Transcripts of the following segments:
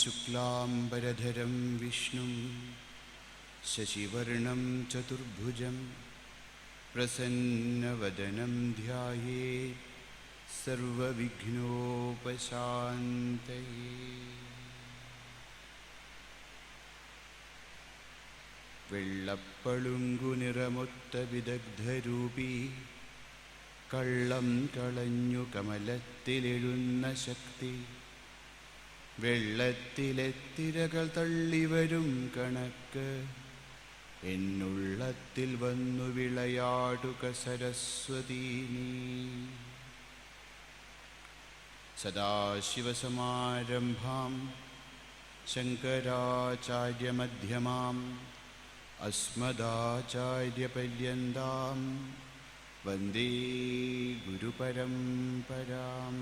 शुक्लाम्बरधरं विष्णुं शशिवर्णं चतुर्भुजं प्रसन्नवदनं ध्यायेत् सर्वविघ्नोपशान्तये। വെള്ളപ്പളുങ്കു നിറമൊത്ത വിദഗ്ധരൂപി കള്ളം കളഞ്ഞു കമലത്തിലെഴുന്ന ശക്തി, വെള്ളത്തിലെത്തിരകൾ തള്ളിവരും കണക്ക് എന്നുള്ളത്തിൽ വന്നു വിളയാടുക സരസ്വതീ നീ. സദാശിവസമാരംഭാം ശങ്കരാചാര്യമധ്യമാം അസ്മദാചാര്യപര്യന്താം വന്ദേ ഗുരുപരമ്പരാം.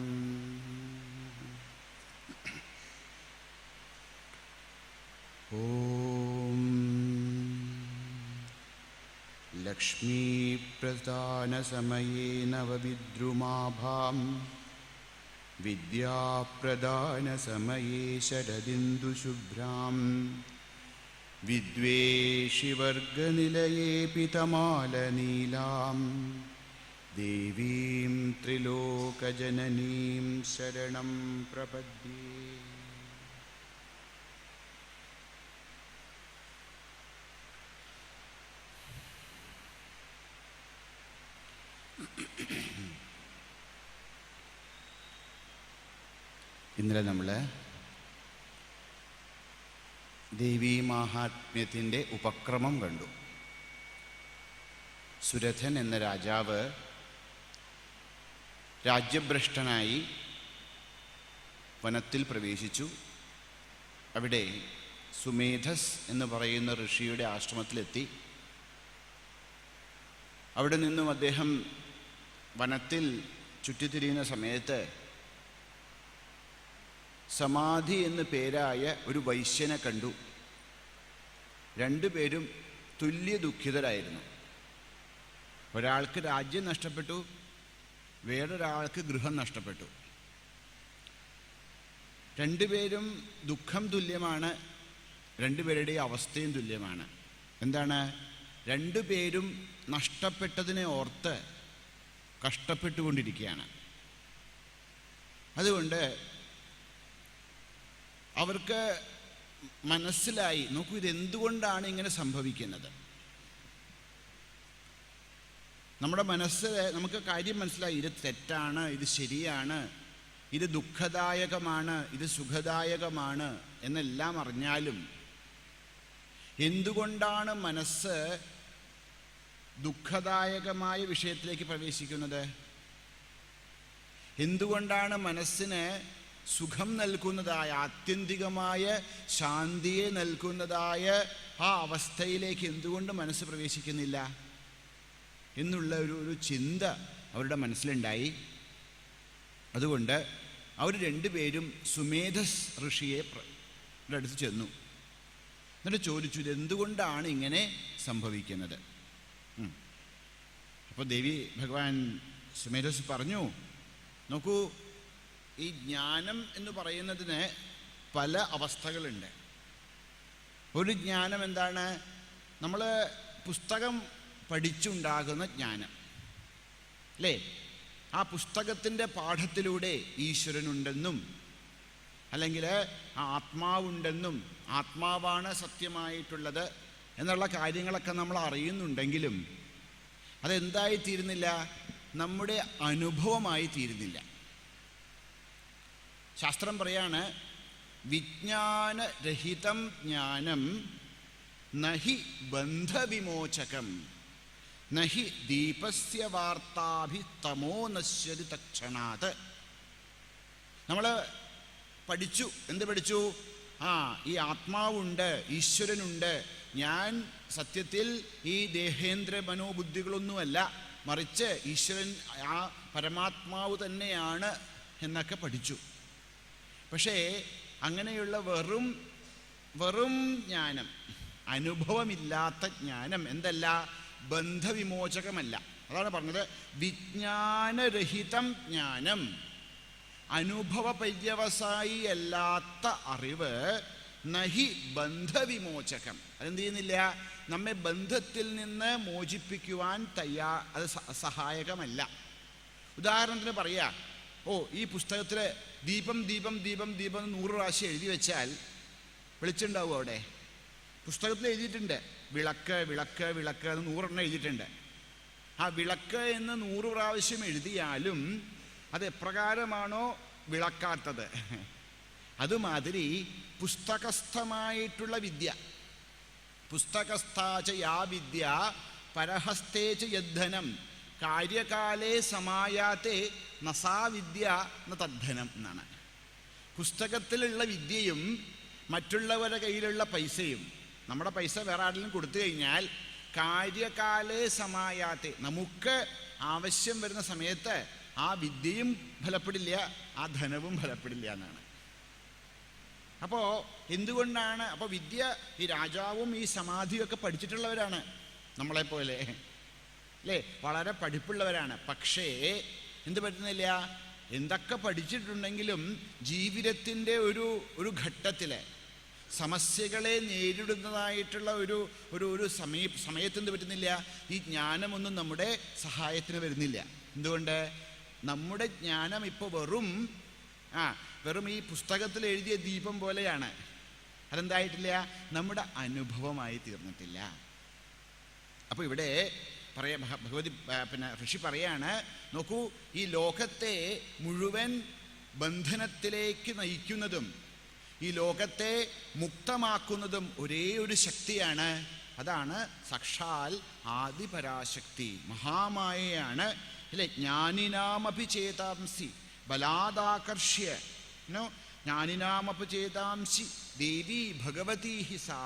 ഓം ലക്ഷ്മീപ്രദാനസമയേ നവവിദ്രുമാഭാം വിദ്യാപ്രദാനസമയേ ശരദിന്ദുശുഭ്രാം വിദ്വേഷിവർഗനിലയേ പിതമാലനീലാം ദേവീം ത്രിലോകജനനീം ശരണം പ്രപദ്യേ. ഇന്നലെ നമ്മൾ ദേവീമാഹാത്മ്യത്തിൻ്റെ ഉപക്രമം കണ്ടു. സുരഥൻ എന്ന രാജാവ് രാജ്യഭ്രഷ്ടനായി വനത്തിൽ പ്രവേശിച്ചു. അവിടെ സുമേധസ് എന്ന് പറയുന്ന ഋഷിയുടെ ആശ്രമത്തിലെത്തി. അവിടെ നിന്നും അദ്ദേഹം വനത്തിൽ ചുറ്റിത്തിരിയുന്ന സമയത്ത് സമാധി എന്ന് പേരായ ഒരു വൈശ്യനെ കണ്ടു. രണ്ടുപേരും തുല്യ ദുഃഖിതരായിരുന്നു. ഒരാൾക്ക് രാജ്യം നഷ്ടപ്പെട്ടു, വേറൊരാൾക്ക് ഗൃഹം നഷ്ടപ്പെട്ടു. രണ്ടുപേരും ദുഃഖം തുല്യമാണ്, രണ്ടുപേരുടെ അവസ്ഥയും തുല്യമാണ്. എന്താണ്? രണ്ടുപേരും നഷ്ടപ്പെട്ടതിനെ ഓർത്ത് കഷ്ടപ്പെട്ടുകൊണ്ടിരിക്കുകയാണ്. അതുകൊണ്ട് അവർക്ക് മനസ്സിലായി, നോക്കൂ, ഇതെന്തുകൊണ്ടാണ് ഇങ്ങനെ സംഭവിക്കുന്നത്. നമ്മുടെ മനസ്സ്, നമുക്ക് കാര്യം മനസ്സിലായി, ഇത് തെറ്റാണ്, ഇത് ശരിയാണ്, ഇത് ദുഃഖദായകമാണ്, ഇത് സുഖദായകമാണ് എന്നെല്ലാം അറിഞ്ഞാലും എന്തുകൊണ്ടാണ് മനസ്സ് ദുഃഖദായകമായ വിഷയത്തിലേക്ക് പ്രവേശിക്കുന്നത്? എന്തുകൊണ്ടാണ് മനസ്സിന് സുഖം നൽകുന്നതായ, ആത്യന്തികമായ ശാന്തിയെ നൽകുന്നതായ ആ അവസ്ഥയിലേക്ക് എന്തുകൊണ്ട് മനസ്സ് പ്രവേശിക്കുന്നില്ല എന്നുള്ള ഒരു ചിന്ത അവരുടെ മനസ്സിലുണ്ടായി. അതുകൊണ്ട് അവർ രണ്ടുപേരും സുമേധസ് ഋഷിയെ അടുത്ത് ചെന്നു. എന്നിട്ട് ചോദിച്ചു, ഇതെന്തുകൊണ്ടാണ് ഇങ്ങനെ സംഭവിക്കുന്നത്? അപ്പോൾ ദേവി ഭഗവാൻ സുമേധസ് പറഞ്ഞു, നോക്കൂ, ഈ ജ്ഞാനം എന്ന് പറയുന്നതിന് പല അവസ്ഥകളുണ്ട്. ഒരു ജ്ഞാനം എന്താണ്? നമ്മൾ പുസ്തകം പഠിച്ചുണ്ടാകുന്ന ജ്ഞാനം, അല്ലേ? ആ പുസ്തകത്തിൻ്റെ പാഠത്തിലൂടെ ഈശ്വരനുണ്ടെന്നും അല്ലെങ്കിൽ ആത്മാവുണ്ടെന്നും ആത്മാവാണ് സത്യമായിട്ടുള്ളത് എന്നുള്ള കാര്യങ്ങളൊക്കെ നമ്മൾ അറിയുന്നുണ്ടെങ്കിലും അതെന്തായി തീരുന്നില്ല? നമ്മുടെ അനുഭവമായി തീരുന്നില്ല. ശാസ്ത്രം പറയാണ്, വിജ്ഞാനരഹിതം ജ്ഞാനം നഹി ബന്ധവിമോചകം നഹി ദീപസ്യ വാർത്താഭിത്തമോ നശ്യതി തക്ഷണാത്. നമ്മൾ പഠിച്ചു. എന്ത് പഠിച്ചു? ഈ ആത്മാവുണ്ട്, ഈശ്വരനുണ്ട്, ഞാൻ സത്യത്തിൽ ഈ ദേഹേന്ദ്ര മനോബുദ്ധികളൊന്നുമല്ല, മറിച്ച് ഈശ്വരൻ ആ പരമാത്മാവ് തന്നെയാണ് എന്നൊക്കെ പഠിച്ചു. പക്ഷേ അങ്ങനെയുള്ള വെറും ജ്ഞാനം, അനുഭവമില്ലാത്ത ജ്ഞാനം എന്തല്ല? ബന്ധവിമോചകമല്ല. അതാണ് പറഞ്ഞത്, വിജ്ഞാനരഹിതം ജ്ഞാനം. അനുഭവ പര്യവസായി അല്ലാത്ത അറിവ് നഹി ബന്ധവിമോചകം. അതെന്ത് ചെയ്യുന്നില്ല? നമ്മെ ബന്ധത്തിൽ നിന്ന് മോചിപ്പിക്കുവാൻ അത് സഹായകമല്ല. ഉദാഹരണത്തിന് പറയാ, ഈ പുസ്തകത്തിൽ ദീപം ദീപം ദീപം ദീപം 100 പ്രാവശ്യം എഴുതി വെച്ചാൽ വെളിച്ചുണ്ടാവും അവിടെ? പുസ്തകത്തിൽ എഴുതിയിട്ടുണ്ട് വിളക്ക് വിളക്ക് വിളക്ക് എന്ന് 100 എണ്ണം എഴുതിയിട്ടുണ്ട്. ആ വിളക്ക് എന്ന് 100 പ്രാവശ്യം എഴുതിയാലും അത് എപ്രകാരമാണോ വിളക്കാത്തത്, അതുമാതിരി പുസ്തകസ്ഥമായിട്ടുള്ള വിദ്യ, പുസ്തകസ്ഥാച യാ വിദ്യ പരഹസ്തേച യദ്ധനം കാര്യകാലേ സമായാത്തെ നസാ വിദ്യ ന തദ്ധനം എന്നാണ്. പുസ്തകത്തിലുള്ള വിദ്യയും മറ്റുള്ളവരുടെ കയ്യിലുള്ള പൈസയും, നമ്മുടെ പൈസ വേറെ ആരെങ്കിലും കൊടുത്തു കഴിഞ്ഞാൽ കാര്യകാലേ സമായാത്തെ, നമുക്ക് ആവശ്യം വരുന്ന സമയത്ത് ആ വിദ്യയും ഫലപ്പെടില്ല, ആ ധനവും ഫലപ്പെടില്ല എന്നാണ്. അപ്പോൾ എന്തുകൊണ്ടാണ്? അപ്പോൾ വിദ്യ, ഈ രാജാവും ഈ സമാധിയൊക്കെ പഠിച്ചിട്ടുള്ളവരാണ് നമ്മളെപ്പോലെ, അല്ലേ? വളരെ പഠിപ്പുള്ളവരാണ്. പക്ഷേ എന്ത് പറ്റുന്നില്ല? എന്തൊക്കെ പഠിച്ചിട്ടുണ്ടെങ്കിലും ജീവിതത്തിൻ്റെ ഒരു ഘട്ടത്തിൽ സമസ്യകളെ നേരിടുന്നതായിട്ടുള്ള ഒരു സമയത്ത് എന്ത് പറ്റുന്നില്ല? ഈ ജ്ഞാനമൊന്നും നമ്മുടെ സഹായത്തിന് വരുന്നില്ല. എന്തുകൊണ്ട്? നമ്മുടെ ജ്ഞാനം ഇപ്പോൾ വെറും ഈ പുസ്തകത്തിൽ എഴുതിയ ദീപം പോലെയാണ്. അതെന്തായിട്ടില്ല? നമ്മുടെ അനുഭവമായി തീർന്നിട്ടില്ല. അപ്പോൾ ഇവിടെ ഭഗവതി ഋഷി പറയാണ്, നോക്കൂ, ഈ ലോകത്തെ മുഴുവൻ ബന്ധനത്തിലേക്ക് നയിക്കുന്നതും ഈ ലോകത്തെ മുക്തമാക്കുന്നതും ഒരേ ഒരു ശക്തിയാണ്. അതാണ് സാക്ഷാൽ ആദിപരാശക്തി, മഹാമായയാണ്, അല്ലേ? ജ്ഞാനിനാമപി ചേതാംസി ബലാദാകർഷ്യ ജ്ഞാനിനാമപി ചേതാംസി ദേവി ഭഗവതി ഹി സാ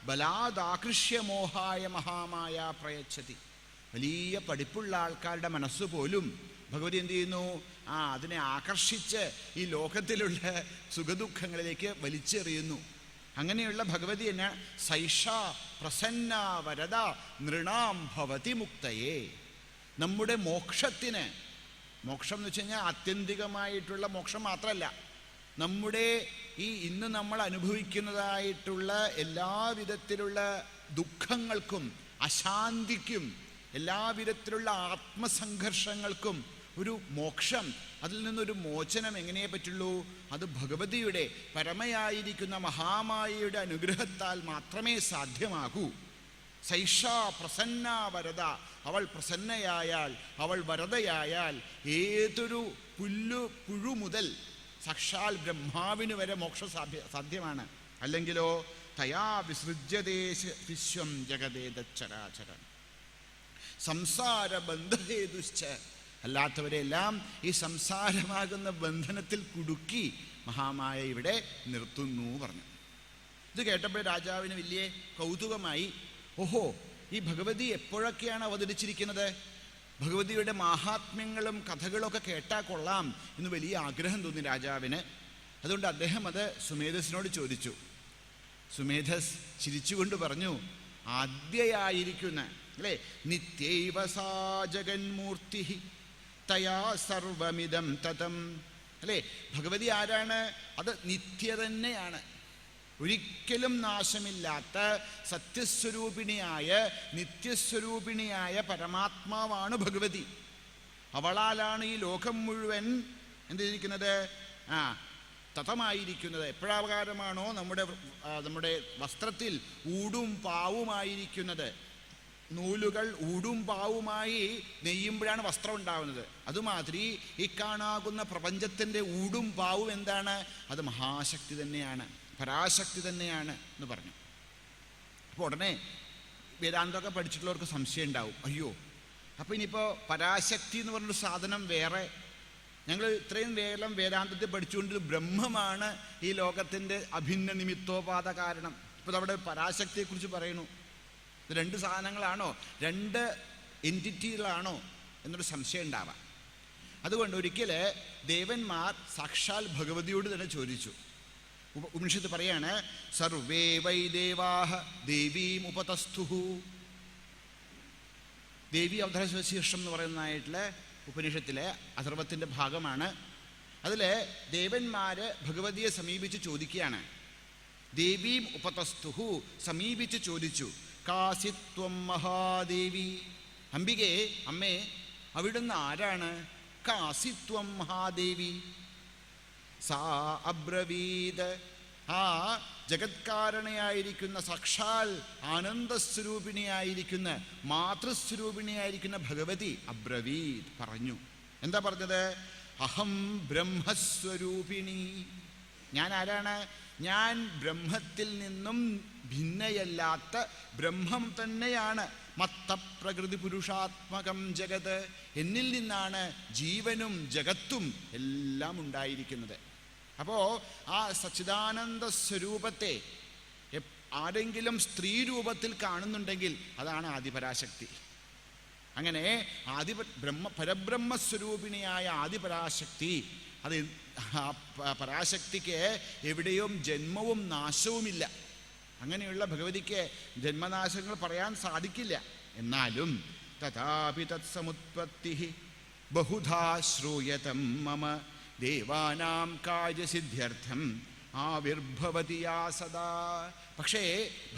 ബലാദാകൃഷ്യ മോഹായ മഹാമായ പ്രയച്ഛതി. വലിയ പഠിപ്പുള്ള ആൾക്കാരുടെ മനസ്സുപോലും ഭഗവതി എന്ത് ചെയ്യുന്നു? അതിനെ ആകർഷിച്ച് ഈ ലോകത്തിലുള്ള സുഖദുഃഖങ്ങളിലേക്ക് വലിച്ചെറിയുന്നു. അങ്ങനെയുള്ള ഭഗവതി എന്നെ സൈഷ പ്രസന്ന വരദ നൃണാം ഭവതി മുക്തയേ. നമ്മുടെ മോക്ഷത്തിന്, മോക്ഷം എന്ന് വെച്ച് കഴിഞ്ഞാൽ ആത്യന്തികമായിട്ടുള്ള മോക്ഷം മാത്രമല്ല, നമ്മുടെ ഈ ഇന്ന് നമ്മൾ അനുഭവിക്കുന്നതായിട്ടുള്ള എല്ലാവിധത്തിലുള്ള ദുഃഖങ്ങൾക്കും അശാന്തിക്കും എല്ലാവിധത്തിലുള്ള ആത്മസംഘർഷങ്ങൾക്കും ഒരു മോക്ഷം, അതിൽ നിന്നൊരു മോചനം എങ്ങനെയേ പറ്റുള്ളൂ? അത് ഭഗവതിയുടെ പരമയായിരിക്കുന്ന മഹാമായയുടെ അനുഗ്രഹത്താൽ മാത്രമേ സാധ്യമാകൂ. സൈഷ പ്രസന്ന വരദ, അവൾ പ്രസന്നയായാൽ, അവൾ വരദയായാൽ ഏതൊരു പുഴു മുതൽ സാക്ഷാൽ ബ്രഹ്മാവിന് വരെ മോക്ഷ സാധ്യമാണ്. അല്ലെങ്കിലോ തയാ വിസൃജ്യദേശ വിശ്വം ജഗദേതച്ചരാചരം സംസാര ബന്ധഹേതുശ്ച, അല്ലാത്തവരെല്ലാം ഈ സംസാരമാകുന്ന ബന്ധനത്തിൽ കുടുക്കി മഹാമായ ഇവിടെ നിർത്തുന്നു പറഞ്ഞു. ഇത് കേട്ടപ്പോൾ രാജാവിന് വലിയ കൗതുകമായി. ഓഹോ, ഈ ഭഗവതി എപ്പോഴൊക്കെയാണ് അവതരിച്ചിരിക്കുന്നത്? ഭഗവതിയുടെ മാഹാത്മ്യങ്ങളും കഥകളൊക്കെ കേട്ടാൽ കൊള്ളാം എന്ന് വലിയ ആഗ്രഹം തോന്നി രാജാവിന്. അതുകൊണ്ട് അദ്ദേഹം അത് സുമേധസിനോട് ചോദിച്ചു. സുമേധസ് ചിരിച്ചുകൊണ്ട് പറഞ്ഞു, ആദ്യയായിരിക്കുന്ന, അല്ലേ, നിത്യൈവ സാ ജഗന്മൂർത്തി തയാ സർവമിദം തതം, അല്ലേ? ഭഗവതി ആരാണ്? അത് നിത്യ തന്നെയാണ്, ഒരിക്കലും നാശമില്ലാത്ത സത്യസ്വരൂപിണിയായ നിത്യസ്വരൂപിണിയായ പരമാത്മാവാണ് ഭഗവതി. അവളാലാണ് ഈ ലോകം മുഴുവൻ എന്തിരിക്കുന്നത്? തതമായിരിക്കുന്നത്. എപ്രകാരമാണോ നമ്മുടെ വസ്ത്രത്തിൽ ഊടും പാവുമായിരിക്കുന്നത്, നൂലുകൾ ഊടും പാവുമായി നെയ്യുമ്പോഴാണ് വസ്ത്രം ഉണ്ടാവുന്നത്, അതുമാതിരി ഈ കാണാകുന്ന പ്രപഞ്ചത്തിൻ്റെ ഊടും പാവും എന്താണ്? അത് മഹാശക്തി തന്നെയാണ്, പരാശക്തി തന്നെയാണ് എന്ന് പറഞ്ഞു. അപ്പോൾ ഉടനെ വേദാന്തമൊക്കെ പഠിച്ചിട്ടുള്ളവർക്ക് സംശയം ഉണ്ടാവും, അയ്യോ അപ്പോൾ ഇനിയിപ്പോൾ പരാശക്തി എന്ന് പറഞ്ഞൊരു സാധനം വേറെ, ഞങ്ങൾ ഇത്രയും വേദാന്തത്തെ പഠിച്ചുകൊണ്ട് ബ്രഹ്മമാണ് ഈ ലോകത്തിൻ്റെ അഭിന്ന നിമിത്തോപാദ കാരണം, ഇപ്പോൾ അവിടെ പരാശക്തിയെക്കുറിച്ച് പറയുന്നു. ഇത് രണ്ട് സാധനങ്ങളാണോ, രണ്ട് എൻറ്റിറ്റികളാണോ എന്നൊരു സംശയം ഉണ്ടാവാം. അതുകൊണ്ട് ഒരിക്കൽ ദേവന്മാർ സാക്ഷാൽ ഭഗവതിയോട് തന്നെ ചോദിച്ചു. ഉപനിഷത്ത് പറയാണ്, സർവേ വൈ ദേവാഹ ദേവീം ഉപതസ്ഥുഹു. ദേവി അവതാരശീർഷം എന്ന് പറയുന്നതായിട്ടുള്ള ഉപനിഷത്തിലെ അഥർവത്തിൻ്റെ ഭാഗമാണ്. അതിൽ ദേവന്മാര് ഭഗവതിയെ സമീപിച്ച് ചോദിക്കുകയാണ്. ദേവീം ഉപതസ്തുഹു, സമീപിച്ച് ചോദിച്ചു, കാസിത്വം മഹാദേവി, അംബികേ അമ്മേ അവിടുന്ന് ആരാണ്? കാസിത്വം മഹാദേവി. സാ അബ്രവീത്, ആ ജഗത്കാരണയായിരിക്കുന്ന സാക്ഷാൽ ആനന്ദസ്വരൂപിണിയായിരിക്കുന്ന മാതൃസ്വരൂപിണിയായിരിക്കുന്ന ഭഗവതി അബ്രവീത് പറഞ്ഞു. എന്താ പറഞ്ഞത്? അഹം ബ്രഹ്മസ്വരൂപിണി, ഞാൻ ആരാണ്? ഞാൻ ബ്രഹ്മത്തിൽ നിന്നും ഭിന്നയല്ലാത്ത ബ്രഹ്മം തന്നെയാണ്. മത്തപ്രകൃതി പുരുഷാത്മകം ജഗത്, എന്നിൽ നിന്നാണ് ജീവനും ജഗത്തും എല്ലാം ഉണ്ടായിരിക്കുന്നത്. അപ്പോൾ ആ സച്ചിദാനന്ദ സ്വരൂപത്തെ ആരെങ്കിലും സ്ത്രീ രൂപത്തിൽ കാണുന്നുണ്ടെങ്കിൽ അതാണ് ആദിപരാശക്തി. അങ്ങനെ പരബ്രഹ്മസ്വരൂപിണിയായ ആദിപരാശക്തി, അത് പരാശക്തിക്ക് എവിടെയും ജന്മവും നാശവുമില്ല. അങ്ങനെയുള്ള ഭഗവതിക്ക് ജന്മനാശങ്ങൾ പറയാൻ സാധിക്കില്ല. എന്നാലും തഥാപി തത്സമുത്പത്തി ബഹുധാ ശ്രൂയതം മമ ദേവാനാം കാര്യസിദ്ധ്യർത്ഥം ആവിർഭവതിയാ സദാ. പക്ഷേ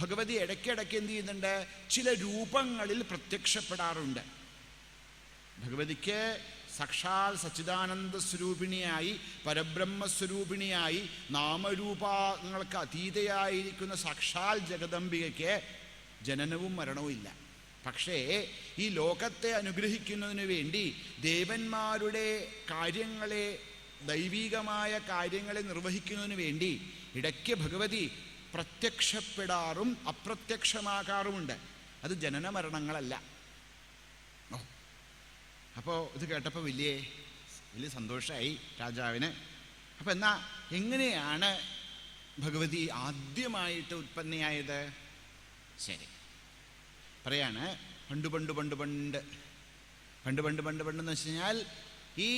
ഭഗവതി ഇടയ്ക്കിടയ്ക്ക് എന്ത് ചെയ്യുന്നുണ്ട്? ചില രൂപങ്ങളിൽ പ്രത്യക്ഷപ്പെടാറുണ്ട്. ഭഗവതിക്ക് സാക്ഷാൽ സച്ചിദാനന്ദ സ്വരൂപിണിയായി പരബ്രഹ്മസ്വരൂപിണിയായി നാമരൂപങ്ങൾക്ക് അതീതയായിരിക്കുന്ന സാക്ഷാൽ ജഗദംബികയ്ക്ക് ജനനവും മരണവും ഇല്ല. പക്ഷേ ഈ ലോകത്തെ അനുഗ്രഹിക്കുന്നതിന് വേണ്ടി ദേവന്മാരുടെ കാര്യങ്ങളെ, ദൈവികമായ കാര്യങ്ങളെ നിർവഹിക്കുന്നതിന് വേണ്ടി ഇടയ്ക്ക് ഭഗവതി പ്രത്യക്ഷപ്പെടാറും അപ്രത്യക്ഷമാകാറുമുണ്ട്. അത് ജനന മരണങ്ങളല്ല. അപ്പോൾ ഇത് കേട്ടപ്പോൾ വലിയ സന്തോഷമായി രാജാവിന്. അപ്പം എന്നാ എങ്ങനെയാണ് ഭഗവതി ആദ്യമായിട്ട് ഉത്പന്നയായത്? ശരി പറയാണ്. പണ്ട് എന്ന് വെച്ച് കഴിഞ്ഞാൽ ഈ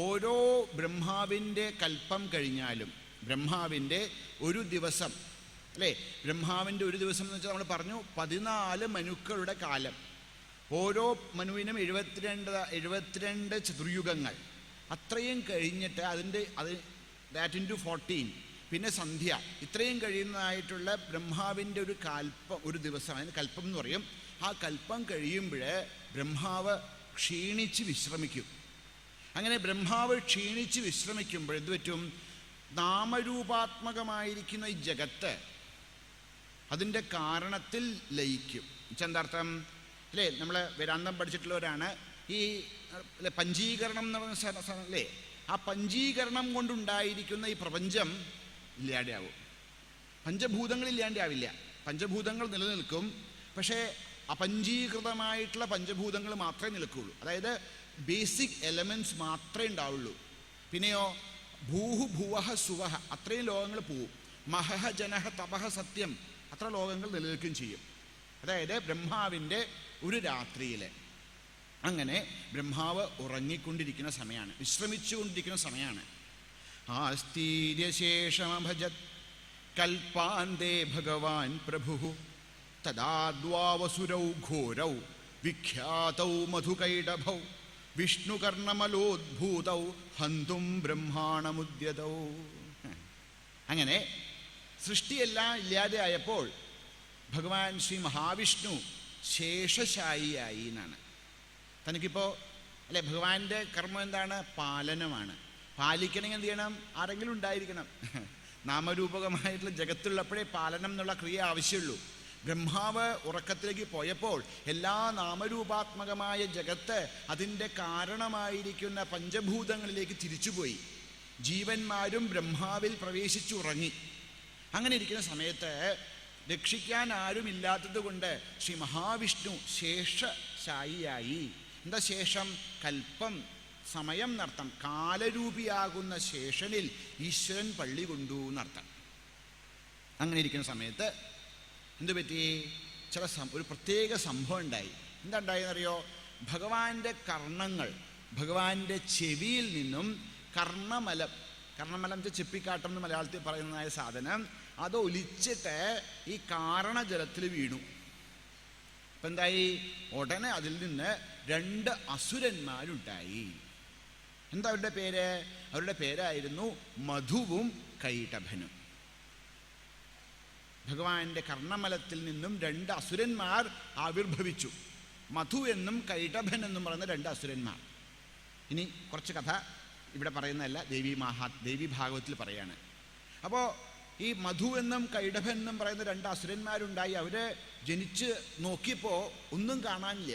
ഓരോ ബ്രഹ്മാവിൻ്റെ കൽപ്പം കഴിഞ്ഞാലും ബ്രഹ്മാവിൻ്റെ ഒരു ദിവസം, അല്ലേ, ബ്രഹ്മാവിൻ്റെ ഒരു ദിവസം എന്ന് വെച്ചാൽ നമ്മൾ പറഞ്ഞു 14 മനുക്കളുടെ കാലം. ഓരോ മനുവിനും 72 ചതുർയുഗങ്ങൾ. അത്രയും കഴിഞ്ഞിട്ട് ദാറ്റ് ഇൻറ്റു 14, പിന്നെ സന്ധ്യ, ഇത്രയും കഴിയുന്നതായിട്ടുള്ള ബ്രഹ്മാവിൻ്റെ ഒരു ദിവസം, അതിന് കൽപ്പം എന്ന് പറയും. ആ കൽപ്പം കഴിയുമ്പോൾ ബ്രഹ്മാവ് ക്ഷീണിച്ച് വിശ്രമിക്കും. അങ്ങനെ ബ്രഹ്മാവ് ക്ഷീണിച്ച് വിശ്രമിക്കുമ്പോൾ എന്ത് പറ്റും? നാമരൂപാത്മകമായിരിക്കുന്ന ഈ ജഗത്ത് അതിൻ്റെ കാരണത്തിൽ ലയിക്കും. എന്താർത്ഥം? അല്ലേ, നമ്മൾ വേദാന്തം പഠിച്ചിട്ടുള്ളവരാണ്. ഈ പഞ്ചീകരണം എന്ന് പറഞ്ഞ അല്ലേ, ആ പഞ്ചീകരണം കൊണ്ടുണ്ടായിരിക്കുന്ന ഈ പ്രപഞ്ചം ഇല്ലാണ്ടാവും. പഞ്ചഭൂതങ്ങൾ ഇല്ലാണ്ടാവില്ല. പഞ്ചഭൂതങ്ങൾ നിലനിൽക്കും, പക്ഷേ അപഞ്ചീകൃതമായിട്ടുള്ള പഞ്ചഭൂതങ്ങൾ മാത്രമേ നിൽക്കുകയുള്ളൂ. അതായത് ബേസിക് എലമെൻറ്റ്സ് മാത്രമേ ഉണ്ടാവുള്ളൂ. പിന്നെയോ ഭൂഹു ഭുവഹ സുവഹ, അത്രയും ലോകങ്ങൾ പോവും. മഹഹ ജനഹ തപഹ സത്യം, അത്ര ലോകങ്ങൾ നിലനിൽക്കുകയും ചെയ്യും. അതായത് ബ്രഹ്മാവിൻ്റെ ഒരു രാത്രിയിൽ അങ്ങനെ ബ്രഹ്മാവ് ഉറങ്ങിക്കൊണ്ടിരിക്കുന്ന സമയമാണ്, വിശ്രമിച്ചുകൊണ്ടിരിക്കുന്ന സമയമാണ്. ആസ്തീര്യശേഷമഭജത് കൽപ്പാന്തേ ഭഗവാൻ പ്രഭു തദാദ്വാവസുരൗ ഘോരൗ വിഖ്യാതൗ മധുകൈടഭൗ വിഷ്ണുകർണമലോദ്ഭൂതൗ ഹന്തും ബ്രഹ്മാണമുദ്യതൗ. അങ്ങനെ സൃഷ്ടിയെല്ലാം ഇല്ലാതെ ആയപ്പോൾ ഭഗവാൻ ശ്രീ മഹാവിഷ്ണു ശേഷശായിയായി എന്നാണ്. തനിക്കിപ്പോൾ അല്ലെ, ഭഗവാന്റെ കർമ്മം എന്താണ്? പാലനമാണ്. പാലിക്കണമെങ്കിൽ എന്ത് ചെയ്യണം? ആരെങ്കിലും ഉണ്ടായിരിക്കണം. നാമരൂപകമായിട്ടുള്ള ജഗത്തുള്ളപ്പോഴേ പാലനം എന്നുള്ള ക്രിയ ആവശ്യമുള്ളൂ. ബ്രഹ്മാവ് ഉറക്കത്തിലേക്ക് പോയപ്പോൾ എല്ലാ നാമരൂപാത്മകമായ ജഗത്ത് അതിൻ്റെ കാരണമായിരിക്കുന്ന പഞ്ചഭൂതങ്ങളിലേക്ക് തിരിച്ചുപോയി. ജീവന്മാരും ബ്രഹ്മാവിൽ പ്രവേശിച്ചുറങ്ങി. അങ്ങനെ ഇരിക്കുന്ന സമയത്ത് രക്ഷിക്കാൻ ആരുമില്ലാത്തത് കൊണ്ട് ശ്രീ മഹാവിഷ്ണു ശേഷശായിയായി. എന്താ ശേഷം? കൽപ്പം, സമയം എന്നർത്ഥം. കാലരൂപിയാകുന്ന ശേഷനിൽ ഈശ്വരൻ പള്ളി കൊണ്ടു എന്നർത്ഥം. അങ്ങനെ ഇരിക്കുന്ന സമയത്ത് എന്തു പറ്റി? ഒരു പ്രത്യേക സംഭവം ഉണ്ടായി. എന്താ ഉണ്ടായെന്നറിയോ? ഭഗവാന്റെ കർണങ്ങൾ, ഭഗവാന്റെ ചെവിയിൽ നിന്നും കർണമലം ചെപ്പിക്കാട്ടം എന്ന് മലയാളത്തിൽ പറയുന്നതായ സാധനം, അത് ഒലിച്ചിട്ട് ഈ കാരണജലത്തിൽ വീണു. അപ്പം എന്തായി? ഉടനെ അതിൽ നിന്ന് 2 അസുരന്മാരുണ്ടായി. എന്താ അവരുടെ പേര്? അവരുടെ പേരായിരുന്നു മധുവും കൈടഭനും. ഭഗവാന്റെ കർണമലത്തിൽ നിന്നും 2 അസുരന്മാർ ആവിർഭവിച്ചു. മധു എന്നും കൈടഭൻ എന്നും പറയുന്ന 2 അസുരന്മാർ. ഇനി കുറച്ച് കഥ ഇവിടെ പറയുന്നതല്ല, ദേവി ഭാഗവത്തിൽ പറയാണ്. അപ്പോൾ ഈ മധു എന്നും കൈടഭൻ എന്നും പറയുന്ന 2 അസുരന്മാരുണ്ടായി. അവര് ജനിച്ച് നോക്കിയപ്പോൾ ഒന്നും കാണാനില്ല,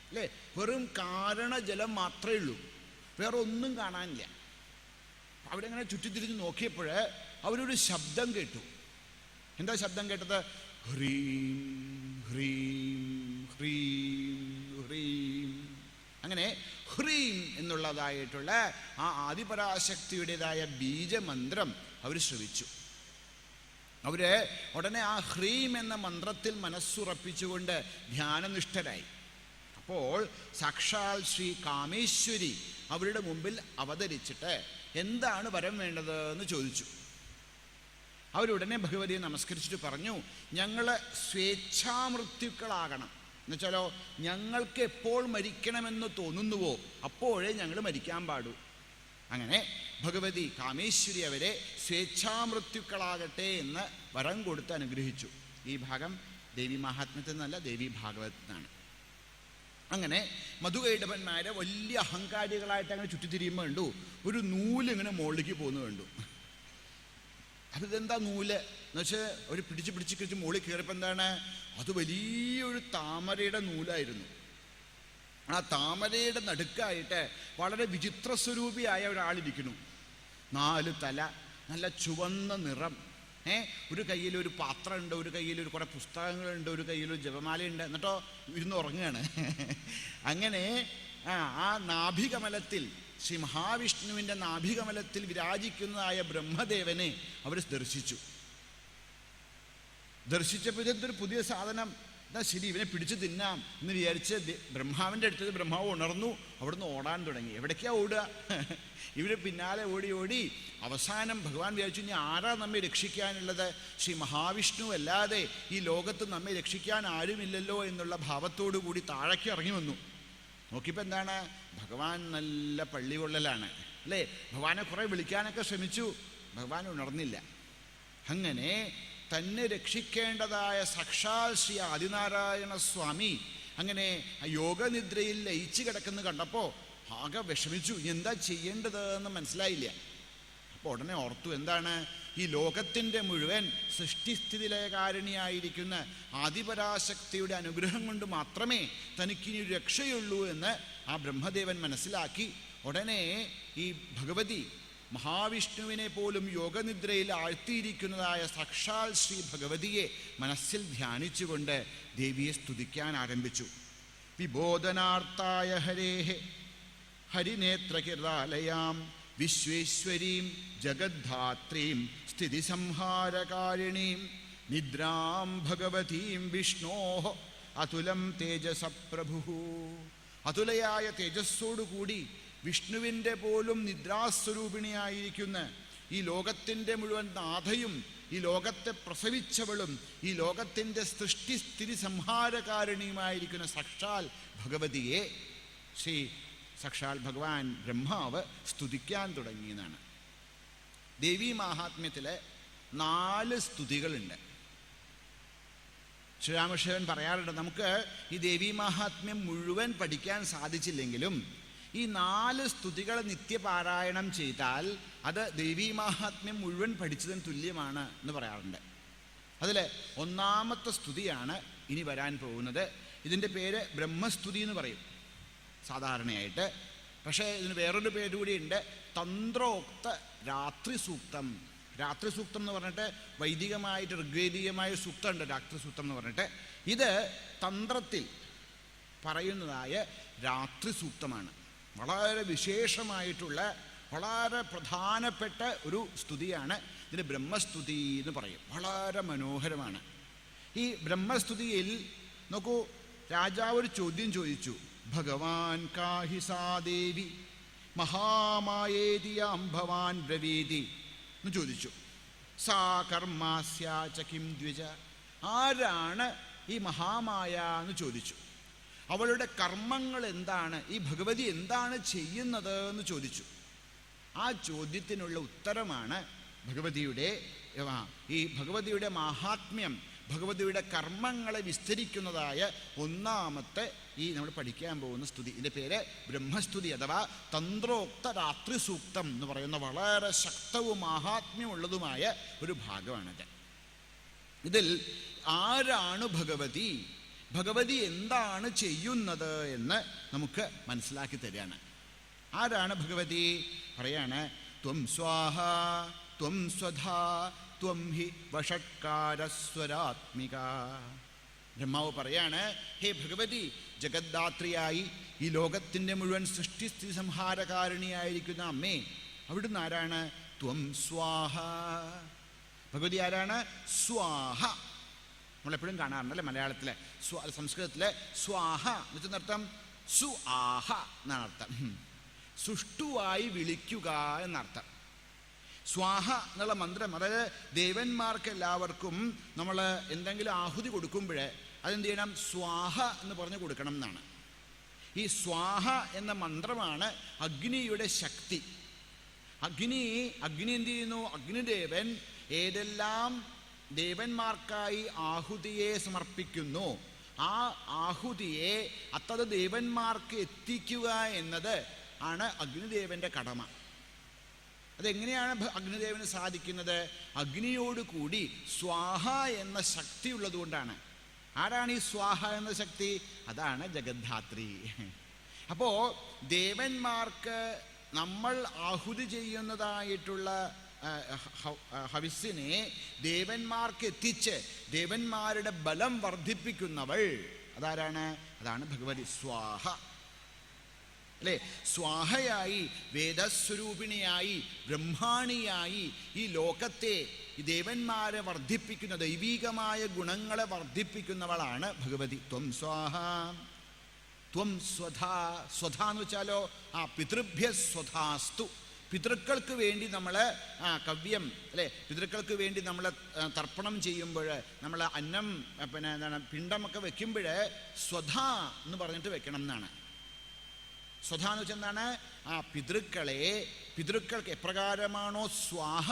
അല്ലേ? വെറും കാരണജലം മാത്രമേ ഉള്ളൂ, വേറെ ഒന്നും കാണാനില്ല. അവരങ്ങനെ ചുറ്റിത്തിരിഞ്ഞ് നോക്കിയപ്പോൾ അവരൊരു ശബ്ദം കേട്ടു. എന്താ ശബ്ദം കേട്ടത്? ഹ്രീം ഹ്രീം ഹ്രീം ഹ്രീം. അങ്ങനെ ഹ്രീം എന്നുള്ളതായിട്ടുള്ള ആ ആദിപരാശക്തിയുടേതായ ബീജമന്ത്രം അവർ ശ്രവിച്ചു. അവര് ഉടനെ ആ ഹ്രീം എന്ന മന്ത്രത്തിൽ മനസ്സുറപ്പിച്ചുകൊണ്ട് ധ്യാനനിഷ്ഠരായി. അപ്പോൾ സാക്ഷാൽ ശ്രീ കാമേശ്വരി അവരുടെ മുമ്പിൽ അവതരിച്ചിട്ട് എന്താണ് വരം വേണ്ടത് എന്ന് ചോദിച്ചു. അവരുടനെ ഭഗവതിയെ നമസ്കരിച്ചിട്ട് പറഞ്ഞു, ഞങ്ങൾ സ്വേച്ഛാമൃത്യുക്കളാകണം. എന്നുവെച്ചാലോ, ഞങ്ങൾക്ക് എപ്പോൾ മരിക്കണമെന്ന് തോന്നുന്നുവോ അപ്പോഴേ ഞങ്ങൾ മരിക്കാൻ പാടൂ. അങ്ങനെ ഭഗവതി കാമേശ്വരി അവരെ സ്വേച്ഛാമൃത്യുക്കളാകട്ടെ എന്ന് വരം കൊടുത്ത് അനുഗ്രഹിച്ചു. ഈ ഭാഗം ദേവി മഹാത്മ്യത്തിൽ നിന്നല്ല, ദേവി ഭാഗവത്തിൽ നിന്നാണ്. അങ്ങനെ മധുകൈടഭന്മാരെ വലിയ അഹങ്കാരികളായിട്ട് അങ്ങനെ ചുറ്റിത്തിരിയുമ്പോൾ കണ്ടു ഒരു നൂലിങ്ങനെ മുകളിലേക്ക് പോകുന്നു കണ്ടു. അപ്പം ഇതെന്താ നൂല് എന്ന് വെച്ചാൽ അവർ പിടിച്ച് മുകളിൽ കയറിയപ്പോൾ എന്താണ്, അത് വലിയൊരു താമരയുടെ നൂലായിരുന്നു. ആ താമരയുടെ നടുക്കായിട്ട് വളരെ വിചിത്ര സ്വരൂപിയായ ഒരാളിരിക്കുന്നു. 4 തല, നല്ല ചുവന്ന നിറം, ഒരു കയ്യിലൊരു പാത്രമുണ്ട്, ഒരു കയ്യിലൊരു കുറേ പുസ്തകങ്ങളുണ്ട്, ഒരു കയ്യിലൊരു ജപമാലയുണ്ട്. എന്നിട്ടോ ഇരുന്ന് ഉറങ്ങുകയാണ്. അങ്ങനെ ആ നാഭികമലത്തിൽ, ശ്രീ മഹാവിഷ്ണുവിൻ്റെ നാഭികമലത്തിൽ വിരാജിക്കുന്നതായ ബ്രഹ്മദേവനെ അവർ ദർശിച്ചപ്പോൾ ഇതെന്തൊരു പുതിയ സാധനം, എന്നാ ശരി ഇവനെ പിടിച്ചു തിന്നാം എന്ന് വിചാരിച്ച് ബ്രഹ്മാവിൻ്റെ അടുത്തത് ബ്രഹ്മാവ് ഉണർന്നു. അവിടുന്ന് ഓടാൻ തുടങ്ങി. എവിടേക്കാ ഓടുക? ഇവര് പിന്നാലെ ഓടി ഓടി അവസാനം ഭഗവാൻ വിചാരിച്ചു, ഇനി ആരാ നമ്മെ രക്ഷിക്കാനുള്ളത്? ശ്രീ മഹാവിഷ്ണു അല്ലാതെ ഈ ലോകത്ത് നമ്മെ രക്ഷിക്കാൻ ആരുമില്ലല്ലോ എന്നുള്ള ഭാവത്തോടു കൂടി താഴേക്ക് ഇറങ്ങി വന്നു. നോക്കിയപ്പോൾ എന്താണ്, ഭഗവാൻ നല്ല പള്ളികൊള്ളലാണ്, അല്ലേ? ഭഗവാനെ കുറേ വിളിക്കാനൊക്കെ ശ്രമിച്ചു, ഭഗവാൻ ഉണർന്നില്ല. അങ്ങനെ തന്നെ രക്ഷിക്കേണ്ടതായ സാക്ഷാൽ ശ്രീ ആദിനാരായണ സ്വാമി അങ്ങനെ യോഗനിദ്രയിൽ ലയിച്ചു കിടക്കുന്ന കണ്ടപ്പോൾ ആകെ വിഷമിച്ചു. എന്താ ചെയ്യേണ്ടത് എന്ന് മനസ്സിലായില്ല. അപ്പോൾ ഉടനെ ഓർത്തു, എന്താണ്, ഈ ലോകത്തിൻ്റെ മുഴുവൻ സൃഷ്ടിസ്ഥിതിലയകാരിണിയായിരിക്കുന്ന ആദിപരാശക്തിയുടെ അനുഗ്രഹം കൊണ്ട് മാത്രമേ തനിക്കിനി രക്ഷയുള്ളൂ എന്ന് ആ ബ്രഹ്മദേവൻ മനസ്സിലാക്കി. ഉടനെ ഈ ഭഗവതി മഹാവിഷ്ണുവിനെ പോലും യോഗനിദ്രയിൽ ആഴ്ത്തിയിരിക്കുന്നതായ സാക്ഷാൽ ശ്രീ ഭഗവതിയെ മനസ്സിൽ ധ്യാനിച്ചുകൊണ്ട് ദേവിയെ സ്തുതിക്കാൻ ആരംഭിച്ചു. വിബോധനാർത്ഥായ ഹരേഹേ ഹരിനേത്രകിരാലയാം വിശ്വേശ്വരീം ജഗദ്ധാത്രീം സ്ഥിതിസംഹാരകാരിണീം നിദ്രാം ഭഗവതീം വിഷ്ണോഃ അതുലം തേജസ പ്രഭുഃ. അതുലയായ തേജസ്സോടുകൂടി വിഷ്ണുവിൻ്റെ പോലും നിദ്രാസ്വരൂപിണിയായിരിക്കുന്ന ഈ ലോകത്തിൻ്റെ മുഴുവൻ നാഥയും ഈ ലോകത്തെ പ്രസവിച്ചവളും ഈ ലോകത്തിൻ്റെ സൃഷ്ടിസ്ഥിതി സംഹാരകാരിണിയുമായിരിക്കുന്ന സാക്ഷാൽ ഭഗവതിയെ ശ്രീ സാക്ഷാൽ ഭഗവാൻ ബ്രഹ്മാവ് സ്തുതിക്കാൻ തുടങ്ങിയെന്നാണ്. ദേവീ മാഹാത്മ്യത്തിൽ 4 സ്തുതികളുണ്ട്. ശ്രീരാമകൃഷ്ണൻ പറയാറുണ്ട്, നമുക്ക് ഈ ദേവീ മാഹാത്മ്യം മുഴുവൻ പഠിക്കാൻ സാധിച്ചില്ലെങ്കിലും ഈ 4 സ്തുതികൾ നിത്യപാരായണം ചെയ്താൽ അത് ദേവീ മാഹാത്മ്യം മുഴുവൻ പഠിച്ചതിന് തുല്യമാണ് എന്ന് പറയാറുണ്ട്. അതിൽ 1ാമത്തെ സ്തുതിയാണ് ഇനി വരാൻ പോകുന്നത്. ഇതിൻ്റെ പേര് ബ്രഹ്മസ്തുതി എന്ന് പറയും സാധാരണയായിട്ട്. പക്ഷേ ഇതിന് വേറൊരു പേര് കൂടിയുണ്ട്, തന്ത്രോക്ത രാത്രി സൂക്തം. രാത്രി സൂക്തം എന്ന് പറഞ്ഞിട്ട് വൈദികമായിട്ട് ഋഗ്വേദീയമായ സൂക്തമുണ്ട്, രാത്രി സൂക്തം എന്ന് പറഞ്ഞിട്ട്. ഇത് തന്ത്രത്തിൽ പറയുന്നതായ രാത്രി സൂക്തമാണ്. വളരെ വിശേഷമായിട്ടുള്ള വളരെ പ്രധാനപ്പെട്ട ഒരു സ്തുതിയാണ്. ഇതിന് ബ്രഹ്മസ്തുതി എന്ന് പറയും. വളരെ മനോഹരമാണ്. ഈ ബ്രഹ്മസ്തുതിയിൽ നോക്കൂ, രാജാവ് ഒരു ചോദ്യം ചോദിച്ചു. ഭഗവാൻ കാഹി സാ ദേവി മഹാമായേതിയാം ഭവാൻ ബ്രവീതി എന്ന് ചോദിച്ചു. സാ കർമാസ്യാച കിം ദ്വിജ. ആരാണ് ഈ മഹാമായ എന്ന് ചോദിച്ചു. അവളുടെ കർമ്മങ്ങൾ എന്താണ്, ഈ ഭഗവതി എന്താണ് ചെയ്യുന്നത് എന്ന് ചോദിച്ചു. ആ ചോദ്യത്തിനുള്ള ഉത്തരമാണ് ഭഗവതിയുടെ ഈ ഭഗവതിയുടെ മാഹാത്മ്യം, ഭഗവതിയുടെ കർമ്മങ്ങളെ വിസ്തരിക്കുന്നതായ ഒന്നാമത്തെ ഈ നമ്മൾ പഠിക്കാൻ പോകുന്ന സ്തുതി. ഇതിൻ്റെ പേര് ബ്രഹ്മസ്തുതി അഥവാ തന്ത്രോക്ത രാത്രി സൂക്തം എന്ന് പറയുന്ന വളരെ ശക്തവും മാഹാത്മ്യമുള്ളതുമായ ഒരു ഭാഗമാണിത്. ഇതിൽ ആരാണ് ഭഗവതി, ഭഗവതി എന്താണ് ചെയ്യുന്നത് എന്ന് നമുക്ക് മനസ്സിലാക്കി തരികയാണ്. ആരാണ് ഭഗവതി? പറയാണ്, ത്വം സ്വാഹ ത്വം സ്വധാ ത്വം ഹി വഷട്കാരസ്വരാത്മിക. ബ്രഹ്മാവ് പറയാണ്, ഹേ ഭഗവതി, ജഗദ്ധാത്രിയായി ഈ ലോകത്തിൻ്റെ മുഴുവൻ സൃഷ്ടിസ്ഥിതി സംഹാരകാരിണിയായിരിക്കുന്ന അമ്മേ, അവിടുന്ന് ആരാണ്? ത്വം സ്വാഹ. ഭഗവതി ആരാണ്? സ്വാഹ. നമ്മളെപ്പോഴും കാണാറുണ്ടല്ലേ മലയാളത്തിലെ, സംസ്കൃതത്തിലെ സ്വാഹ എന്നർത്ഥം സു ആഹ എന്നാണ് അർത്ഥം. സുഷ്ടുവായി വിളിക്കുക എന്നർത്ഥം. സ്വാഹ എന്നുള്ള മന്ത്രം, അതായത് ദേവന്മാർക്ക് എല്ലാവർക്കും നമ്മൾ എന്തെങ്കിലും ആഹുതി കൊടുക്കുമ്പോൾ അതെന്ത് ചെയ്യണം? സ്വാഹ എന്ന് പറഞ്ഞ് കൊടുക്കണം എന്നാണ്. ഈ സ്വാഹ എന്ന മന്ത്രമാണ് അഗ്നിയുടെ ശക്തി. അഗ്നി എന്ത് ചെയ്യുന്നു? അഗ്നിദേവൻ ഏതെല്ലാം ദേവന്മാർക്കായി ആഹുതിയെ സമർപ്പിക്കുന്നു, ആ ആഹുതിയെ അത്തത് ദേവന്മാർക്ക് എത്തിക്കുക എന്നത് ആണ് അഗ്നിദേവന്റെ കടമ. അതെങ്ങനെയാണ് അഗ്നിദേവന് സാധിക്കുന്നത്? അഗ്നിയോട് കൂടി സ്വാഹ എന്ന ശക്തി ഉള്ളതുകൊണ്ടാണ്. ആരാണ് ഈ സ്വാഹ എന്ന ശക്തി? അതാണ് ജഗദ്ധാത്രി. അപ്പോ ദേവന്മാർക്ക് നമ്മൾ ആഹുതി ചെയ്യുന്നതായിട്ടുള്ള ഹവിസ്സിനെ ദേവന്മാർക്ക് എത്തിച്ച് ദേവന്മാരുടെ ബലം വർദ്ധിപ്പിക്കുന്നവൾ അതാരാണ്? അതാണ് ഭഗവതി സ്വാഹ. അല്ലേ? സ്വാഹയായി, വേദസ്വരൂപിണിയായി, ബ്രഹ്മാണിയായി ഈ ലോകത്തെ, ഈ ദേവന്മാരെ വർദ്ധിപ്പിക്കുന്ന, ദൈവീകമായ ഗുണങ്ങളെ വർദ്ധിപ്പിക്കുന്നവളാണ് ഭഗവതി. ത്വം സ്വാഹ ത്വം സ്വധാ. സ്വധ എന്ന് വെച്ചാലോ പിതൃഭ്യ സ്വധാസ്തു. പിതൃക്കൾക്ക് വേണ്ടി നമ്മൾ കവ്യം അല്ലേ, പിതൃക്കൾക്ക് വേണ്ടി നമ്മൾ തർപ്പണം ചെയ്യുമ്പോൾ, നമ്മൾ അന്നം പിന്നെ എന്താണ് പിണ്ടമൊക്കെ വെക്കുമ്പോൾ സ്വധ എന്ന് പറഞ്ഞിട്ട് വെക്കണം എന്നാണ്. സ്വധ എന്ന് വെച്ചാൽ എന്താണ്? പിതൃക്കൾക്ക് എപ്രകാരമാണോ സ്വാഹ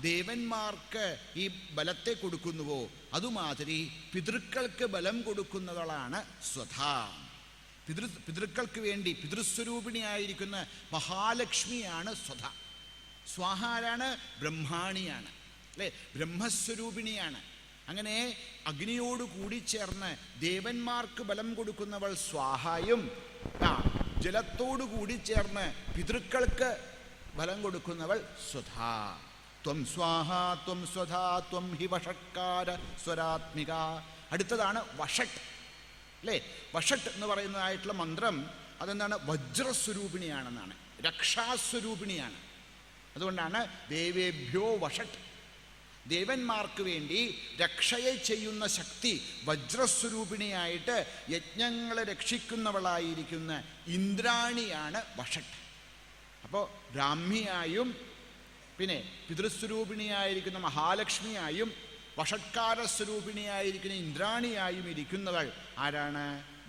ദേവന്മാർക്ക് ഈ ബലത്തെ കൊടുക്കുന്നുവോ അതുമാതിരി പിതൃക്കൾക്ക് ബലം കൊടുക്കുന്നവളാണ് സ്വധ. പിതൃക്കൾക്ക് വേണ്ടി പിതൃസ്വരൂപിണിയായിരിക്കുന്ന മഹാലക്ഷ്മിയാണ് സ്വധ. സ്വാഹ ആരാണ്? ബ്രഹ്മാണിയാണ്, അല്ലേ? ബ്രഹ്മസ്വരൂപിണിയാണ്. അങ്ങനെ അഗ്നിയോട് കൂടി ചേർന്ന് ദേവന്മാർക്ക് ബലം കൊടുക്കുന്നവൾ സ്വാഹായും, ജലത്തോടു കൂടി ചേർന്ന് പിതൃക്കൾക്ക് ബലം കൊടുക്കുന്നവൾ സ്വധാ. ത്വം സ്വാഹ ത്വം സ്വധാ ത്വം ഹി വഷട്കാര സ്വരാത്മിക. അടുത്തതാണ് വഷട്ട്, അല്ലേ? വഷട്ട് എന്ന് പറയുന്നതായിട്ടുള്ള മന്ത്രം അതെന്താണ്? വജ്രസ്വരൂപിണിയാണെന്നാണ്, രക്ഷാസ്വരൂപിണിയാണ്. അതുകൊണ്ടാണ് ദേവേഭ്യോ വഷട്ട്. ദേവന്മാർക്ക് വേണ്ടി രക്ഷയെ ചെയ്യുന്ന ശക്തി വജ്രസ്വരൂപിണിയായിട്ട് യജ്ഞങ്ങളെ രക്ഷിക്കുന്നവളായിരിക്കുന്ന ഇന്ദ്രാണിയാണ് വഷട്ട്. അപ്പോൾ ബ്രാഹ്മിയായും പിന്നെ പിതൃസ്വരൂപിണിയായിരിക്കുന്ന മഹാലക്ഷ്മിയായും വഷട്കാരസ്വരൂപിണിയായിരിക്കുന്ന ഇന്ദ്രാണിയായും ഇരിക്കുന്നവൾ ആരാണ്?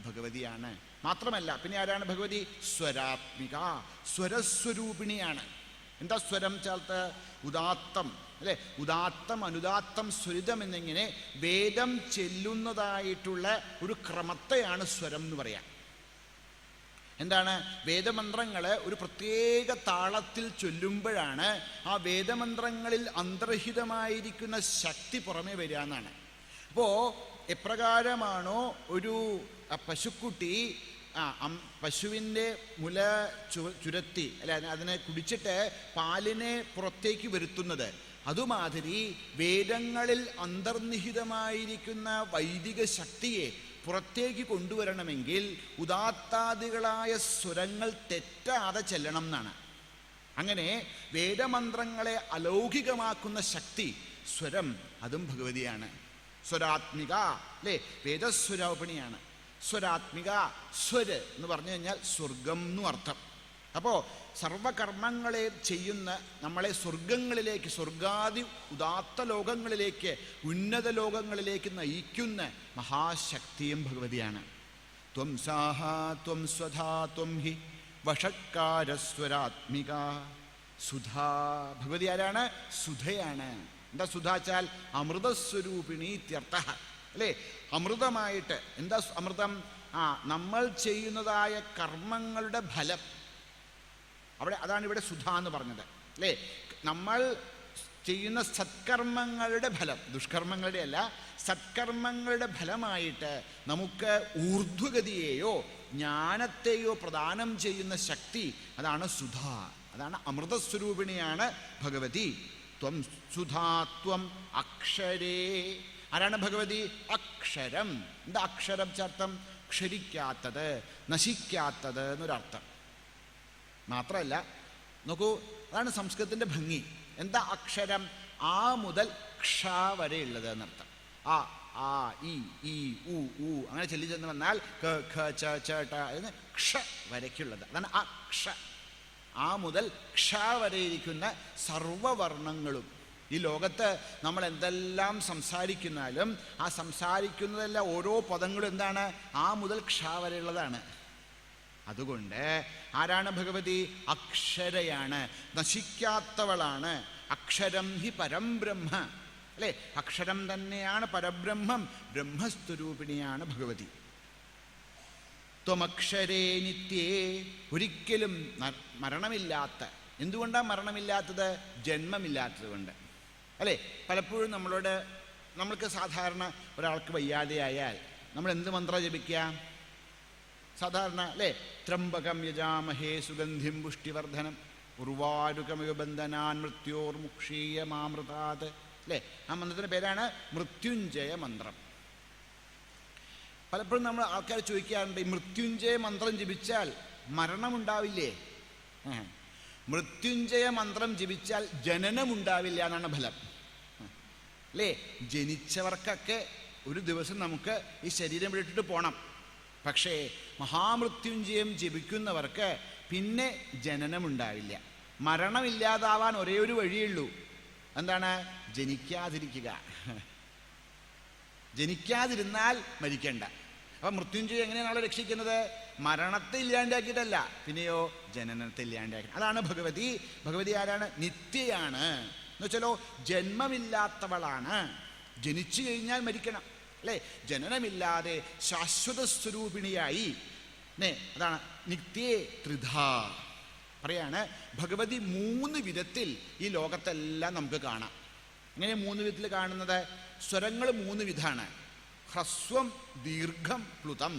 ഭഗവതിയാണ്. മാത്രമല്ല പിന്നെ ആരാണ് ഭഗവതി? സ്വരാത്മിക, സ്വരസ്വരൂപിണിയാണ്. എന്താ സ്വരം ചേർത്ത്? ഉദാത്തം, അല്ലേ? ഉദാത്തം, അനുദാത്തം, സ്വരിതം എന്നിങ്ങനെ വേദം ചെല്ലുന്നതായിട്ടുള്ള ഒരു ക്രമത്തെയാണ് സ്വരം എന്ന് പറയാം. എന്താണ്? വേദമന്ത്രങ്ങൾ ഒരു പ്രത്യേക താളത്തിൽ ചൊല്ലുമ്പോഴാണ് ആ വേദമന്ത്രങ്ങളിൽ അന്തർഹിതമായിരിക്കുന്ന ശക്തി പുറമേ വരിക എന്നാണ്. അപ്പോൾ എപ്രകാരമാണോ ഒരു പശുക്കുട്ടി പശുവിൻ്റെ മുല ചുരത്തി അല്ലെ അതിനെ കുടിച്ചിട്ട് പാലിനെ പുറത്തേക്ക് വരുത്തുന്നത്, അതുമാതിരി വേദങ്ങളിൽ അന്തർനിഹിതമായിരിക്കുന്ന വൈദിക ശക്തിയെ പുറത്തേക്ക് കൊണ്ടുവരണമെങ്കിൽ ഉദാത്താദികളായ സ്വരങ്ങൾ തെറ്റാതെ ചെല്ലണം എന്നാണ്. അങ്ങനെ വേദമന്ത്രങ്ങളെ അലൗകികമാക്കുന്ന ശക്തി സ്വരം, അതും ഭഗവതിയാണ്. സ്വരാത്മിക, അല്ലേ? വേദസ്വരൂപിണിയാണ്. സ്വരാത്മിക, സ്വര് എന്ന് പറഞ്ഞു കഴിഞ്ഞാൽ സ്വർഗം എന്നും അർത്ഥം. അപ്പോൾ സർവകർമ്മങ്ങളെ ചെയ്യുന്ന നമ്മളെ സ്വർഗങ്ങളിലേക്ക്, സ്വർഗാദി ഉദാത്ത ലോകങ്ങളിലേക്ക്, ഉന്നത ലോകങ്ങളിലേക്ക് നയിക്കുന്ന മഹാശക്തിയും ഭഗവതിയാണ്. ത്വം സാഹ ത്വം സ്വധാ ത്വം ഹി വഷട്കാരസ്വരാത്മിക. സുധാ. ഭഗവതി ആരാണ്? സുധയാണ്. എന്താ സുധാച്ചാൽ? അമൃതസ്വരൂപിണി ഇത്യർത്ഥ അല്ലേ? അമൃതമായിട്ട്. എന്താ അമൃതം? നമ്മൾ ചെയ്യുന്നതായ കർമ്മങ്ങളുടെ ഫലം. അതാണ് ഇവിടെ സുധ എന്ന് പറഞ്ഞത് അല്ലേ? നമ്മൾ ചെയ്യുന്ന സത്കർമ്മങ്ങളുടെ ഫലം, ദുഷ്കർമ്മങ്ങളുടെ അല്ല, സത്കർമ്മങ്ങളുടെ ഫലമായിട്ട് നമുക്ക് ഊർധ്വഗതിയെയോ ജ്ഞാനത്തെയോ പ്രദാനം ചെയ്യുന്ന ശക്തി, അതാണ് സുധ. അതാണ് അമൃതസ്വരൂപിണിയാണ് ഭഗവതി. ത്വം സുധാത്വം അക്ഷരേ. ആരാണ് ഭഗവതി? അക്ഷരം. എന്താ അക്ഷരം ചേർത്തം? ക്ഷരിക്കാത്തത്, നശിക്കാത്തത് എന്നൊരർത്ഥം. മാത്രമല്ല, നോക്കൂ, അതാണ് സംസ്കൃതത്തിൻ്റെ ഭംഗി. എന്താ അക്ഷരം? ആ മുതൽ ക്ഷ വരെയുള്ളത് എന്നർത്ഥം. ആ ആ ഇ ഈ ഉ ഊ അങ്ങനെ ചെല്ലി ചെന്ന് വന്നാൽ ക ഖ ച ച ട എന്ന് ക്ഷ വരയ്ക്കുള്ളത്. അതാണ് അക്ഷ. ആ മുതൽ ക്ഷ വരെ ഇരിക്കുന്ന സർവവർണ്ണങ്ങളും. ഈ ലോകത്ത് നമ്മൾ എന്തെല്ലാം സംസാരിക്കുന്നാലും ആ സംസാരിക്കുന്നതെല്ലാം ഓരോ പദങ്ങളും എന്താണ്? ആ മുതൽ ക്ഷ വരെയുള്ളതാണ്. അതുകൊണ്ട് ആരാണ് ഭഗവതി? അക്ഷരയാണ്, നശിക്കാത്തവളാണ്. അക്ഷരം ഹി പരം ബ്രഹ്മ അല്ലേ? അക്ഷരം തന്നെയാണ് പരബ്രഹ്മം. ബ്രഹ്മസ്വരൂപിണിയാണ് ഭഗവതി. ത്വമക്ഷരേ നിത്യേ. ഒരിക്കലും മരണമില്ലാത്ത. എന്തുകൊണ്ടാണ് മരണമില്ലാത്തത്? ജന്മമില്ലാത്തത് കൊണ്ട് അല്ലേ? പലപ്പോഴും നമ്മൾക്ക് സാധാരണ ഒരാൾക്ക് വയ്യാതെയായാൽ നമ്മൾ എന്ത് മന്ത്രം ജപിക്കുക സാധാരണ അല്ലേ? ത്രംബകം യജാമഹേ സുഗന്ധിം പുഷ്ടിവർദ്ധനം ഉർവാരുകമിവ ബന്ധനാൻ മൃത്യോർമുക്ഷീയമാമൃതാത് അല്ലേ? ആ മന്ത്രത്തിൻ്റെ പേരാണ് മൃത്യുഞ്ജയ മന്ത്രം. പലപ്പോഴും നമ്മൾ ആൾക്കാർ ചോദിക്കാറുണ്ട്, ഈ മൃത്യുഞ്ജയ മന്ത്രം ജപിച്ചാൽ മരണമുണ്ടാവില്ലേ? മൃത്യുഞ്ജയ മന്ത്രം ജപിച്ചാൽ ജനനമുണ്ടാവില്ല എന്നാണ് ഫലം അല്ലേ? ജനിച്ചവർക്കൊക്കെ ഒരു ദിവസം നമുക്ക് ഈ ശരീരം വിട്ടിട്ട് പോകണം. പക്ഷേ മഹാമൃത്യുഞ്ജയം ജപിക്കുന്നവർക്ക് പിന്നെ ജനനമുണ്ടാവില്ല. മരണമില്ലാതാവാൻ ഒരേ ഒരു വഴിയുള്ളൂ. എന്താണ്? ജനിക്കാതിരിക്കുക. ജനിക്കാതിരുന്നാൽ മരിക്കേണ്ട. അപ്പം മൃത്യുഞ്ജയം എങ്ങനെയാണ് രക്ഷിക്കുന്നത്? മരണത്തെ ഇല്ലാണ്ടാക്കിയിട്ടല്ല, പിന്നെയോ ജനനത്തെ ഇല്ലാണ്ടാക്കി. അതാണ് ഭഗവതി. ഭഗവതി ആരാണ്? നിത്യയാണ് എന്ന് വെച്ചാലോ ജന്മമില്ലാത്തവളാണ്. ജനിച്ചു കഴിഞ്ഞാൽ മരിക്കണം അല്ലേ? ജനനമില്ലാതെ ശാശ്വത സ്വരൂപിണിയായി അതാണ് നിത്യേ ത്രിധ. പറയാണ് ഭഗവതി 3 വിധത്തിൽ ഈ ലോകത്തെല്ലാം നമുക്ക് കാണാം. എങ്ങനെ 3 വിധത്തിൽ കാണുന്നത്? സ്വരങ്ങൾ 3 വിധമാണ്. ഹ്രസ്വം, ദീർഘം, പ്ലുതം.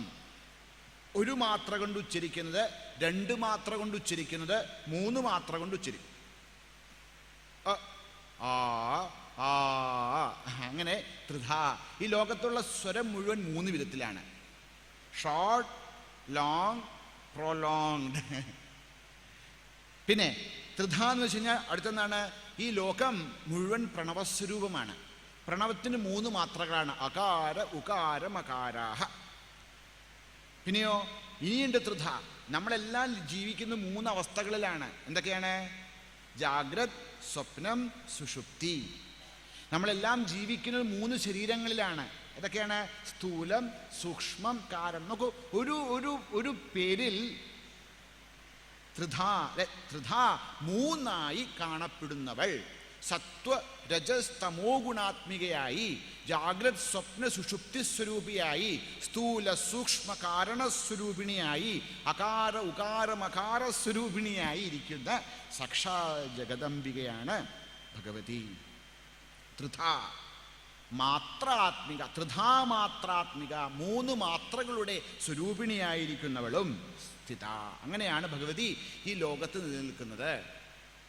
1 മാത്ര കൊണ്ട് ഉച്ചരിക്കുന്നത്, 2 മാത്ര കൊണ്ട് ഉച്ചരിക്കുന്നത്, 3 മാത്ര കൊണ്ട് ഉച്ചരിക്കും. അങ്ങനെ ത്രിധ. ഈ ലോകത്തുള്ള സ്വരം മുഴുവൻ 3 വിധത്തിലാണ്. Short, long, prolonged. പിന്നെ ത്രിധ എന്ന് വെച്ച് കഴിഞ്ഞാൽ അടുത്തെന്താണ്? ഈ ലോകം മുഴുവൻ പ്രണവസ്വരൂപമാണ്. പ്രണവത്തിന് 3 മാത്രകളാണ്. അകാര, ഉകാര, മകാരാഹ. പിന്നെയോ ഇനിയുണ്ട് ത്രിധ. നമ്മളെല്ലാം ജീവിക്കുന്ന 3 അവസ്ഥകളിലാണ്. എന്തൊക്കെയാണ്? ജാഗ്രത്, സ്വപ്നം, സുഷുപ്തി. നമ്മളെല്ലാം ജീവിക്കുന്നത് 3 ശരീരങ്ങളിലാണ്. ഏതൊക്കെയാണ്? സ്ഥൂലം, സൂക്ഷ്മം, കാരണം. നോക്കൂ, ഒരു പേരിൽ ത്രിധ 3 കാണപ്പെടുന്നവൾ. സത്വ, രജസ്, തമോ ഗുണാത്മികയായി, ജാഗ്രത്, സ്വപ്ന, സുഷുപ്തി സ്വരൂപിയായി, സ്ഥൂല, സൂക്ഷ്മ, കാരണസ്വരൂപിണിയായി, അകാര, ഉകാര, മകാര സ്വരൂപിണിയായി ഇരിക്കുന്ന സാക്ഷാ ജഗദംബികയാണ് ഭഗവതി. ത്രിധ മാത്രാത്മിക. ത്രിധാമാത്രാത്മിക, 3 മാത്രകളുടെ സ്വരൂപിണിയായിരിക്കുന്നവളും സ്ഥിത. അങ്ങനെയാണ് ഭഗവതി ഈ ലോകത്ത് നിലനിൽക്കുന്നത്.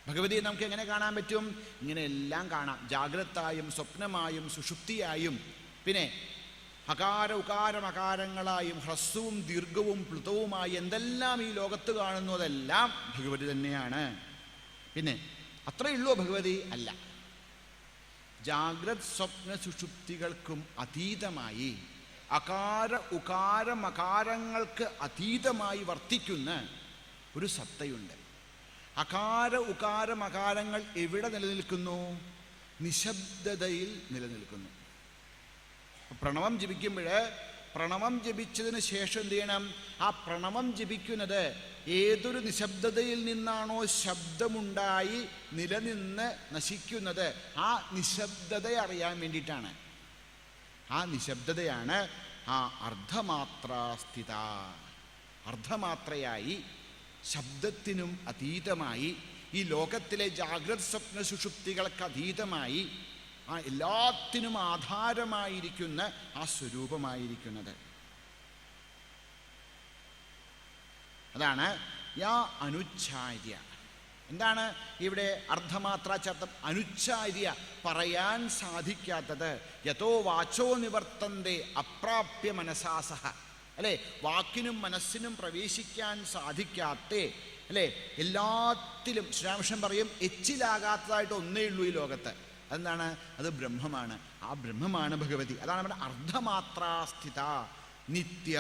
ഭഗവതിയെ നമുക്ക് എങ്ങനെ കാണാൻ പറ്റും? ഇങ്ങനെയെല്ലാം കാണാം. ജാഗ്രതായും, സ്വപ്നമായും, സുഷുപ്തിയായും, പിന്നെ അകാര, ഉകാര, മകാരങ്ങളായും, ഹ്രസ്വവും ദീർഘവും പ്ലുതവുമായി എന്തെല്ലാം ഈ ലോകത്ത് കാണുന്നതെല്ലാം ഭഗവതി തന്നെയാണ്. പിന്നെ അത്രയുള്ളൂ ഭഗവതി? അല്ല. ജാഗ്രത്, സ്വപ്ന, സുഷുപ്തികൾക്കും അതീതമായി, അകാര, ഉകാര, മകാരങ്ങൾക്ക് അതീതമായി വർത്തിക്കുന്ന ഒരു സത്തയുണ്ട്. അകാര, ഉകാര, മകാരങ്ങൾ എവിടെ നിലനിൽക്കുന്നു? നിശബ്ദതയിൽ നിലനിൽക്കുന്നു. പ്രണവം ജപിക്കുമ്പോൾ പ്രണവം ജപിച്ചതിന് ശേഷം എന്ത് ചെയ്യണം? ആ പ്രണവം ജപിക്കുന്നത് ഏതൊരു നിശബ്ദതയിൽ നിന്നാണോ ശബ്ദമുണ്ടായി നിലനിന്ന് നശിക്കുന്നത്, ആ നിശബ്ദതയെ അറിയാൻ വേണ്ടിയിട്ടാണ്. ആ നിശബ്ദതയാണ് ആ അർദ്ധമാത്രാസ്ഥിത. അർദ്ധമാത്രയായി ശബ്ദത്തിനും അതീതമായി, ഈ ലോകത്തിലെ ജാഗ്രത് സ്വപ്ന സുഷുപ്തികൾക്ക് അതീതമായി, ആ എല്ലാത്തിനും ആധാരമായിരിക്കുന്ന ആ സ്വരൂപമായിരിക്കുന്നത്. അതാണ് യാ അനുച്ഛാര്യ. എന്താണ് ഇവിടെ അർദ്ധമാത്ര ചേർത്തം? അനുച്ഛാര്യ, പറയാൻ സാധിക്കാത്തത്. യഥോ വാചോ നിവർത്തന്തേ അപ്രാപ്യ മനസാസഹ. അല്ലേ, വാക്കിനും മനസ്സിനും പ്രവേശിക്കാൻ സാധിക്കാത്ത, അല്ലേ, എല്ലാത്തിലും ശ്രീരാമകൃഷ്ണൻ പറയും എച്ചിലാകാത്തതായിട്ട് ഒന്നേ ഉള്ളൂ ഈ ലോകത്ത്. അതെന്താണ്? അത് ബ്രഹ്മമാണ്. ആ ബ്രഹ്മമാണ് ഭഗവതി. അതാണ് നമ്മുടെ അർദ്ധമാത്രാസ്ഥിത, നിത്യ,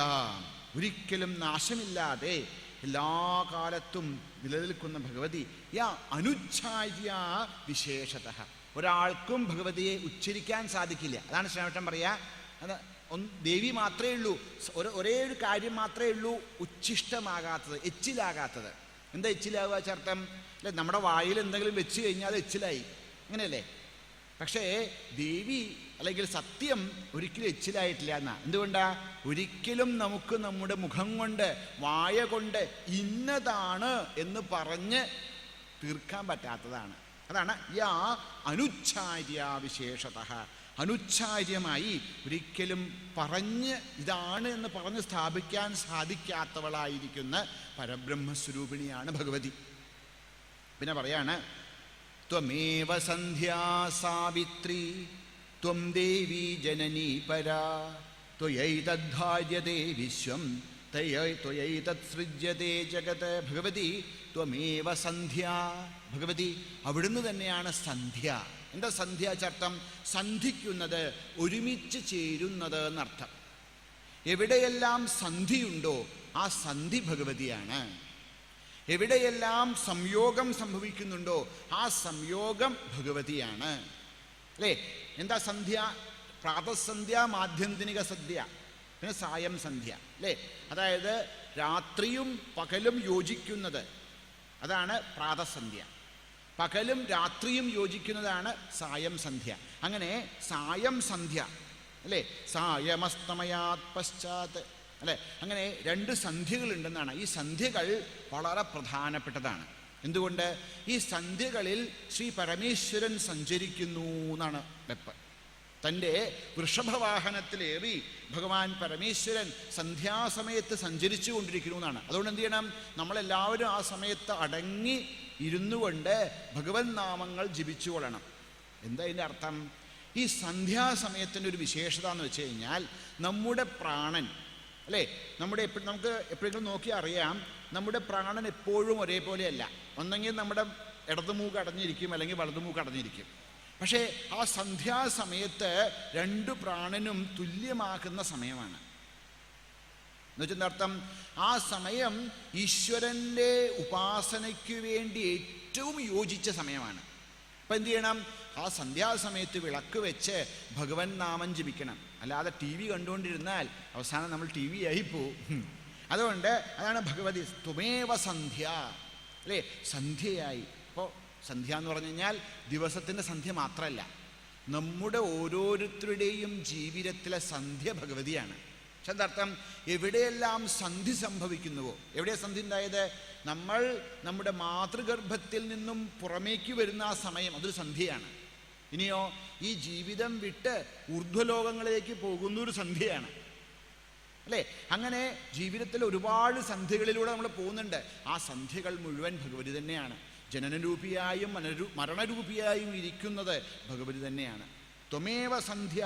ഒരിക്കലും നാശമില്ലാതെ എല്ലാ കാലത്തും നിലനിൽക്കുന്ന ഭഗവതി. യാ അനുച്ഛാര്യ വിശേഷതഃ. ഒരാൾക്കും ഭഗവതിയെ ഉച്ചരിക്കാൻ സാധിക്കില്ല. അതാണ് ശ്രീരാമകൃഷ്ണൻ പറയാ, അത് ദേവി മാത്രമേ ഉള്ളൂ, ഒരേ ഒരു കാര്യം മാത്രമേ ഉള്ളൂ ഉച്ഛിഷ്ടമാകാത്തത്, എച്ചിലാകാത്തത്. എന്താ എച്ചിലാവുക ചർത്തം? അല്ലെ, നമ്മുടെ വായിൽ എന്തെങ്കിലും വെച്ച് കഴിഞ്ഞാൽ അത് എച്ചിലായി, അങ്ങനെയല്ലേ? പക്ഷേ ദേവി അല്ലെങ്കിൽ സത്യം ഒരിക്കലും എച്ചിലായിട്ടില്ല എന്നാ. എന്തുകൊണ്ടാ? ഒരിക്കലും നമുക്ക് നമ്മുടെ മുഖം കൊണ്ട്, വായ കൊണ്ട് ഇന്നതാണ് എന്ന് പറഞ്ഞ് തീർക്കാൻ പറ്റാത്തതാണ്. അതാണ് യാ അനുച്ഛാര്യ വിശേഷതഃ. അനുച്ഛാര്യമായി ഒരിക്കലും പറഞ്ഞ് ഇതാണ് എന്ന് പറഞ്ഞ് സ്ഥാപിക്കാൻ സാധിക്കാത്തവളായിരിക്കുന്ന പരബ്രഹ്മസ്വരൂപിണിയാണ് ഭഗവതി. പിന്നെ പറയാണ്, ത്വമേവ സന്ധ്യാ സാവിത്രി ത്വം ദേവി ജനനീ പരാ ത്വയൈതദ്ധാര്യതേ വിശ്വം ത്വയൈതത്സൃജ്യതേ ജഗത്. ഭഗവതി ത്വമേവ സന്ധ്യ. ഭഗവതി അവിടുന്ന് തന്നെയാണ് സന്ധ്യ. എന്താ സന്ധ്യ ചർത്തം? സന്ധിക്കുന്നത്, ഒരുമിച്ച് ചേരുന്നത് എന്നർത്ഥം. എവിടെയെല്ലാം സന്ധിയുണ്ടോ ആ സന്ധി ഭഗവതിയാണ്. എവിടെയെല്ലാം സംയോഗം സംഭവിക്കുന്നുണ്ടോ ആ സംയോഗം ഭഗവതിയാണ്. അല്ലേ? എന്താ സന്ധ്യ? പ്രാതസന്ധ്യ, മാധ്യന്തിനിക സന്ധ്യ, പിന്നെ സായം സന്ധ്യ. അല്ലേ? അതായത് രാത്രിയും പകലും യോജിക്കുന്നത്, അതാണ് പ്രാതസന്ധ്യ. പകലും രാത്രിയും യോജിക്കുന്നതാണ് സായം സന്ധ്യ. അങ്ങനെ സായം സന്ധ്യ, അല്ലേ, സായമസ്തമയാത് പശ്ചാത്ത്, അല്ലേ, അങ്ങനെ രണ്ട് സന്ധ്യകളുണ്ടെന്നാണ്. ഈ സന്ധ്യകൾ വളരെ പ്രധാനപ്പെട്ടതാണ്. എന്തുകൊണ്ട്? ഈ സന്ധ്യകളിൽ ശ്രീ പരമേശ്വരൻ സഞ്ചരിക്കുന്നു എന്നാണ് വെപ്പ്. തൻ്റെ വൃഷഭവാഹനത്തിലേറി ഭഗവാൻ പരമേശ്വരൻ സന്ധ്യാസമയത്ത് സഞ്ചരിച്ചു കൊണ്ടിരിക്കുന്നു എന്നാണ്. അതുകൊണ്ട് എന്ത് ചെയ്യണം? നമ്മളെല്ലാവരും ആ സമയത്ത് അടങ്ങി ഇരുന്നു കൊണ്ട് ഭഗവൻ നാമങ്ങൾ ജപിച്ചു കൊള്ളണം. എന്താ ഇതിൻ്റെ അർത്ഥം? ഈ സന്ധ്യാസമയത്തിൻ്റെ ഒരു വിശേഷത എന്ന് വെച്ച് കഴിഞ്ഞാൽ, നമ്മുടെ പ്രാണൻ, അല്ലേ, നമുക്ക് എപ്പോഴെങ്കിലും നോക്കി അറിയാം, നമ്മുടെ പ്രാണൻ എപ്പോഴും ഒരേപോലെയല്ല. ഒന്നെങ്കിൽ നമ്മുടെ ഇടതുമൂക്ക് അടഞ്ഞിരിക്കും, അല്ലെങ്കിൽ വലതുമൂക്ക് അടഞ്ഞിരിക്കും. പക്ഷേ ആ സന്ധ്യാസമയത്ത് രണ്ടു പ്രാണനും തുല്യമാക്കുന്ന സമയമാണ്. എന്നുവെച്ചാൽ അർത്ഥം, ആ സമയം ഈശ്വരൻ്റെ ഉപാസനയ്ക്ക് വേണ്ടി ഏറ്റവും യോജിച്ച സമയമാണ്. അപ്പം എന്ത് ചെയ്യണം? ആ സന്ധ്യാസമയത്ത് വിളക്ക് വെച്ച് ഭഗവൻ നാമം ജപിക്കണം. അല്ലാതെ ടി വി കണ്ടുകൊണ്ടിരുന്നാൽ അവസാനം നമ്മൾ ടി വി ആയിപ്പോവും. അതുകൊണ്ട് അതാണ് ഭഗവതി ത്വമേവ സന്ധ്യ, അല്ലേ, സന്ധ്യയായി. അപ്പോൾ സന്ധ്യ എന്ന് പറഞ്ഞു കഴിഞ്ഞാൽ ദിവസത്തിൻ്റെ സന്ധ്യ മാത്രമല്ല, നമ്മുടെ ഓരോരുത്തരുടെയും ജീവിതത്തിലെ സന്ധ്യ ഭഗവതിയാണ്. പക്ഷെ എന്താർത്ഥം? എവിടെയെല്ലാം സന്ധി സംഭവിക്കുന്നുവോ, എവിടെയാണ് സന്ധി ഉണ്ടായത്? നമ്മൾ നമ്മുടെ മാതൃഗർഭത്തിൽ നിന്നും പുറമേക്ക് വരുന്ന ആ സമയം, അതൊരു സന്ധ്യയാണ്. ഇനിയോ ഈ ജീവിതം വിട്ട് ഊർധ്വലോകങ്ങളിലേക്ക് പോകുന്നൊരു സന്ധ്യയാണ്, അല്ലേ? അങ്ങനെ ജീവിതത്തിൽ ഒരുപാട് സന്ധ്യകളിലൂടെ നമ്മൾ പോകുന്നുണ്ട്. ആ സന്ധ്യകൾ മുഴുവൻ ഭഗവതി തന്നെയാണ്. ജനനരൂപിയായും മരണരൂപിയായും ഇരിക്കുന്നത് ഭഗവതി തന്നെയാണ്. ത്വമേവ സന്ധ്യ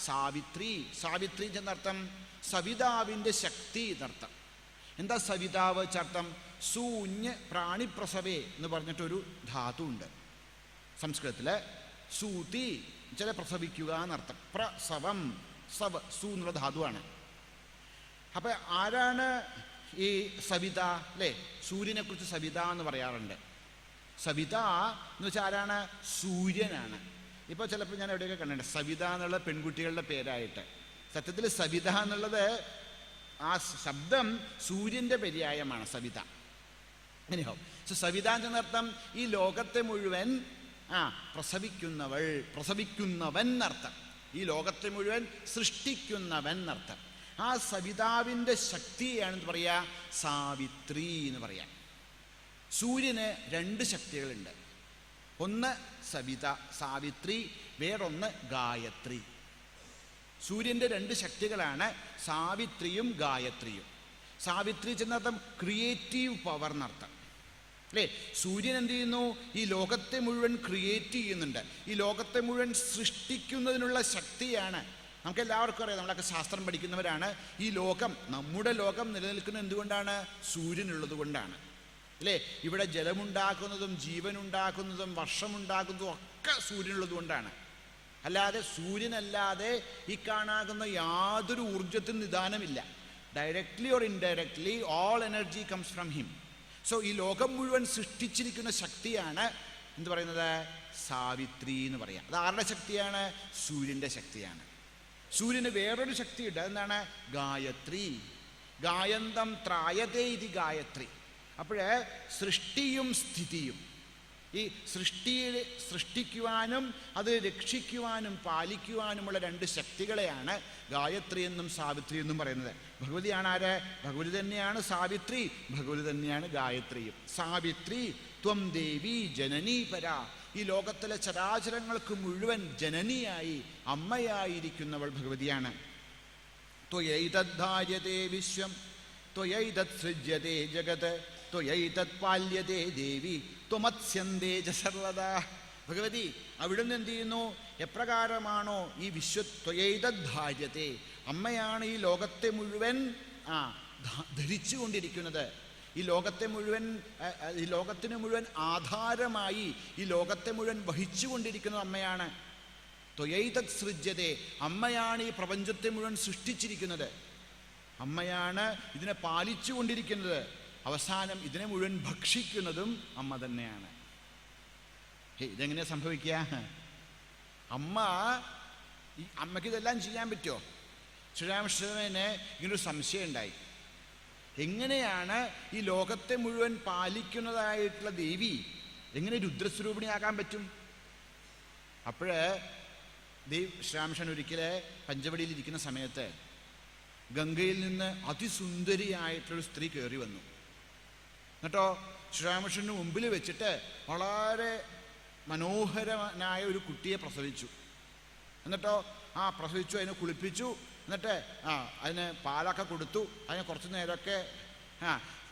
സാവിത്രി. സാവിത്രി എന്നർത്ഥം സവിതാവിൻ്റെ ശക്തി എന്നർത്ഥം. എന്താ സവിതാവ് ചർത്ഥം? സൂഞ്ഞ് പ്രാണിപ്രസവേ എന്ന് പറഞ്ഞിട്ടൊരു ധാതു ഉണ്ട് സംസ്കൃതത്തിൽ. സൂതി ചില പ്രസവിക്കുക എന്നർത്ഥം. പ്രസവം, സവ്, സൂ എന്നുള്ള ധാതുവാണ്. അപ്പം ആരാണ് ഈ സവിത? അല്ലേ, സൂര്യനെ കുറിച്ച് സവിത എന്ന് പറയാറുണ്ട്. സവിത എന്ന് വെച്ചാൽ ആരാണ്? സൂര്യനാണ്. ഇപ്പോൾ ചിലപ്പോൾ ഞാൻ എവിടെയൊക്കെ കണ്ടിട്ടുണ്ട് സവിത എന്നുള്ള പെൺകുട്ടികളുടെ പേരായിട്ട്. സത്യത്തിൽ സവിത എന്നുള്ളത് ആ ശബ്ദം സൂര്യൻ്റെ പര്യായമാണ് സവിത. anyhow, so സവിത എന്നർത്ഥം ഈ ലോകത്തെ മുഴുവൻ പ്രസവിക്കുന്നവൻ എന്നർത്ഥം. ഈ ലോകത്തെ മുഴുവൻ സൃഷ്ടിക്കുന്നവൻ എന്നർത്ഥം. ആ സവിതാവിൻ്റെ ശക്തിയാണെന്ന് പറയാ സാവിത്രി എന്ന് പറയാം. സൂര്യന് 2 ശക്തികളുണ്ട്. ഒന്ന് സവിത സാവിത്രി, വേറൊന്ന് ഗായത്രി. സൂര്യൻ്റെ 2 ശക്തികളാണ് സാവിത്രിയും ഗായത്രിയും. സാവിത്രി ചെന്നർത്ഥം ക്രിയേറ്റീവ് പവർ എന്നർത്ഥം അല്ലേ. സൂര്യൻ എന്ത് ചെയ്യുന്നു? ഈ ലോകത്തെ മുഴുവൻ ക്രിയേറ്റ് ചെയ്യുന്നുണ്ട്. ഈ ലോകത്തെ മുഴുവൻ സൃഷ്ടിക്കുന്നതിനുള്ള ശക്തിയാണ്. നമുക്കെല്ലാവർക്കും അറിയാം, നമ്മളൊക്കെ ശാസ്ത്രം പഠിക്കുന്നവരാണ്. ഈ ലോകം, നമ്മുടെ ലോകം നിലനിൽക്കുന്നത് എന്തുകൊണ്ടാണ്? സൂര്യനുള്ളത് കൊണ്ടാണ് അല്ലേ. ഇവിടെ ജലമുണ്ടാക്കുന്നതും ജീവനുണ്ടാക്കുന്നതും വർഷമുണ്ടാക്കുന്നതും ഒക്കെ സൂര്യനുള്ളത് കൊണ്ടാണ്. അല്ലാതെ സൂര്യനല്ലാതെ ഈ കാണാകുന്ന യാതൊരു ഊർജത്തിനും നിദാനമില്ല. Directly or indirectly all energy comes from him. So ഈ ലോകം മുഴുവൻ സൃഷ്ടിച്ചിരിക്കുന്ന ശക്തിയാണ് എന്ത് പറയുന്നത്? സാവിത്രി എന്ന് പറയാം. അത് ആരുടെ ശക്തിയാണ്? സൂര്യൻ്റെ ശക്തിയാണ്. സൂര്യന് വേറൊരു ശക്തിയുണ്ട്. അതെന്താണ്? ഗായത്രി. ഗായന്തം ത്രായതേ ഇതി ഗായത്രി. അപ്പോഴേ സൃഷ്ടിയും സ്ഥിതിയും, ഈ സൃഷ്ടിക്കുവാനും അത് രക്ഷിക്കുവാനും പാലിക്കുവാനുമുള്ള 2 ശക്തികളെയാണ് ഗായത്രി എന്നും സാവിത്രി എന്നും പറയുന്നത്. ഭഗവതിയാണ് ആര്? ഭഗവതി തന്നെയാണ് സാവിത്രി, ഭഗവതി തന്നെയാണ് ഗായത്രിയും. സാവിത്രി ത്വം ദേവി ജനനീ പരാ. ഈ ലോകത്തിലെ ചരാചരങ്ങൾക്ക് മുഴുവൻ ജനനിയായി അമ്മയായിരിക്കുന്നവൾ ഭഗവതിയാണ്. ത്വയൈതദ്ധാര്യതേ വിശ്വം ത്വയൈതത് സൃജ്യതേ ജഗത് ത്വയൈതത് പാല്യതേ ദേവി ത്വമത്സ്യന്തേ സർവദാ. ഭഗവതി അവിടുന്ന് എന്ത് ചെയ്യുന്നു? എപ്രകാരമാണോ ഈ ത്വയൈതദ്ധാര്യതേ, അമ്മയാണ് ഈ ലോകത്തെ മുഴുവൻ ധരിച്ചു കൊണ്ടിരിക്കുന്നത്. ഈ ലോകത്തിന് മുഴുവൻ ആധാരമായി ഈ ലോകത്തെ മുഴുവൻ വഹിച്ചു കൊണ്ടിരിക്കുന്നത് അമ്മയാണ്. ത്വയൈതത് സൃജ്യതേ, അമ്മയാണ് ഈ പ്രപഞ്ചത്തെ മുഴുവൻ സൃഷ്ടിച്ചിരിക്കുന്നത്. അമ്മയാണ് ഇതിനെ പാലിച്ചു കൊണ്ടിരിക്കുന്നത്. അവസാനം ഇതിനെ മുഴുവൻ ഭക്ഷിക്കുന്നതും അമ്മ തന്നെയാണ്. ഇതെങ്ങനെയാ സംഭവിക്കുക? അമ്മയ്ക്ക് ഇതെല്ലാം ചെയ്യാൻ പറ്റുമോ? ശ്രീരാമകൃഷ്ണന് ഇങ്ങനൊരു സംശയം ഉണ്ടായി. എങ്ങനെയാണ് ഈ ലോകത്തെ മുഴുവൻ പാലിക്കുന്നതായിട്ടുള്ള ദേവി എങ്ങനെ രുദ്രസ്വരൂപിണിയാകാൻ പറ്റും? അപ്പോഴ് ശ്രീരാമകൃഷ്ണൻ ഒരിക്കലെ പഞ്ചവടിയിലിരിക്കുന്ന സമയത്ത് ഗംഗയിൽ നിന്ന് അതിസുന്ദരിയായിട്ടുള്ളൊരു സ്ത്രീ കയറി വന്നു. എന്നിട്ടോ ശ്രീരാമകൃഷ്ണന് മുമ്പിൽ വെച്ചിട്ട് വളരെ മനോഹരനായ ഒരു കുട്ടിയെ പ്രസവിച്ചു. എന്നിട്ടോ പ്രസവിച്ചു, അതിനെ കുളിപ്പിച്ചു, എന്നിട്ട് അതിന് പാലൊക്കെ കൊടുത്തു. അതിനെ കുറച്ച് നേരമൊക്കെ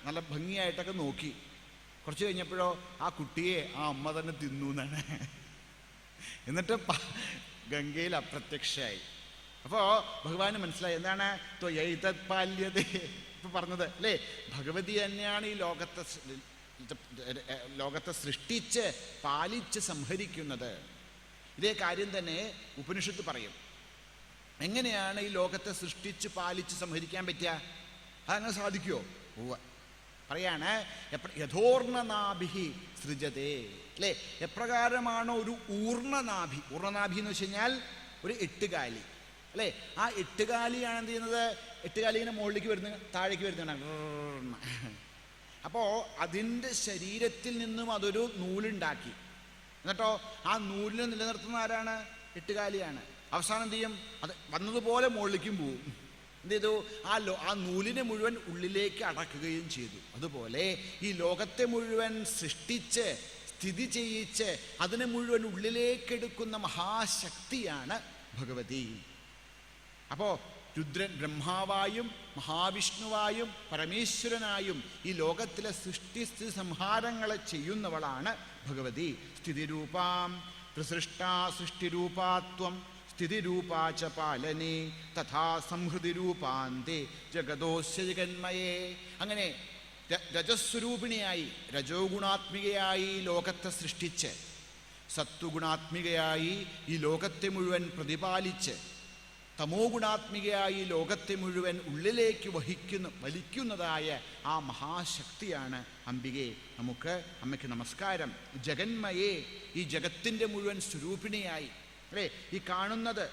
നല്ല ഭംഗിയായിട്ടൊക്കെ നോക്കി. കുറച്ച് കഴിഞ്ഞപ്പോഴോ ആ കുട്ടിയെ അമ്മ തന്നെ തിന്നു എന്നാണ്. എന്നിട്ട് ഗംഗയിൽ അപ്രത്യക്ഷയായി. അപ്പോൾ ഭഗവാന് മനസ്സിലായി എന്താണ് ത്വയൈതത് പാല്യതേ ഇപ്പം പറഞ്ഞത് അല്ലേ. ഭഗവതി തന്നെയാണ് ഈ ലോകത്തെ സൃഷ്ടിച്ച് പാലിച്ച് സംഹരിക്കുന്നത്. ഇതേ കാര്യം തന്നെ ഉപനിഷത്ത് പറയും. എങ്ങനെയാണ് ഈ ലോകത്തെ സൃഷ്ടിച്ച് പാലിച്ച് സംഹരിക്കാൻ പറ്റുക? അതങ്ങനെ സാധിക്കുമോ? പറയാണ് യഥോർണനാഭി സൃജതേ അല്ലേ. എപ്രകാരമാണോ ഒരു ഊർണനാഭി, ഊർണനാഭി എന്ന് വെച്ച് കഴിഞ്ഞാൽ ഒരു 8 കാലി അല്ലേ. ആ 8 കാലിയാണ് എന്ത് ചെയ്യുന്നത്? 8 കാലി ഇങ്ങനെ മുകളിലേക്ക് വരുന്നത്, താഴേക്ക് വരുന്നതാണ്. അപ്പോൾ അതിൻ്റെ ശരീരത്തിൽ നിന്നും അതൊരു നൂലുണ്ടാക്കി. എന്നിട്ടോ ആ നൂലിനെ നിലനിർത്തുന്ന ആരാണ്? 8 കാലിയാണ്. അവസാനം എന്ത് ചെയ്യും? അത് വന്നതുപോലെ മുകളിലേക്കും പോവും. എന്ത് ചെയ്തു? ആ നൂലിനെ മുഴുവൻ ഉള്ളിലേക്ക് അടക്കുകയും ചെയ്തു. അതുപോലെ ഈ ലോകത്തെ മുഴുവൻ സൃഷ്ടിച്ച് സ്ഥിതി ചെയ്യിച്ച് അതിനെ മുഴുവൻ ഉള്ളിലേക്കെടുക്കുന്ന മഹാശക്തിയാണ് ഭഗവതി. അപ്പോൾ രുദ്രൻ ബ്രഹ്മാവായും മഹാവിഷ്ണുവായും പരമേശ്വരനായും ഈ ലോകത്തിലെ സൃഷ്ടി സംഹാരങ്ങളെ ചെയ്യുന്നവളാണ് ഭഗവതി. സ്ഥിതിരൂപാം ത്രിസൃഷ്ടാ സൃഷ്ടിരൂപാത്വം സ്ഥിതിരൂപാച പാലനേ തഥാ സംഹൃതിരൂപാന്തേ ജഗദോസ്യ ജഗന്മയേ. അങ്ങനെ രജസ്വരൂപിണിയായി രജോ ഗുണാത്മികയായി ലോകത്തെ സൃഷ്ടിച്ച് സത്വഗുണാത്മികയായി ഈ ലോകത്തെ മുഴുവൻ പ്രതിപാലിച്ച് തമോ ഗുണാത്മികയായി ലോകത്തെ മുഴുവൻ ഉള്ളിലേക്ക് വലിക്കുന്നതായ ആ മഹാശക്തിയാണ് അംബികെ. അമ്മയ്ക്ക് നമസ്കാരം. ജഗന്മയേ, ഈ ജഗത്തിൻ്റെ മുഴുവൻ സ്വരൂപിണിയായി അല്ലേ. ഈ കാണുന്നത്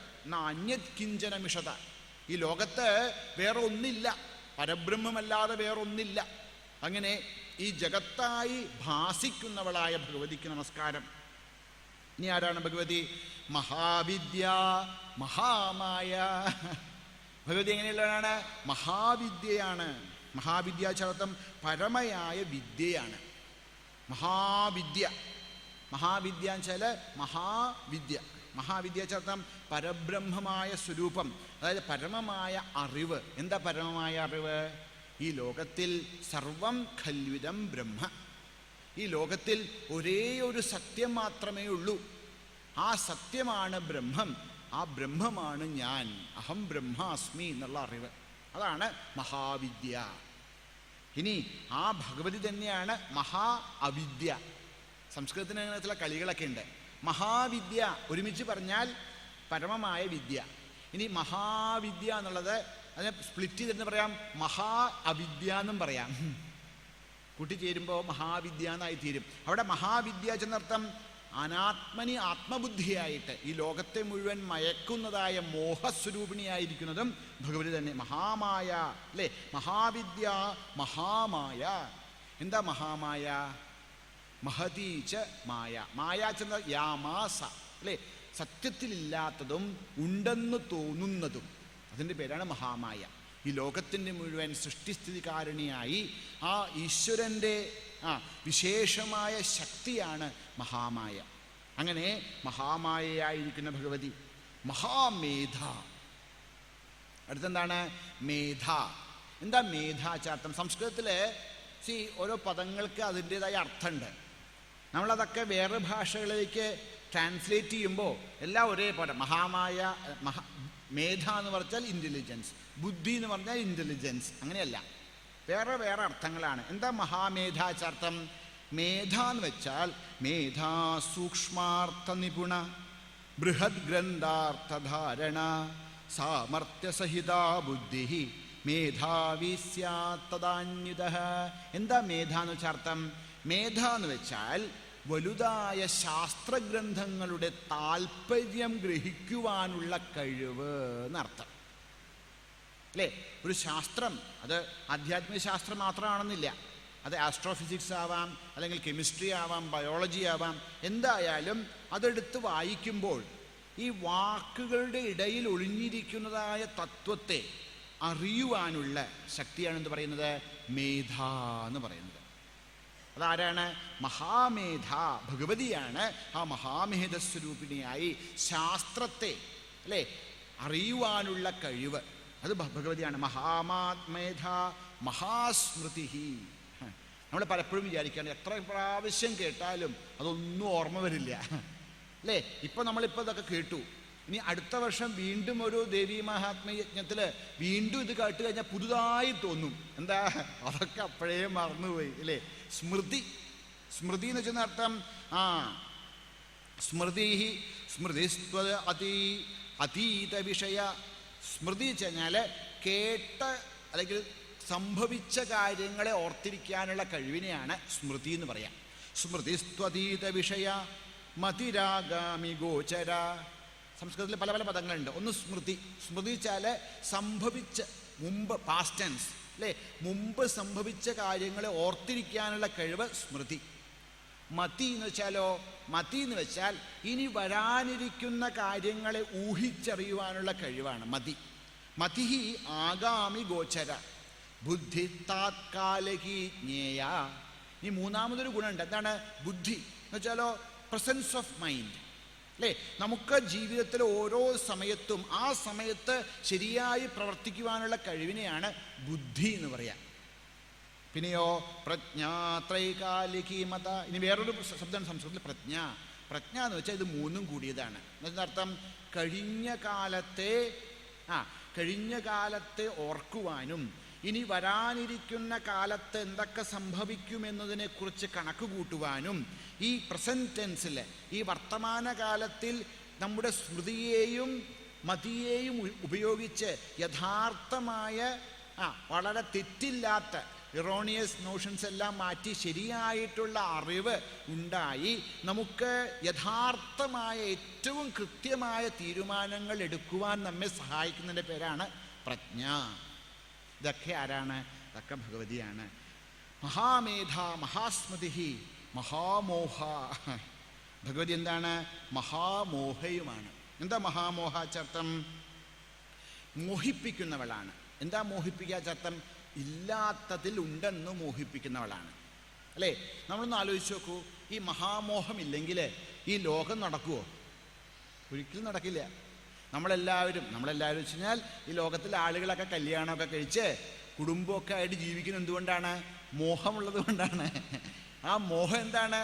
അന്യത് കിഞ്ചന മിഷത, ഈ ലോകത്ത് വേറെ ഒന്നില്ല, പരബ്രഹ്മമല്ലാതെ വേറൊന്നില്ല. അങ്ങനെ ഈ ജഗത്തായി ഭാസിക്കുന്നവളായ ഭഗവതിക്ക് നമസ്കാരം. ഇനി ആരാണ് ഭഗവതി? മഹാവിദ്യ മഹാമായ. ഭഗവതി എങ്ങനെയുള്ളതാണ്? മഹാവിദ്യയാണ്. മഹാവിദ്യ ചർത്തം പരമയായ വിദ്യയാണ്. മഹാവിദ്യ, മഹാവിദ്യ വെച്ചാൽ മഹാവിദ്യ. മഹാവിദ്യ ചർത്തം പരബ്രഹ്മമായ സ്വരൂപം, അതായത് പരമമായ അറിവ്. എന്താ പരമമായ അറിവ്? ഈ ലോകത്തിൽ സർവം ഖൽവിദം ബ്രഹ്മ. ഈ ലോകത്തിൽ ഒരേ ഒരു സത്യം മാത്രമേ ഉള്ളൂ. ആ സത്യമാണ് ബ്രഹ്മം. ആ ബ്രഹ്മമാണ് ഞാൻ. അഹം ബ്രഹ്മാസ്മി എന്നുള്ള അറിവ്. അതാണ് മഹാവിദ്യ. ഇനി ആ ഭഗവതി തന്നെയാണ് മഹാ അവിദ്യ. സംസ്കൃതത്തിന് ചില കളികളൊക്കെ ഉണ്ട്. മഹാവിദ്യ ഒരുമിച്ച് പറഞ്ഞാൽ പരമമായ വിദ്യ. ഇനി മഹാവിദ്യ എന്നുള്ളത് അതിനെ സ്പ്ലിറ്റ് ചെയ്തിട്ട് പറയാം, മഹാ അവിദ്യ എന്നും പറയാം. കൂട്ടിച്ചേരുമ്പോൾ മഹാവിദ്യ എന്നായി തീരും. അവിടെ മഹാവിദ്യ എന്നർത്ഥം അനാത്മനി ആത്മബുദ്ധിയായിട്ട് ഈ ലോകത്തെ മുഴുവൻ മയക്കുന്നതായ മോഹസ്വരൂപിണിയായിരിക്കുന്നതും ഭഗവതി തന്നെ. മഹാമായ അല്ലേ? മഹാവിദ്യ മഹാമായ. എന്താ മഹാമായ? മഹതീച്ച മായ. മായ ചെന്ന യാമാസ അല്ലേ? സത്യത്തിലില്ലാത്തതും ഉണ്ടെന്ന് തോന്നുന്നതും, അതിൻ്റെ പേരാണ് മഹാമായ. ഈ ലോകത്തിൻ്റെ മുഴുവൻ സൃഷ്ടിസ്ഥിതികാരണിയായി ആ ഈശ്വരൻ്റെ വിശേഷമായ ശക്തിയാണ് മഹാമായ. അങ്ങനെ മഹാമായയായിരിക്കുന്ന ഭഗവതി മഹാമേധ. അടുത്തെന്താണ്? മേധ. എന്താ മേധാചാർത്ഥം? സംസ്കൃതത്തിൽ ഓരോ പദങ്ങൾക്ക് അതിൻ്റെതായ അർത്ഥമുണ്ട്. നമ്മളതൊക്കെ വേറെ ഭാഷകളിലേക്ക് ട്രാൻസ്ലേറ്റ് ചെയ്യുമ്പോൾ എല്ലാം ഒരേപോലെ. മഹാമായ മേധ എന്ന് പറഞ്ഞാൽ ഇൻ്റലിജൻസ്, ബുദ്ധി എന്ന് പറഞ്ഞാൽ ഇൻ്റലിജൻസ്, അങ്ങനെയല്ല, വേറെ വേറെ അർത്ഥങ്ങളാണ്. എന്താ മഹാമേധാചാർത്ഥം? മേധ എന്ന് വെച്ചാൽ മേധാ സൂക്ഷ്മാർത്ഥ നിപുണ ബൃഹത് ഗ്രന്ഥാർത്ഥധാരണ സാമർത്ഥ്യസഹിത ബുദ്ധി മേധാവി സ്യാത്തദാന്യുത. എന്താ മേധ എന്ന് വെച്ചാർത്ഥം? മേധ എന്ന് വെച്ചാൽ വലുതായ ശാസ്ത്രഗ്രന്ഥങ്ങളുടെ താല്പര്യം ഗ്രഹിക്കുവാനുള്ള കഴിവ് എന്നർത്ഥം അല്ലേ? ഒരു ശാസ്ത്രം അത് ആധ്യാത്മിക ശാസ്ത്രം മാത്രമാണെന്നില്ല. അത് ആസ്ട്രോഫിസിക്സ് ആവാം, അല്ലെങ്കിൽ കെമിസ്ട്രി ആവാം, ബയോളജി ആവാം. എന്തായാലും അതെടുത്ത് വായിക്കുമ്പോൾ ഈ വാക്കുകളുടെ ഇടയിൽ ഒളിഞ്ഞിരിക്കുന്നതായ തത്വത്തെ അറിയുവാനുള്ള ശക്തിയാണ് എന്ത് പറയുന്നത്? മേധ എന്ന് പറയുന്നത്. അതാരാണ്? മഹാമേധ ഭഗവതിയാണ്. ആ മഹാമേധസ്വരൂപിണിയായി ശാസ്ത്രത്തെ അല്ലേ അറിയുവാനുള്ള കഴിവ് അത് ഭഗവതിയാണ്. മഹാമേധ മഹാസ്മൃതി. നമ്മൾ പലപ്പോഴും വിചാരിക്കുകയാണ് എത്ര പ്രാവശ്യം കേട്ടാലും അതൊന്നും ഓർമ്മ വരില്ല അല്ലേ? ഇപ്പം നമ്മളിപ്പോൾ ഇതൊക്കെ കേട്ടു, ഇനി അടുത്ത വർഷം വീണ്ടും ഒരു ദേവീ മഹാത്മ്യ യജ്ഞത്തിൽ വീണ്ടും ഇത് കേട്ട് കഴിഞ്ഞാൽ പുതുതായി തോന്നും. എന്താ? അതൊക്കെ അപ്പോഴേ മറന്നുപോയി അല്ലേ? സ്മൃതി. സ്മൃതി എന്ന് വെച്ചാൽ അർത്ഥം സ്മൃതി സ്മൃതിസ്ത്വ അതീത വിഷയ. സ്മൃതി വെച്ച് കഴിഞ്ഞാൽ കേട്ട അല്ലെങ്കിൽ സംഭവിച്ച കാര്യങ്ങളെ ഓർത്തിരിക്കാനുള്ള കഴിവിനെയാണ് സ്മൃതി എന്ന് പറയാം. സ്മൃതിസ്ത്വതീത വിഷയ മതിരാഗാമി ഗോചര. സംസ്കൃതത്തിൽ പല പല പദങ്ങളുണ്ട്. ഒന്ന് സ്മൃതി. സ്മൃതി വെച്ചാൽ സംഭവിച്ച മുമ്പ്, പാസ്റ്റ് ടെൻസ് അല്ലേ? മുമ്പ് സംഭവിച്ച കാര്യങ്ങളെ ഓർത്തിരിക്കാനുള്ള കഴിവ് സ്മൃതി. മതി എന്ന് വെച്ചാലോ? മതി എന്ന് വെച്ചാൽ ഇനി വരാനിരിക്കുന്ന കാര്യങ്ങളെ ഊഹിച്ചറിയുവാനുള്ള കഴിവാണ് മതി. മതി ആഗാമി ഗോചര ബുദ്ധി താത്കാലികി ജ്ഞേയ. ഇനി മൂന്നാമതൊരു ഗുണമുണ്ട്. എന്താണ്? ബുദ്ധി എന്ന് വെച്ചാലോ പ്രസൻസ് ഓഫ് മൈൻഡ് അല്ലേ? നമുക്ക് ജീവിതത്തിലെ ഓരോ സമയത്തും ആ സമയത്ത് ശരിയായി പ്രവർത്തിക്കുവാനുള്ള കഴിവിനെയാണ് ബുദ്ധി എന്ന് പറയാം. പിന്നെയോ പ്രജ്ഞാത്രൈകാലികി മത. ഇനി വേറൊരു ശബ്ദമാണ് സംസ്കൃതത്തിൽ പ്രജ്ഞ. പ്രജ്ഞ എന്ന് വെച്ചാൽ ഇത് മൂന്നും കൂടിയതാണ്. എന്നർത്ഥം കഴിഞ്ഞ കാലത്തെ ഓർക്കുവാനും ഇനി വരാനിരിക്കുന്ന കാലത്ത് എന്തൊക്കെ സംഭവിക്കുമെന്നതിനെക്കുറിച്ച് കണക്ക് കൂട്ടുവാനും ഈ പ്രസന്റ് ടെൻസിൽ, ഈ വർത്തമാനകാലത്തിൽ നമ്മുടെ സ്മൃതിയെയും മതിയെയും ഉപയോഗിച്ച് യഥാർത്ഥമായ വളരെ തെറ്റില്ലാത്ത ഇറോണിയസ് നോഷൻസ് എല്ലാം മാറ്റി ശരിയായിട്ടുള്ള അറിവ് ഉണ്ടായി നമുക്ക് യഥാർത്ഥമായ ഏറ്റവും കൃത്യമായ തീരുമാനങ്ങൾ എടുക്കുവാൻ നമ്മെ സഹായിക്കുന്നതിൻ്റെ പേരാണ് പ്രജ്ഞ. ഇതൊക്കെ ആരാണ്? ഇതൊക്കെ ഭഗവതിയാണ്. മഹാമേധ മഹാസ്മൃതി മഹാമോഹ. ഭഗവതി എന്താണ്? മഹാമോഹയുമാണ്. എന്താ മഹാമോഹ ചർത്ഥം? മോഹിപ്പിക്കുന്നവളാണ്. എന്താ മോഹിപ്പിക്കുക ചർത്ഥം? ഇല്ലാത്തതിൽ ഉണ്ടെന്ന് മോഹിപ്പിക്കുന്നവളാണ്. അല്ലേ? നമ്മളൊന്ന് ആലോചിച്ച് നോക്കൂ. ഈ മഹാമോഹം ഇല്ലെങ്കിൽ ഈ ലോകം നടക്കുമോ? ഒരിക്കലും നടക്കില്ല. നമ്മളെല്ലാവരും വെച്ച് കഴിഞ്ഞാൽ ഈ ലോകത്തിലെ ആളുകളൊക്കെ കല്യാണമൊക്കെ കഴിച്ച് കുടുംബമൊക്കെ ആയിട്ട് ജീവിക്കുന്നത് എന്തുകൊണ്ടാണ്? മോഹമുള്ളത് കൊണ്ടാണ്. ആ മോഹം എന്താണ്?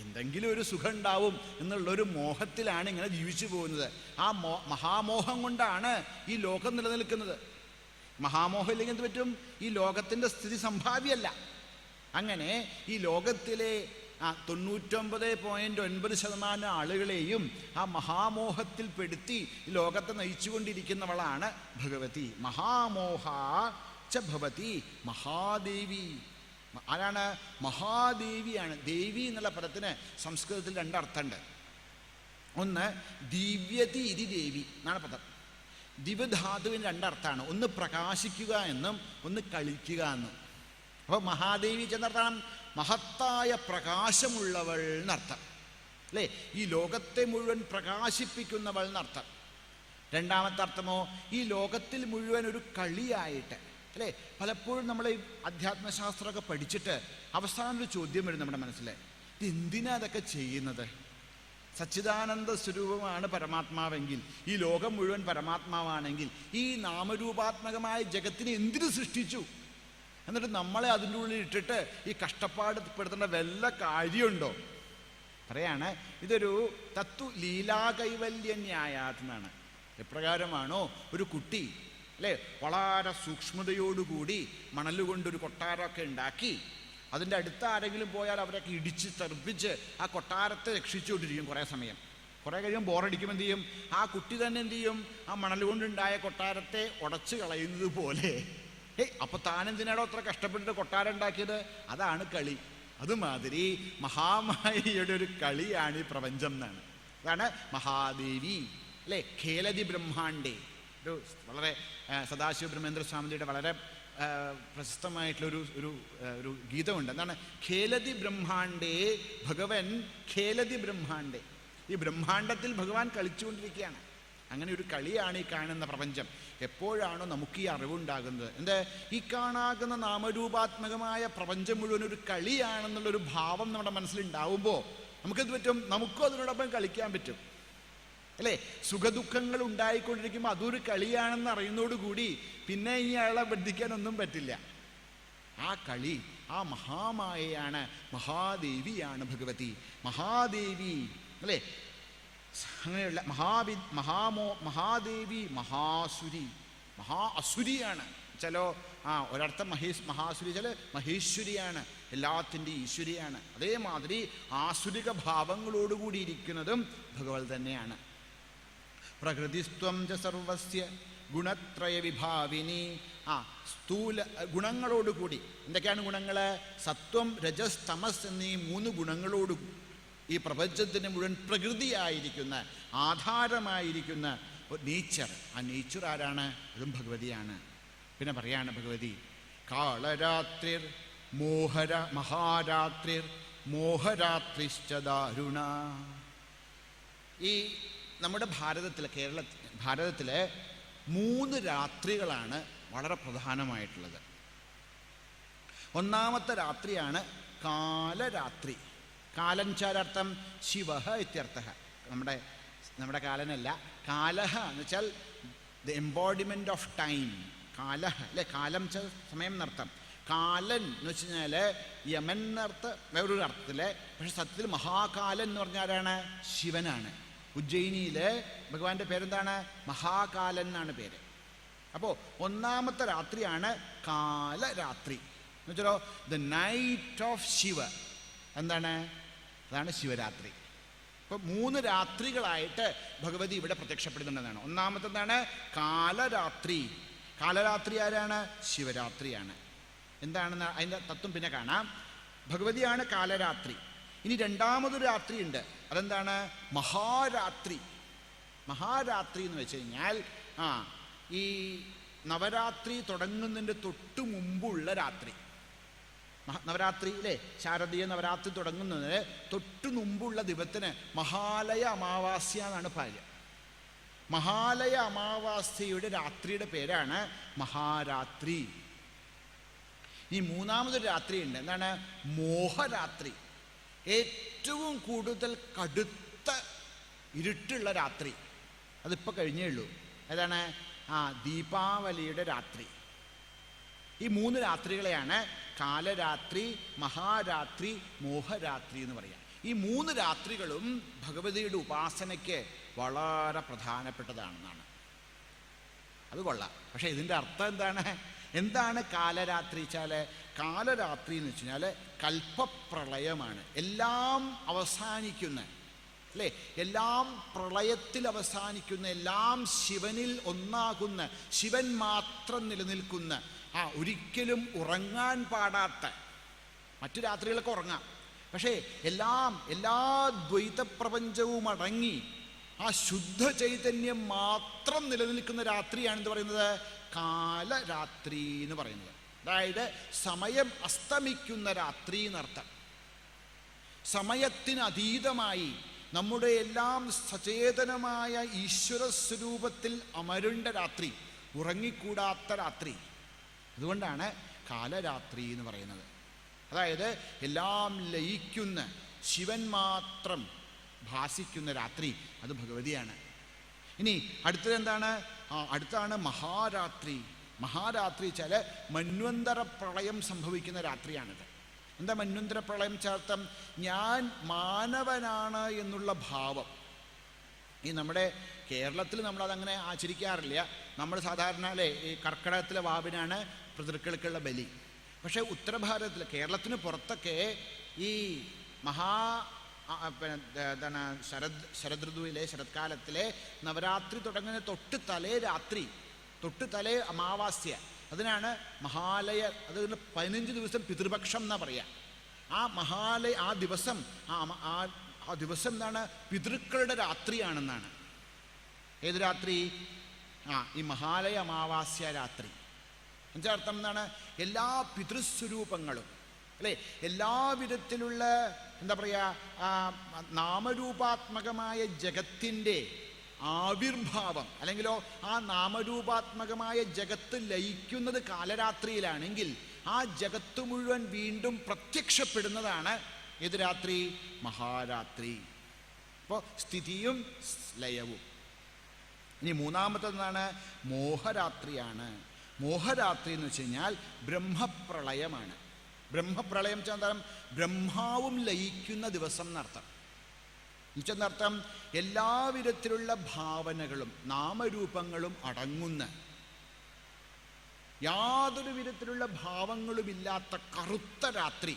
എന്തെങ്കിലും ഒരു സുഖം ഉണ്ടാവും എന്നുള്ളൊരു മോഹത്തിലാണ് ഇങ്ങനെ ജീവിച്ചു പോകുന്നത്. ആ മഹാമോഹം കൊണ്ടാണ് ഈ ലോകം നിലനിൽക്കുന്നത്. മഹാമോഹം ഇല്ലെങ്കിൽ എന്ത് പറ്റും? ഈ ലോകത്തിൻ്റെ സ്ഥിതി സംഭാവ്യമല്ല. അങ്ങനെ ഈ ലോകത്തിലെ 99.9% ആളുകളെയും ആ മഹാമോഹത്തിൽ പെടുത്തി ഈ ലോകത്തെ നയിച്ചുകൊണ്ടിരിക്കുന്നവളാണ് ഭഗവതി. മഹാമോഹ ച ഭവതി മഹാദേവി. ആരാണ്? മഹാദേവിയാണ്. ദേവി എന്നുള്ള പദത്തിന് സംസ്കൃതത്തിൽ രണ്ടർത്ഥമുണ്ട്. ഒന്ന് ദിവ്യതി ഇതി ദേവി എന്നാണ് പദം. ദിവധാതുവിന് രണ്ടർത്ഥമാണ്. ഒന്ന് പ്രകാശിക്കുക എന്നും ഒന്ന് കളിക്കുക എന്നും. അപ്പോൾ മഹാദേവി ചെന്നർത്ഥം മഹത്തായ പ്രകാശമുള്ളവൾ എന്നർത്ഥം, അല്ലേ? ഈ ലോകത്തെ മുഴുവൻ പ്രകാശിപ്പിക്കുന്നവൾ എന്നർത്ഥം. രണ്ടാമത്തെ അർത്ഥമോ ഈ ലോകത്തിൽ മുഴുവൻ ഒരു കളിയായിട്ട്, അല്ലേ? പലപ്പോഴും നമ്മൾ ഈ അധ്യാത്മശാസ്ത്രമൊക്കെ പഠിച്ചിട്ട് അവസാനം ഒരു ചോദ്യം വരും നമ്മുടെ മനസ്സിൽ, ഇത് എന്തിനാ അതൊക്കെ ചെയ്യുന്നത്? സച്ചിദാനന്ദ സ്വരൂപമാണ് പരമാത്മാവെങ്കിൽ, ഈ ലോകം മുഴുവൻ പരമാത്മാവാണെങ്കിൽ ഈ നാമരൂപാത്മകമായ ജഗത്തിനെ എന്തിനു സൃഷ്ടിച്ചു? എന്നിട്ട് നമ്മളെ അതിൻ്റെ ഉള്ളിൽ ഇട്ടിട്ട് ഈ കഷ്ടപ്പാട് പെടുത്തേണ്ട വല്ല കാര്യമുണ്ടോ? പറയാണ് ഇതൊരു ലീലാകൈവല്യ ന്യായാത്മാണ്. എപ്രകാരമാണോ ഒരു കുട്ടി, അല്ലേ, വളരെ സൂക്ഷ്മതയോടുകൂടി മണലുകൊണ്ടൊരു കൊട്ടാരമൊക്കെ ഉണ്ടാക്കി അതിൻ്റെ അടുത്ത് ആരെങ്കിലും പോയാൽ അവരൊക്കെ ഇടിച്ച് തെറിപ്പിച്ച് ആ കൊട്ടാരത്തെ രക്ഷിച്ചുകൊണ്ടിരിക്കും കുറേ സമയം. കുറേ കഴിയും ബോറടിക്കും. എന്ത് ചെയ്യും? ആ കുട്ടി തന്നെ എന്ത് ചെയ്യും? ആ മണൽ കൊണ്ടുണ്ടായ കൊട്ടാരത്തെ ഉടച്ചു കളയുന്നത് പോലെ. അപ്പോൾ താനെന്തിനാണോ അത്ര കഷ്ടപ്പെട്ടിട്ട് കൊട്ടാരം ഉണ്ടാക്കിയത്? അതാണ് കളി. അതുമാതിരി മഹാമായയുടെ ഒരു കളിയാണ് ഈ പ്രപഞ്ചം എന്നാണ്. അതാണ് മഹാദേവി, അല്ലേ? ഖേലതി ബ്രഹ്മാണ്ടേ. ഒരു വളരെ സദാശിവ ബ്രഹ്മേന്ദ്ര സ്വാമിജിയുടെ വളരെ പ്രശസ്തമായിട്ടുള്ളൊരു ഒരു ഗീതമുണ്ട്. എന്താണ്? ഖേലതി ബ്രഹ്മാണ്ടേ ഭഗവൻ ഖേലതി ബ്രഹ്മാണ്ടേ. ഈ ബ്രഹ്മാണ്ടത്തിൽ ഭഗവാൻ കളിച്ചുകൊണ്ടിരിക്കുകയാണ്. അങ്ങനെ ഒരു കളിയാണ് ഈ കാണുന്ന പ്രപഞ്ചം. എപ്പോഴാണോ നമുക്ക് ഈ അറിവുണ്ടാകുന്നത്, എന്താ ഈ കാണാകുന്ന നാമരൂപാത്മകമായ പ്രപഞ്ചം മുഴുവൻ ഒരു കളിയാണെന്നുള്ളൊരു ഭാവം നമ്മുടെ മനസ്സിലുണ്ടാവുമ്പോൾ നമുക്കെന്ത് പറ്റും? നമുക്കും അതിനോടൊപ്പം കളിക്കാൻ പറ്റും, അല്ലേ? സുഖദുഃഖങ്ങൾ ഉണ്ടായിക്കൊണ്ടിരിക്കുമ്പോൾ അതൊരു കളിയാണെന്ന് അറിയുന്നതോടുകൂടി പിന്നെ ഇനി അയാളെ ബന്ധിക്കാനൊന്നും പറ്റില്ല. ആ കളി, ആ മഹാമായയാണ്, മഹാദേവിയാണ് ഭഗവതി. മഹാദേവി, അല്ലേ? അങ്ങനെയുള്ള മഹാദേവി മഹാസുരി, അസുരിയാണ്. ചിലോ ഒരർത്ഥം മഹാസുരി, ചില മഹേശ്വരിയാണ്, എല്ലാത്തിൻ്റെ ഈശ്വരിയാണ്. അതേമാതിരി ആസുരിക ഭാവങ്ങളോടുകൂടി ഇരിക്കുന്നതും ഭഗവത് തന്നെയാണ്. പ്രകൃതിസ്ത്വം ച സർവസ്യ ഗുണത്രയ വിഭാവിനി. സ്ഥൂല ഗുണങ്ങളോടുകൂടി. എന്തൊക്കെയാണ് ഗുണങ്ങൾ? സത്വം, രജസ്, തമസ് എന്നീ 3 ഗുണങ്ങളോട് ഈ പ്രപഞ്ചത്തിന് മുഴുവൻ പ്രകൃതിയായിരിക്കുന്ന, ആധാരമായിരിക്കുന്ന നേച്ചർ. ആ നേച്ചർ ആരാണ്? അതും ഭഗവതിയാണ്. പിന്നെ പറയാണ് ഭഗവതി കാളരാത്രിർ മഹാരാത്രിർ മോഹരാത്രിശ്ച ദാരുണ. ഈ നമ്മുടെ ഭാരതത്തിലെ 3 രാത്രികളാണ് വളരെ പ്രധാനമായിട്ടുള്ളത്. ഒന്നാമത്തെ രാത്രിയാണ് കാലരാത്രി. കാലം ചാരർത്ഥം ശിവ ഇത്യർത്ഥ. നമ്മുടെ കാലനല്ല, കാലഹ എന്ന് വെച്ചാൽ ദ എംബോഡിമെൻ്റ് ഓഫ് ടൈം. കാലഹ, അല്ലെ? കാലം ച സമയം എന്നർത്ഥം. കാലൻ എന്ന് വെച്ച് കഴിഞ്ഞാൽ യമൻ എന്നർത്ഥം വേറൊരു അർത്ഥത്തിൽ. പക്ഷെ സത്യത്തിൽ മഹാകാലൻ എന്ന് പറഞ്ഞാൽ ആരാണ്? ശിവനാണ്. ഉജ്ജയിനിയിലെ ഭഗവാന്റെ പേരെന്താണ്? മഹാകാലൻ എന്നാണ് പേര്. അപ്പോൾ ഒന്നാമത്തെ രാത്രിയാണ് കാലരാത്രി എന്ന് വെച്ചാലോ ദ നൈറ്റ് ഓഫ് ശിവ. എന്താണ്? അതാണ് ശിവരാത്രി. അപ്പോൾ 3 രാത്രികളായിട്ട് ഭഗവതി ഇവിടെ പ്രത്യക്ഷപ്പെടുന്നുണ്ടെന്നാണ്. ഒന്നാമത്തെന്താണ്? കാലരാത്രി. കാലരാത്രി ആരാണ്? ശിവരാത്രിയാണ്. എന്താണെന്ന് അതിൻ്റെ തത്വം പിന്നെ കാണാം. ഭഗവതിയാണ് കാലരാത്രി. ഇനി രണ്ടാമതൊരു രാത്രിയുണ്ട്. അതെന്താണ്? മഹാരാത്രി. മഹാരാത്രി എന്ന് വെച്ച് കഴിഞ്ഞാൽ ഈ നവരാത്രി തുടങ്ങുന്നതിൻ്റെ തൊട്ടു മുമ്പുള്ള രാത്രി, നവരാത്രി അല്ലേ, ശാരദീയ നവരാത്രി തുടങ്ങുന്നതിന് തൊട്ടു മുമ്പുള്ള ദിവസത്തിന് മഹാലയ അമാവാസ്യ എന്നാണ് പറയുക. മഹാലയ അമാവാസ്യയുടെ രാത്രിയുടെ പേരാണ് മഹാരാത്രി. ഈ മൂന്നാമതൊരു രാത്രിയുണ്ട്, എന്താണ്? മോഹരാത്രി. ഏറ്റവും കൂടുതൽ കടുത്ത ഇരുട്ടുള്ള രാത്രി അതിപ്പോൾ കഴിഞ്ഞേ ഉള്ളൂ. ഏതാണ്? ദീപാവലിയുടെ രാത്രി. ഈ 3 രാത്രികളെയാണ് കാലരാത്രി, മഹാരാത്രി, മോഹരാത്രി എന്ന് പറയാം. ഈ 3 രാത്രികളും ഭഗവതിയുടെ ഉപാസനയ്ക്ക് വളരെ പ്രധാനപ്പെട്ടതാണെന്നാണ്. അത് കൊള്ളാം. പക്ഷേ ഇതിൻ്റെ അർത്ഥം എന്താണ്? എന്താണ് കാലരാത്രി വെച്ചാൽ? കാലരാത്രി എന്ന് വെച്ച് കഴിഞ്ഞാൽ കൽപ്പപ്രളയമാണ്. എല്ലാം അവസാനിക്കുന്ന, അല്ലേ, എല്ലാം പ്രളയത്തിൽ അവസാനിക്കുന്ന, എല്ലാം ശിവനിൽ ഒന്നാകുന്ന, ശിവൻ മാത്രം നിലനിൽക്കുന്ന, ഒരിക്കലും ഉറങ്ങാൻ പാടാത്ത, മറ്റു രാത്രികളൊക്കെ ഉറങ്ങാം, പക്ഷേ എല്ലാ ദ്വൈത പ്രപഞ്ചവും അടങ്ങി ആ ശുദ്ധ ചൈതന്യം മാത്രം നിലനിൽക്കുന്ന രാത്രിയാണെന്ന് പറയുന്നത് കാലരാത്രി എന്ന് പറയുന്നത്. അതായത് സമയം അസ്തമിക്കുന്ന രാത്രി എന്നർത്ഥം. സമയത്തിനതീതമായി നമ്മുടെ എല്ലാം സചേതനമായ ഈശ്വര സ്വരൂപത്തിൽ അമരുണ്ട രാത്രി, ഉറങ്ങിക്കൂടാത്ത രാത്രി. അതുകൊണ്ടാണ് കാലരാത്രി എന്ന് പറയുന്നത്. അതായത് എല്ലാം ലയിക്കുന്ന, ശിവൻ മാത്രം ഭാസിക്കുന്ന രാത്രി, അത് ഭഗവതിയാണ്. ഇനി അടുത്തത് എന്താണ്? അടുത്താണ് മഹാരാത്രി. മഹാരാത്രി വെച്ചാൽ മന്വന്തര പ്രളയം സംഭവിക്കുന്ന രാത്രിയാണിത്. എന്താ മന്വന്തര പ്രളയം ചേർത്തം? ഞാൻ മാനവനാണ് എന്നുള്ള ഭാവം. ഈ നമ്മുടെ കേരളത്തിൽ നമ്മളതങ്ങനെ ആചരിക്കാറില്ല. നമ്മൾ സാധാരണ അല്ലേ, ഈ കർക്കിടകത്തിലെ വാവിനാണ് പിതൃക്കൾക്കുള്ള ബലി. പക്ഷേ ഉത്തരഭാരതത്തിൽ, കേരളത്തിന് പുറത്തൊക്കെ ഈ എന്താണ് ശരദ് ഋതുവിലെ, ശരത്കാലത്തിലെ നവരാത്രി തുടങ്ങുന്ന തൊട്ട് തലേ അമാവാസ്യ, അതിനാണ് മഹാലയ. അത് 15 ദിവസം പിതൃപക്ഷം എന്നാ പറയുക. ആ ദിവസം എന്താണ്? പിതൃക്കളുടെ രാത്രിയാണെന്നാണ്. ഏത് രാത്രി? ഈ മഹാലയ അമാവാസ്യ രാത്രി. എന്നുവെച്ചാൽ അർത്ഥം എന്താണ്? എല്ലാ പിതൃസ്വരൂപങ്ങളും, അല്ലേ, എല്ലാ വിധത്തിലുള്ള എന്താ പറയുക, നാമരൂപാത്മകമായ ജഗത്തിൻ്റെ ആവിർഭാവം, അല്ലെങ്കിലോ ആ നാമരൂപാത്മകമായ ജഗത്ത് ലയിക്കുന്നത് കാലരാത്രിയിലാണെങ്കിൽ ആ ജഗത്ത് മുഴുവൻ വീണ്ടും പ്രത്യക്ഷപ്പെടുന്നതാണ് ഏത് രാത്രി? മഹാരാത്രി. അപ്പോൾ സ്ഥിതിയും ലയവും. ഇനി മൂന്നാമത്തേതാണ് മോഹരാത്രിയാണ്. മോഹരാത്രി എന്ന് വെച്ച് കഴിഞ്ഞാൽ ബ്രഹ്മപ്രളയമാണ്. ബ്രഹ്മപ്രളയം വെച്ചാൽ ബ്രഹ്മാവും ലയിക്കുന്ന ദിവസം എന്നർത്ഥം. എന്നുവെച്ചെന്നർത്ഥം എല്ലാവിധത്തിലുള്ള ഭാവനകളും നാമരൂപങ്ങളും അടങ്ങുന്ന, യാതൊരു വിധത്തിലുള്ള ഭാവങ്ങളുമില്ലാത്ത കറുത്ത രാത്രി.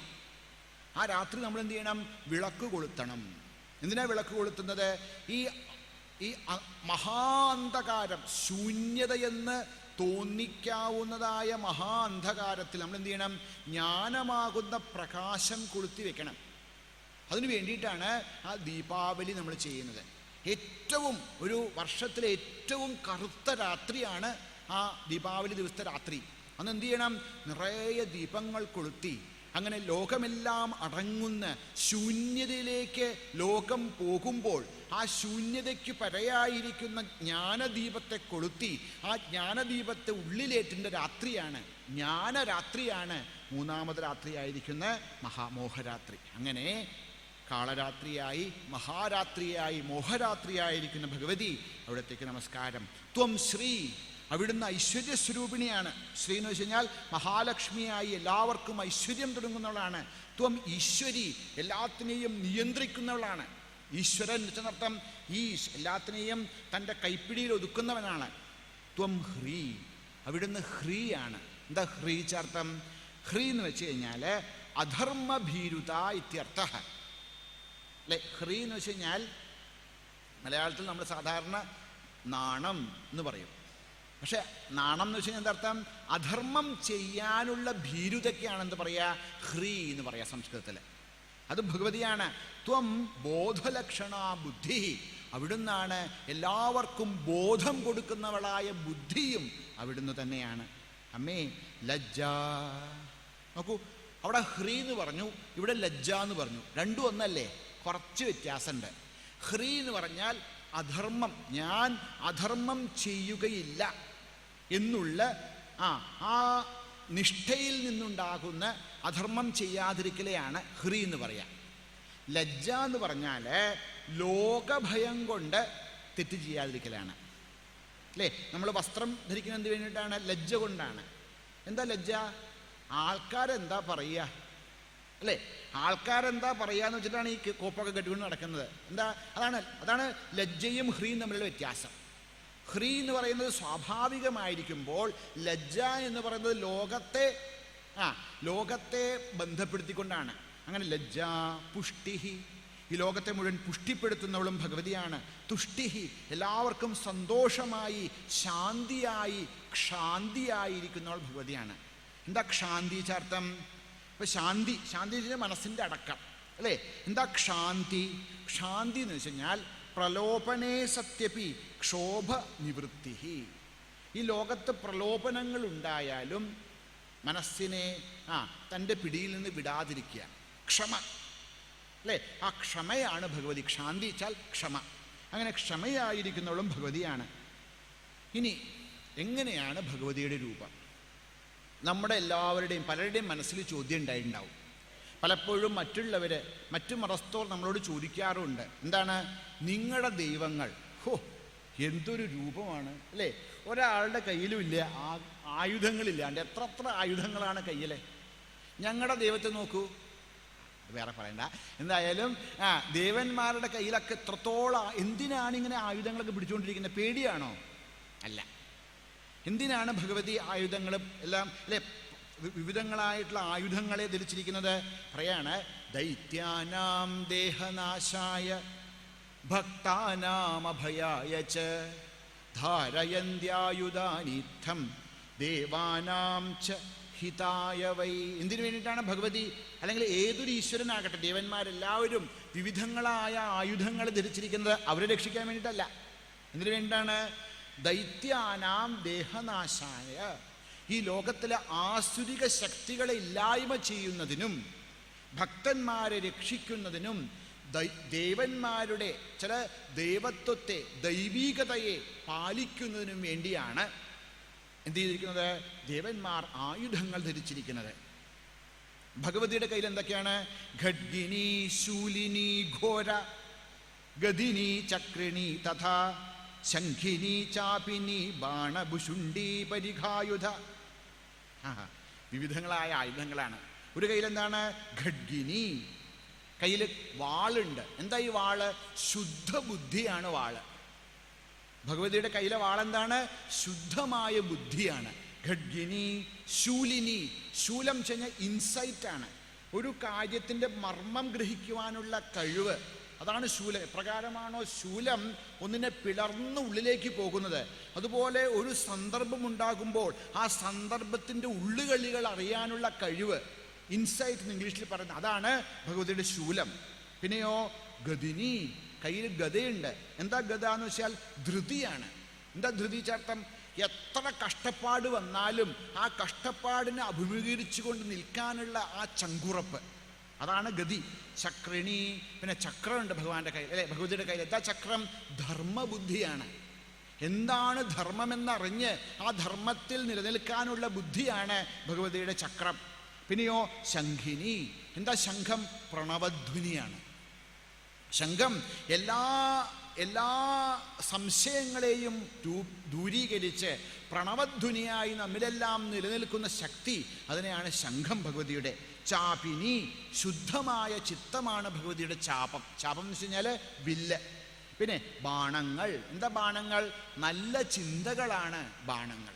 ആ രാത്രി നമ്മൾ എന്ത് ചെയ്യണം? വിളക്ക് കൊളുത്തണം. എന്തിനാ വിളക്ക് കൊളുത്തുന്നത്? ഈ മഹാന്ധകാരം, ശൂന്യതയെന്ന് തോന്നിക്കാവുന്നതായ അന്ധകാരത്തിൽ നമ്മൾ എന്ത് ചെയ്യണം? ജ്ഞാനമാകുന്ന പ്രകാശം കൊളുത്തി വെക്കണം. അതിനു വേണ്ടിയിട്ടാണ് ആ ദീപാവലി നമ്മൾ ചെയ്യുന്നത്. ഒരു വർഷത്തിലെ ഏറ്റവും കറുത്ത രാത്രിയാണ് ആ ദീപാവലി ദിവസത്തെ രാത്രി. അന്ന് എന്ത് ചെയ്യണം? നിറയെ ദീപങ്ങൾ കൊളുത്തി, അങ്ങനെ ലോകമെല്ലാം അടങ്ങുന്ന ശൂന്യതയിലേക്ക് ലോകം പോകുമ്പോൾ ആ ശൂന്യതയ്ക്ക് പരയായിരിക്കുന്ന ജ്ഞാനദീപത്തെ കൊളുത്തി ആ ജ്ഞാനദീപത്തെ ഉള്ളിലേറ്റിൻ്റെ രാത്രിയാണ്, ജ്ഞാനരാത്രിയാണ് മൂന്നാമത് രാത്രിയായിരിക്കുന്ന മഹാമോഹരാത്രി. അങ്ങനെ കാളരാത്രിയായി, മഹാരാത്രിയായി, മോഹരാത്രിയായിരിക്കുന്ന ഭഗവതി, അവിടത്തേക്ക് നമസ്കാരം. ത്വം ശ്രീ, അവിടുന്ന് ഐശ്വര്യസ്വരൂപിണിയാണ്. ശ്രീ എന്ന് വെച്ച് കഴിഞ്ഞാൽ മഹാലക്ഷ്മിയായി എല്ലാവർക്കും ഐശ്വര്യം തുടങ്ങുന്നവളാണ്. ത്വം ഈശ്വരി, എല്ലാത്തിനെയും നിയന്ത്രിക്കുന്നവളാണ്. ഈശ്വരൻ എന്നർത്ഥം എല്ലാത്തിനെയും തൻ്റെ കൈപ്പിടിയിൽ ഒതുക്കുന്നവനാണ്. ത്വം ഹ്രീ, അവിടുന്ന് ഹ്രീയാണ്. എന്താ ഹ്രീ ചർത്ഥം? ഹ്രീ എന്ന് വെച്ച് കഴിഞ്ഞാൽ അധർമ്മഭീരുത ഇത്യർത്ഥ അല്ലെ. ഹ്രീ എന്ന് വെച്ച് കഴിഞ്ഞാൽ മലയാളത്തിൽ നമ്മൾ സാധാരണ നാണം എന്ന് പറയും. പക്ഷെ നാണം എന്ന് വെച്ച് കഴിഞ്ഞാൽ എന്താർത്ഥം? അധർമ്മം ചെയ്യാനുള്ള ഭീരുതയ്ക്കാണ് എന്ത് പറയുക? ഹ്രീ എന്ന് പറയാം സംസ്കൃതത്തിൽ. അത് ഭഗവതിയാണ്. ത്വം ബോധലക്ഷണ ബുദ്ധി, അവിടുന്നാണ്. എല്ലാവർക്കും ബോധം കൊടുക്കുന്നവളായ ബുദ്ധിയും അവിടുന്ന് തന്നെയാണ്. അമ്മേ ലജ്ജ. നോക്കൂ, അവിടെ ഹ്രീ എന്ന് പറഞ്ഞു, ഇവിടെ ലജ്ജ എന്ന് പറഞ്ഞു. രണ്ടും ഒന്നല്ലേ? കുറച്ച് വ്യത്യാസമുണ്ട്. ഹ്രീ എന്ന് പറഞ്ഞാൽ അധർമ്മം, ഞാൻ അധർമ്മം ചെയ്യുകയില്ല എന്നുള്ള ആ നിഷ്ഠയിൽ നിന്നുണ്ടാകുന്ന അധർമ്മം ചെയ്യാതിരിക്കലെയാണ് ഹ്രീ എന്ന് പറയാം. ലജ്ജ എന്ന് പറഞ്ഞാൽ ലോകഭയം കൊണ്ട് തെറ്റ് ചെയ്യാതിരിക്കലാണ്. അല്ലേ? നമ്മൾ വസ്ത്രം ധരിക്കുന്നത് എന്ത് വേണ്ടിയിട്ടാണ്? ലജ്ജ കൊണ്ടാണ്. എന്താ ലജ്ജ? ആൾക്കാരെന്താ പറയുക, അല്ലേ? ആൾക്കാരെന്താ പറയുക എന്ന് വെച്ചിട്ടാണ് ഈ കോപ്പൊക്കെ കെട്ടിക്കൊണ്ട് നടക്കുന്നത്. അതാണ് ലജ്ജയും ഹ്രീയും തമ്മിലുള്ള വ്യത്യാസം. ഹ്രീ എന്ന് പറയുന്നത് സ്വാഭാവികമായിരിക്കുമ്പോൾ ലജ്ജ എന്ന് പറയുന്നത് ലോകത്തെ ബന്ധപ്പെടുത്തിക്കൊണ്ടാണ്. അങ്ങനെ ലജ്ജ പുഷ്ടിഹി, ഈ ലോകത്തെ മുഴുവൻ പുഷ്ടിപ്പെടുത്തുന്നവളും ഭഗവതിയാണ്. തുഷ്ടിഹി, എല്ലാവർക്കും സന്തോഷമായി ശാന്തിയായി ക്ഷാന്തിയായിരിക്കുന്നവൾ ഭഗവതിയാണ്. എന്താ ക്ഷാന്തി ചാർത്ഥം? ഇപ്പൊ ശാന്തി എന്ന് വെച്ചാൽ മനസ്സിന്റെ അടക്കം, അല്ലേ? എന്താ ക്ഷാന്തി? ക്ഷാന്തി എന്ന് വെച്ച് കഴിഞ്ഞാൽ പ്രലോഭനേ സത്യപി ക്ഷോഭ നിവൃത്തി. ഈ ലോകത്ത് പ്രലോഭനങ്ങൾ ഉണ്ടായാലും മനസ്സിനെ തൻ്റെ പിടിയിൽ നിന്ന് വിടാതിരിക്കുക, ക്ഷമ, അല്ലേ? ആ ക്ഷമയാണ് ഭഗവതി. ക്ഷാന്തി വെച്ചാൽ ക്ഷമ. അങ്ങനെ ക്ഷമയായിരിക്കുന്നവളും ഭഗവതിയാണ്. ഇനി എങ്ങനെയാണ് ഭഗവതിയുടെ രൂപം? നമ്മുടെ എല്ലാവരുടെയും പലരുടെയും മനസ്സിൽ ചോദ്യം ഉണ്ടായിട്ടുണ്ടാവും. പലപ്പോഴും മറ്റു മതസ്ഥർ നമ്മളോട് ചോദിക്കാറുണ്ട്, എന്താണ് നിങ്ങളുടെ ദൈവങ്ങൾ എന്തൊരു രൂപമാണ്, അല്ലേ? ഒരാളുടെ കയ്യിലുമില്ല ആയുധങ്ങളില്ലാണ്ട് എത്ര ആയുധങ്ങളാണ് കയ്യിലെ. ഞങ്ങളുടെ ദൈവത്തെ നോക്കൂ, വേറെ പറയണ്ട. എന്തായാലും ദേവന്മാരുടെ കയ്യിലൊക്കെ എത്രത്തോളം. എന്തിനാണ് ഇങ്ങനെ ആയുധങ്ങളൊക്കെ പിടിച്ചുകൊണ്ടിരിക്കുന്നത്? പേടിയാണോ? അല്ല. എന്തിനാണ് ഭഗവതി ആയുധങ്ങളും എല്ലാം, അല്ലെ, വിവിധങ്ങളായിട്ടുള്ള ആയുധങ്ങളെ ധരിച്ചിരിക്കുന്നത്? പറയാണ്, ദൈത്യാനാം ദേഹനാശായ ഭക്താനാമഭയായ ച ധാരയന്ത്യായുധാനിത്ഥം ദേവാനാം ച ഹിതായ വൈ. എന്തിനു വേണ്ടിയിട്ടാണ് ഭഗവതി, അല്ലെങ്കിൽ ഏതൊരു ഈശ്വരനാകട്ടെ, ദേവന്മാരെല്ലാവരും വിവിധങ്ങളായ ആയുധങ്ങൾ ധരിച്ചിരിക്കുന്നത് അവരെ രക്ഷിക്കാൻ വേണ്ടിയിട്ടല്ല. എന്തിനു വേണ്ടിയിട്ടാണ്? ദൈത്യാനാം ദേഹനാശായ, ഈ ലോകത്തിലെ ആസുരിക ശക്തികളെ ഇല്ലായ്മ ചെയ്യുന്നതിനും ഭക്തന്മാരെ രക്ഷിക്കുന്നതിനും ദേവന്മാരുടെ ചില ദേവത്വത്തെ, ദൈവീകതയെ പാലിക്കുന്നതിനും വേണ്ടിയാണ് എന്ത് ചെയ്തിരിക്കുന്നത്? ദേവന്മാർ ആയുധങ്ങൾ ധരിച്ചിരിക്കുന്നത്. ഭഗവതിയുടെ കയ്യിൽ എന്തൊക്കെയാണ്? ഖഡ്ഗിനി ശൂലിനി ഘോര ഗദിനി ചക്രിണി തഥാ ശംഖിനി ചാപിനി ബാണഭുഷുണ്ഡി പരിഘായുധ. വിവിധങ്ങളായ ആയുധങ്ങളാണ്. ഒരു കയ്യിലെന്താണ്? ഖഡ്ഗിനി, കയ്യിൽ വാളുണ്ട്. എന്താ ഈ വാള്? ശുദ്ധബുദ്ധിയാണ് വാള്. ഭഗവതിയുടെ കയ്യിലെ വാളെന്താണ്? ശുദ്ധമായ ബുദ്ധിയാണ്. ഖഡ്ഗിനി. ശൂലിനി, ശൂലം ചെഞ്ഞ ഇൻസൈറ്റ് ആണ്, ഒരു കാര്യത്തിൻ്റെ മർമ്മം ഗ്രഹിക്കുവാനുള്ള കഴിവ്, അതാണ് ശൂലം. എപ്രകാരമാണോ ശൂലം ഒന്നിനെ പിളർന്ന് ഉള്ളിലേക്ക് പോകുന്നത്, അതുപോലെ ഒരു സന്ദർഭം ഉണ്ടാകുമ്പോൾ ആ സന്ദർഭത്തിൻ്റെ ഉള്ളുകളികൾ അറിയാനുള്ള കഴിവ്, ഇൻസൈറ്റ് എന്ന് ഇംഗ്ലീഷിൽ പറയുന്നത്, അതാണ് ഭഗവതിയുടെ ശൂലം. പിന്നെയോ ഗദിനി, കയ്യിൽ ഗതയുണ്ട്. എന്താ ഗത എന്ന് വെച്ചാൽ ധൃതിയാണ്. എന്താ ധൃതി ചേർത്തം? എത്ര കഷ്ടപ്പാട് വന്നാലും ആ കഷ്ടപ്പാടിനെ അഭിമുഖീകരിച്ചുകൊണ്ട് നിൽക്കാനുള്ള ആ ചങ്കുറപ്പ്, അതാണ് ഗതി. ചക്രിണി, പിന്നെ ചക്രമുണ്ട് ഭഗവാന്റെ കയ്യിൽ, അല്ലെ, ഭഗവതിയുടെ കയ്യിൽ. എന്താ ചക്രം? ധർമ്മബുദ്ധിയാണ്. എന്താണ് ധർമ്മമെന്നറിഞ്ഞ് ആ ധർമ്മത്തിൽ നിലനിൽക്കാനുള്ള ബുദ്ധിയാണ് ഭഗവതിയുടെ ചക്രം. പിന്നെയോ ശംഖിനി. എന്താ ശംഖം? പ്രണവധ്വനിയാണ്. ശംഖം എല്ലാ സംശയങ്ങളെയും ദൂരീകരിച്ച് പ്രണവധ്വനിയായി നമ്മിലെല്ലാം നിലനിൽക്കുന്ന ശക്തി, അതിനെയാണ് ശംഖം ഭഗവതിയുടെ. ചാപിനി, ശുദ്ധമായ ചിത്തമാണ് ഭഗവതിയുടെ ചാപം. ചാപം എന്ന് വെച്ച് കഴിഞ്ഞാൽ വില്ല്. പിന്നെ ബാണങ്ങൾ. എന്താ ബാണങ്ങൾ? നല്ല ചിന്തകളാണ് ബാണങ്ങൾ,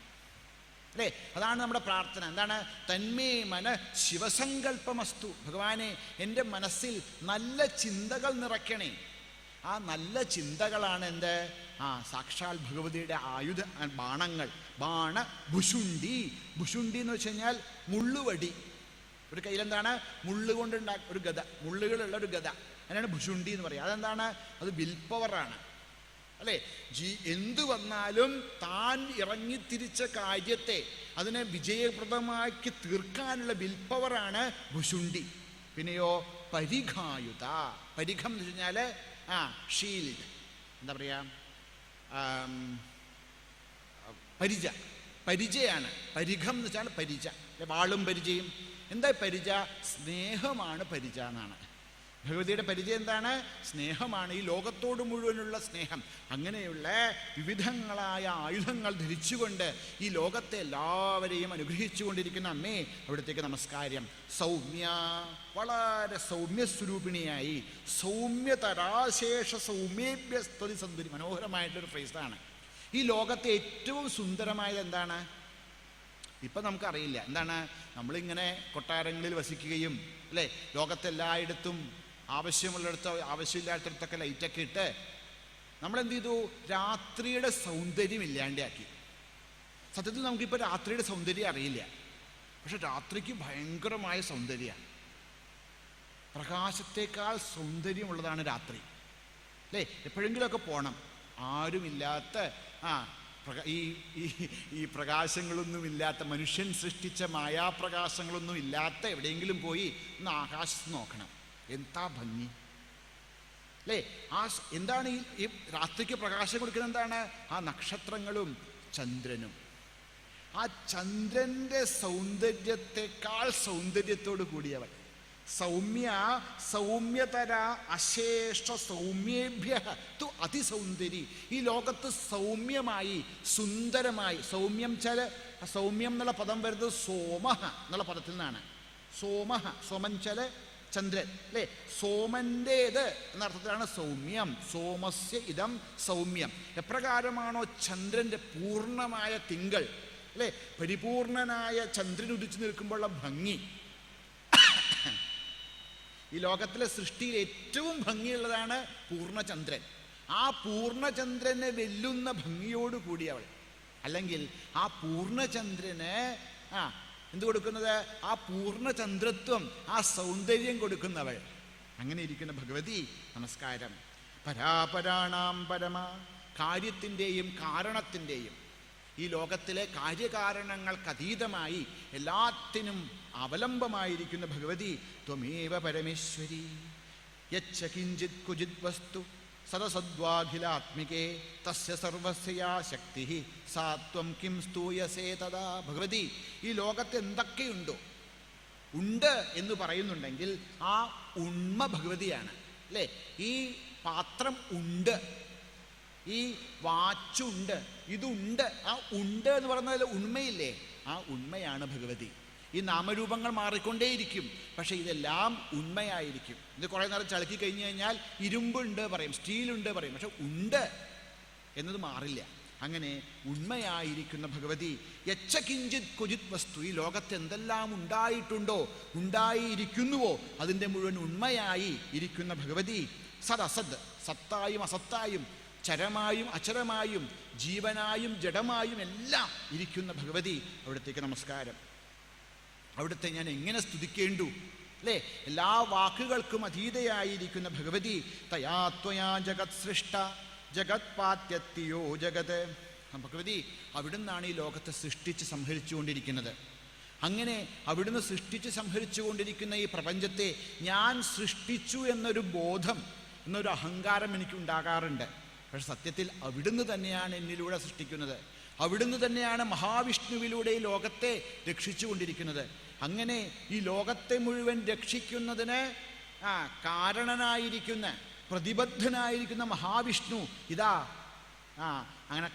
അല്ലേ? അതാണ് നമ്മുടെ പ്രാർത്ഥന. എന്താണ്? തന്മേ മന ശിവസങ്കല്പമസ്തു. ഭഗവാനെ, എൻ്റെ മനസ്സിൽ നല്ല ചിന്തകൾ നിറയ്ക്കണേ. ആ നല്ല ചിന്തകളാണ് എന്ത്? സാക്ഷാൽ ഭഗവതിയുടെ ആയുധ ബാണങ്ങൾ. ബാണ ഭുഷുണ്ടി. ഭുഷുണ്ടി എന്ന് വെച്ച് കഴിഞ്ഞാൽ മുള്ളുവടി. ഒരു കയ്യിലെന്താണ്? മുള്ളുകൊണ്ടുണ്ടാക്കിയ ഒരു ഗത, മുള്ളുകളുള്ള ഒരു ഗത, അതിനാണ് ഭുഷുണ്ടി എന്ന് പറയുക. അതെന്താണ്? അത് വിൽ പവറാണ്. അല്ലേ? എന്തു വന്നാലും താൻ ഇറങ്ങിത്തിരിച്ച കാര്യത്തെ അതിനെ വിജയപ്രദമാക്കി തീർക്കാനുള്ള വിൽ പവറാണ് ഭുശുണ്ഡി. പിന്നെയോ പരിഘായുധ. പരിഘം എന്ന് വെച്ച് കഴിഞ്ഞാൽ ഷീൽഡ്, എന്താ പറയുക, പരിചയാണ്. പരിഘം എന്ന് വെച്ചാൽ പരിച, വാളും പരിചയും. എന്താ പരിച? സ്നേഹമാണ് പരിച എന്നാണ്. ഭഗവതിയുടെ പരിചയം എന്താണ്? സ്നേഹമാണ്. ഈ ലോകത്തോട് മുഴുവനുള്ള സ്നേഹം. അങ്ങനെയുള്ള വിവിധങ്ങളായ ആയുധങ്ങൾ ധരിച്ചുകൊണ്ട് ഈ ലോകത്തെ എല്ലാവരെയും അനുഗ്രഹിച്ചുകൊണ്ടിരിക്കുന്ന അമ്മേ, അവിടത്തേക്ക് നമസ്കാരം. സൗമ്യ, വളരെ സൗമ്യസ്വരൂപിണിയായി, സൗമ്യതരാശേഷ സൗമ്യേഭ്യസ്തുതി സന്തുരി. മനോഹരമായിട്ടൊരു ഫ്രേസാണ്. ഈ ലോകത്തെ ഏറ്റവും സുന്ദരമായത് എന്താണ്? ഇപ്പം നമുക്കറിയില്ല. എന്താണ്? നമ്മളിങ്ങനെ കൊട്ടാരങ്ങളിൽ വസിക്കുകയും അല്ലേ, ലോകത്തെല്ലായിടത്തും ആവശ്യമുള്ളിടത്തോ ആവശ്യമില്ലാത്തടത്തൊക്കെ ലൈറ്റൊക്കെ ഇട്ട് നമ്മളെന്ത് ചെയ്തു? രാത്രിയുടെ സൗന്ദര്യം ഇല്ലാണ്ടാക്കി. സത്യത്തിൽ നമുക്കിപ്പോൾ രാത്രിയുടെ സൗന്ദര്യം അറിയില്ല. പക്ഷെ രാത്രിക്ക് ഭയങ്കരമായ സൗന്ദര്യമാണ്. പ്രകാശത്തേക്കാൾ സൗന്ദര്യമുള്ളതാണ് രാത്രി, അല്ലേ? എപ്പോഴെങ്കിലുമൊക്കെ പോകണം. ആരുമില്ലാത്ത ഈ പ്രകാശങ്ങളൊന്നുമില്ലാത്ത, മനുഷ്യൻ സൃഷ്ടിച്ച മായാപ്രകാശങ്ങളൊന്നും ഇല്ലാത്ത എവിടെയെങ്കിലും പോയി ഒന്ന് ആകാശത്ത് നോക്കണം. എന്താ ഭംഗി, അല്ലേ? എന്താണ് ഈ രാത്രിക്ക് പ്രകാശം കൊടുക്കുന്നത്? എന്താണ്? ആ നക്ഷത്രങ്ങളും ചന്ദ്രനും. ആ ചന്ദ്രൻ്റെ സൗന്ദര്യത്തെക്കാൾ സൗന്ദര്യത്തോട് കൂടിയവൻ. സൗമ്യ സൗമ്യതര അശേഷ സൗമ്യേഭ്യ തു അതിസൗന്ദരി. ഈ ലോകത്ത് സൗമ്യമായി, സുന്ദരമായി. സൗമ്യം എന്നുള്ള പദം വരുന്നത് സോമഹ എന്നുള്ള പദത്തിൽ നിന്നാണ്. സോമൻ ചന്ദ്രൻ, അല്ലേ? സോമൻ്റേത് എന്നർത്ഥത്തിലാണ് സൗമ്യം. സോമസ്യ ഇതം സൗമ്യം. എപ്രകാരമാണോ ചന്ദ്രൻ്റെ പൂർണ്ണമായ തിങ്കൾ, അല്ലേ, പരിപൂർണനായ ചന്ദ്രൻ ഉദിച്ചു നിൽക്കുമ്പോഴുള്ള ഭംഗി, ഈ ലോകത്തിലെ സൃഷ്ടിയിൽ ഏറ്റവും ഭംഗിയുള്ളതാണ് പൂർണ്ണചന്ദ്രൻ. ആ പൂർണ്ണചന്ദ്രനെ വെല്ലുന്ന ഭംഗിയോട് കൂടിയവൾ. അല്ലെങ്കിൽ ആ പൂർണ്ണചന്ദ്രന് എന്ത് കൊടുക്കുന്നത്? ആ പൂർണ്ണചന്ദ്രത്വം, ആ സൗന്ദര്യം കൊടുക്കുന്നവൾ. അങ്ങനെ ഇരിക്കുന്ന ഭഗവതി നമസ്കാരം. പരാപരാണാം പരമ. കാര്യത്തിൻ്റെയും കാരണത്തിൻ്റെയും, ഈ ലോകത്തിലെ കാര്യകാരണങ്ങൾക്കതീതമായി എല്ലാത്തിനും അവലംബമായിരിക്കുന്ന ഭഗവതി ത്വമേവ പരമേശ്വരി. യച്ഛ കിഞ്ചിത് കുചിത് വസ്തു സദസദ്വാഖിലാത്മികേ തസ്യ സർവസ്യാ ശക്തി സാ ത്വം കിം സ്തൂയസേ തദാ. ഭഗവതി, ഈ ലോകത്ത് എന്തൊക്കെയുണ്ടോ, ഉണ്ട് എന്ന് പറയുന്നുണ്ടെങ്കിൽ ആ ഉണ്മ ഭഗവതിയാണ്, അല്ലേ? ഈ പാത്രം ഉണ്ട്, ഈ വാച്ചുണ്ട്, ഇതുണ്ട്. ആ ഉണ്ട് എന്ന് പറഞ്ഞാൽ ഉണ്മയില്ലേ? ആ ഉണ്മയാണ് ഭഗവതി. ഈ നാമരൂപങ്ങൾ മാറിക്കൊണ്ടേയിരിക്കും, പക്ഷെ ഇതെല്ലാം ഉണ്മയായിരിക്കും. ഇത് കുറേ നേരം ചളുക്കി കഴിഞ്ഞു കഴിഞ്ഞാൽ ഇരുമ്പുണ്ട് പറയും, സ്റ്റീലുണ്ട് പറയും, പക്ഷെ ഉണ്ട് എന്നത് മാറില്ല. അങ്ങനെ ഉണ്മയായിരിക്കുന്ന ഭഗവതി. യച്ഛ കിഞ്ചിത് കുചിത് വസ്തു. ഈ ലോകത്ത് എന്തെല്ലാം ഉണ്ടായിട്ടുണ്ടോ, ഉണ്ടായിരിക്കുന്നുവോ, അതിൻ്റെ മുഴുവൻ ഉണ്മയായി ഇരിക്കുന്ന ഭഗവതി. സദ്, സത്തായും അസത്തായും, ചരമായും അചരമായും, ജീവനായും ജഡമായും എല്ലാം ഇരിക്കുന്ന ഭഗവതി, അവിടത്തേക്ക് നമസ്കാരം. അവിടുത്തെ ഞാൻ എങ്ങനെ സ്തുതിക്കേണ്ടു, അല്ലേ? എല്ലാ വാക്കുകൾക്കും അതീതയായിരിക്കുന്ന ഭഗവതി. തയാ ത്വയാ ജഗത് സൃഷ്ട ജഗത് പാത്യത്തിയോ ജഗത്. ഭഗവതി, അവിടുന്നാണ് ഈ ലോകത്തെ സൃഷ്ടിച്ച് സംഹരിച്ചുകൊണ്ടിരിക്കുന്നത്. അങ്ങനെ അവിടുന്ന് സൃഷ്ടിച്ച് സംഹരിച്ചുകൊണ്ടിരിക്കുന്ന ഈ പ്രപഞ്ചത്തെ ഞാൻ സൃഷ്ടിച്ചു എന്നൊരു ബോധം, എന്നൊരു അഹങ്കാരം എനിക്കുണ്ടാകാറുണ്ട്. പക്ഷെ സത്യത്തിൽ അവിടുന്ന് തന്നെയാണ് എന്നിലൂടെ സൃഷ്ടിക്കുന്നത്. അവിടുന്ന് തന്നെയാണ് മഹാവിഷ്ണുവിലൂടെ ഈ ലോകത്തെ രക്ഷിച്ചുകൊണ്ടിരിക്കുന്നത്. അങ്ങനെ ഈ ലോകത്തെ മുഴുവൻ രക്ഷിക്കുന്നതിന് കാരണനായിരിക്കുന്ന, പ്രതിബദ്ധനായിരിക്കുന്ന മഹാവിഷ്ണു ഇതാ അങ്ങനെ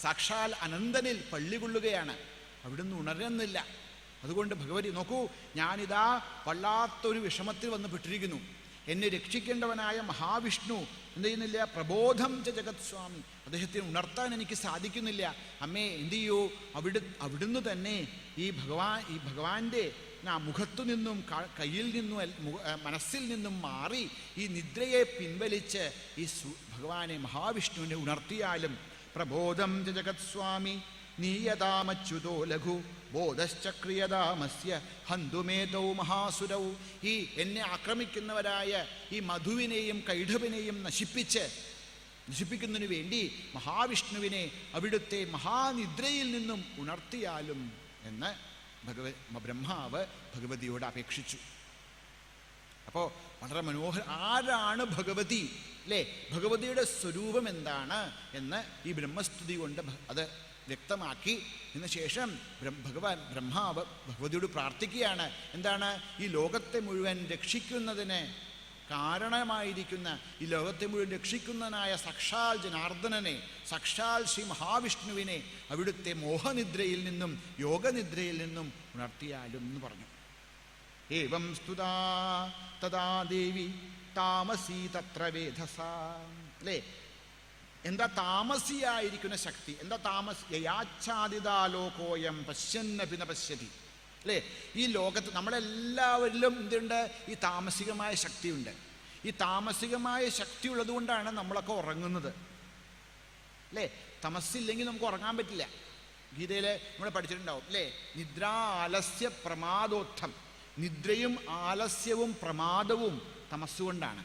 സാക്ഷാൽ അനന്തനിൽ പള്ളികൊള്ളുകയാണ്. അവിടുന്ന് ഉണരുന്നില്ല. അതുകൊണ്ട് ഭഗവതി നോക്കൂ, ഞാനിതാ വല്ലാത്തൊരു വിഷമത്തിൽ വന്ന് പെട്ടിരിക്കുന്നു. എന്നെ രക്ഷിക്കേണ്ടവനായ മഹാവിഷ്ണു എന്ത് ചെയ്യുന്നില്ല? പ്രബോധം ച ജഗത് സ്വാമി. അദ്ദേഹത്തെ ഉണർത്താൻ എനിക്ക് സാധിക്കുന്നില്ല. അമ്മേ എന്ത് ചെയ്യൂ? അവിടുന്ന് തന്നെ ഈ ഭഗവാന്റെ മുഖത്തു നിന്നും കയ്യിൽ നിന്നും മനസ്സിൽ നിന്നും മാറി ഈ നിദ്രയെ പിൻവലിച്ച് ഈ ഭഗവാനെ മഹാവിഷ്ണുവിനെ ഉണർത്തിയാലും. പ്രബോധം ച ജഗത് സ്വാമി നീയതാമച്യുതോ ലഘു ബോധശ്ചക്രിയതാമസ്യ ഹന്തുമേതൗ മഹാസുരൗ. ഈ എന്നെ ആക്രമിക്കുന്നവരായ ഈ മധുവിനെയും കൈഠവിനെയും നശിപ്പിച്ച് നശിപ്പിക്കുന്നതിന് വേണ്ടി മഹാവിഷ്ണുവിനെ അവിടുത്തെ മഹാനിദ്രയിൽ നിന്നും ഉണർത്തിയാലും എന്ന് ബ്രഹ്മാവ് ഭഗവതിയോട് അപേക്ഷിച്ചു. അപ്പോൾ വളരെ ആരാണ് ഭഗവതി, അല്ലേ? ഭഗവതിയുടെ സ്വരൂപം എന്താണ് എന്ന് ഈ ബ്രഹ്മസ്തുതി കൊണ്ട് അത് വ്യക്തമാക്കി. ശേഷം ബ്രഹ്മാവ് ഭഗവതിയോട് പ്രാർത്ഥിക്കുകയാണ്. എന്താണ്? ഈ ലോകത്തെ മുഴുവൻ രക്ഷിക്കുന്നതിന് കാരണമായിരിക്കുന്ന, ഈ ലോകത്തെ മുഴുവൻ രക്ഷിക്കുന്നതിനായ സാക്ഷാൽ ജനാർദ്ദനനെ, സാക്ഷാൽ ശ്രീ മഹാവിഷ്ണുവിനെ അവിടുത്തെ മോഹനിദ്രയിൽ നിന്നും യോഗനിദ്രയിൽ നിന്നും ഉണർത്തിയാലും എന്ന് പറഞ്ഞു. ഏവം സ്തുതാ തഥാ ദേവി താമസീ തത്ര വേധസ. അല്ലേ? എന്താ താമസിയായിരിക്കുന്ന ശക്തി? എന്താ യാച്ഛാദിതാലോകോയം പശ്യന്നപിന പശ്യതി. അല്ലേ? ഈ ലോകത്ത് നമ്മളെല്ലാവരിലും എന്തുണ്ട്? ഈ താമസികമായ ശക്തിയുണ്ട്. ഈ താമസികമായ ശക്തി ഉള്ളത് കൊണ്ടാണ് നമ്മളൊക്കെ ഉറങ്ങുന്നത്. അല്ലേ? തമസ്സില്ലെങ്കിൽ നമുക്ക് ഉറങ്ങാൻ പറ്റില്ല. ഗീതയിൽ നമ്മൾ പഠിച്ചിട്ടുണ്ടാവും, അല്ലേ? നിദ്രാ ആലസ്യ പ്രമാദോത്ഥം. നിദ്രയും ആലസ്യവും പ്രമാദവും തമസ്സുകൊണ്ടാണ്.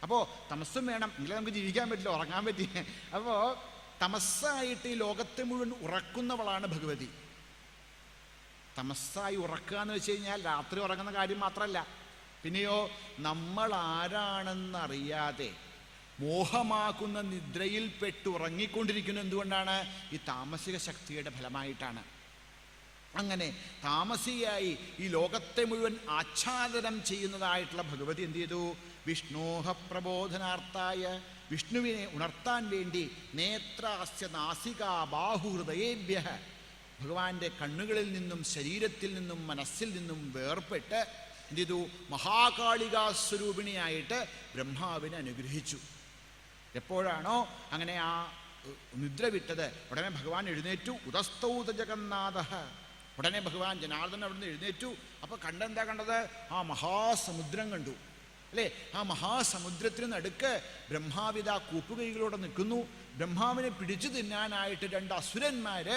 അപ്പോൾ തമസ്സും വേണം, എങ്കിലും നമുക്ക് ജീവിക്കാൻ പറ്റില്ല, ഉറങ്ങാൻ പറ്റില്ല. അപ്പോൾ തമസ്സായിട്ട് ഈ ലോകത്തെ മുഴുവൻ ഉറക്കുന്നവളാണ് ഭഗവതി. തമസ്സായി ഉറക്കുക എന്ന് വെച്ച് കഴിഞ്ഞാൽ രാത്രി ഉറങ്ങുന്ന കാര്യം മാത്രമല്ല, പിന്നെയോ നമ്മൾ ആരാണെന്നറിയാതെ മോഹമാക്കുന്ന നിദ്രയിൽപ്പെട്ട് ഉറങ്ങിക്കൊണ്ടിരിക്കുന്നത് എന്തുകൊണ്ടാണ്? ഈ താമസിക ശക്തിയുടെ ഫലമായിട്ടാണ്. അങ്ങനെ താമസിയായി ഈ ലോകത്തെ മുഴുവൻ ആച്ഛാദനം ചെയ്യുന്നതായിട്ടുള്ള ഭഗവതി എന്ത് ചെയ്തു? വിഷ്ണോഹ പ്രബോധനാർത്ഥായ, വിഷ്ണുവിനെ ഉണർത്താൻ വേണ്ടി നേത്രാസ്യ നാസികാ ബാഹുഹൃദയേഭ്യ, ഭഗവാന്റെ കണ്ണുകളിൽ നിന്നും ശരീരത്തിൽ നിന്നും മനസ്സിൽ നിന്നും വേർപെട്ട് എന്ത് ചെയ്തു? മഹാകാളികാസ്വരൂപിണിയായിട്ട് ബ്രഹ്മാവിനെ അനുഗ്രഹിച്ചു. എപ്പോഴാണോ അങ്ങനെ ആ നിദ്ര വിട്ടത്, ഉടനെ ഭഗവാൻ എഴുന്നേറ്റു. ഉദസ്തൗത ജഗന്നാഥ, ഉടനെ ഭഗവാൻ ജനാർദ്ദനൻ അവിടുന്ന് എഴുന്നേറ്റു. അപ്പോൾ കണ്ടെന്താ കണ്ടത്? ആ മഹാസമുദ്രം കണ്ടു. അല്ലേ? ആ മഹാസമുദ്രത്തിന് നടുക്ക് ബ്രഹ്മാവിത കൂപ്പുകൈകളോടെ നിൽക്കുന്നു. ബ്രഹ്മാവിനെ പിടിച്ചു തിന്നാനായിട്ട് 2 അസുരന്മാര്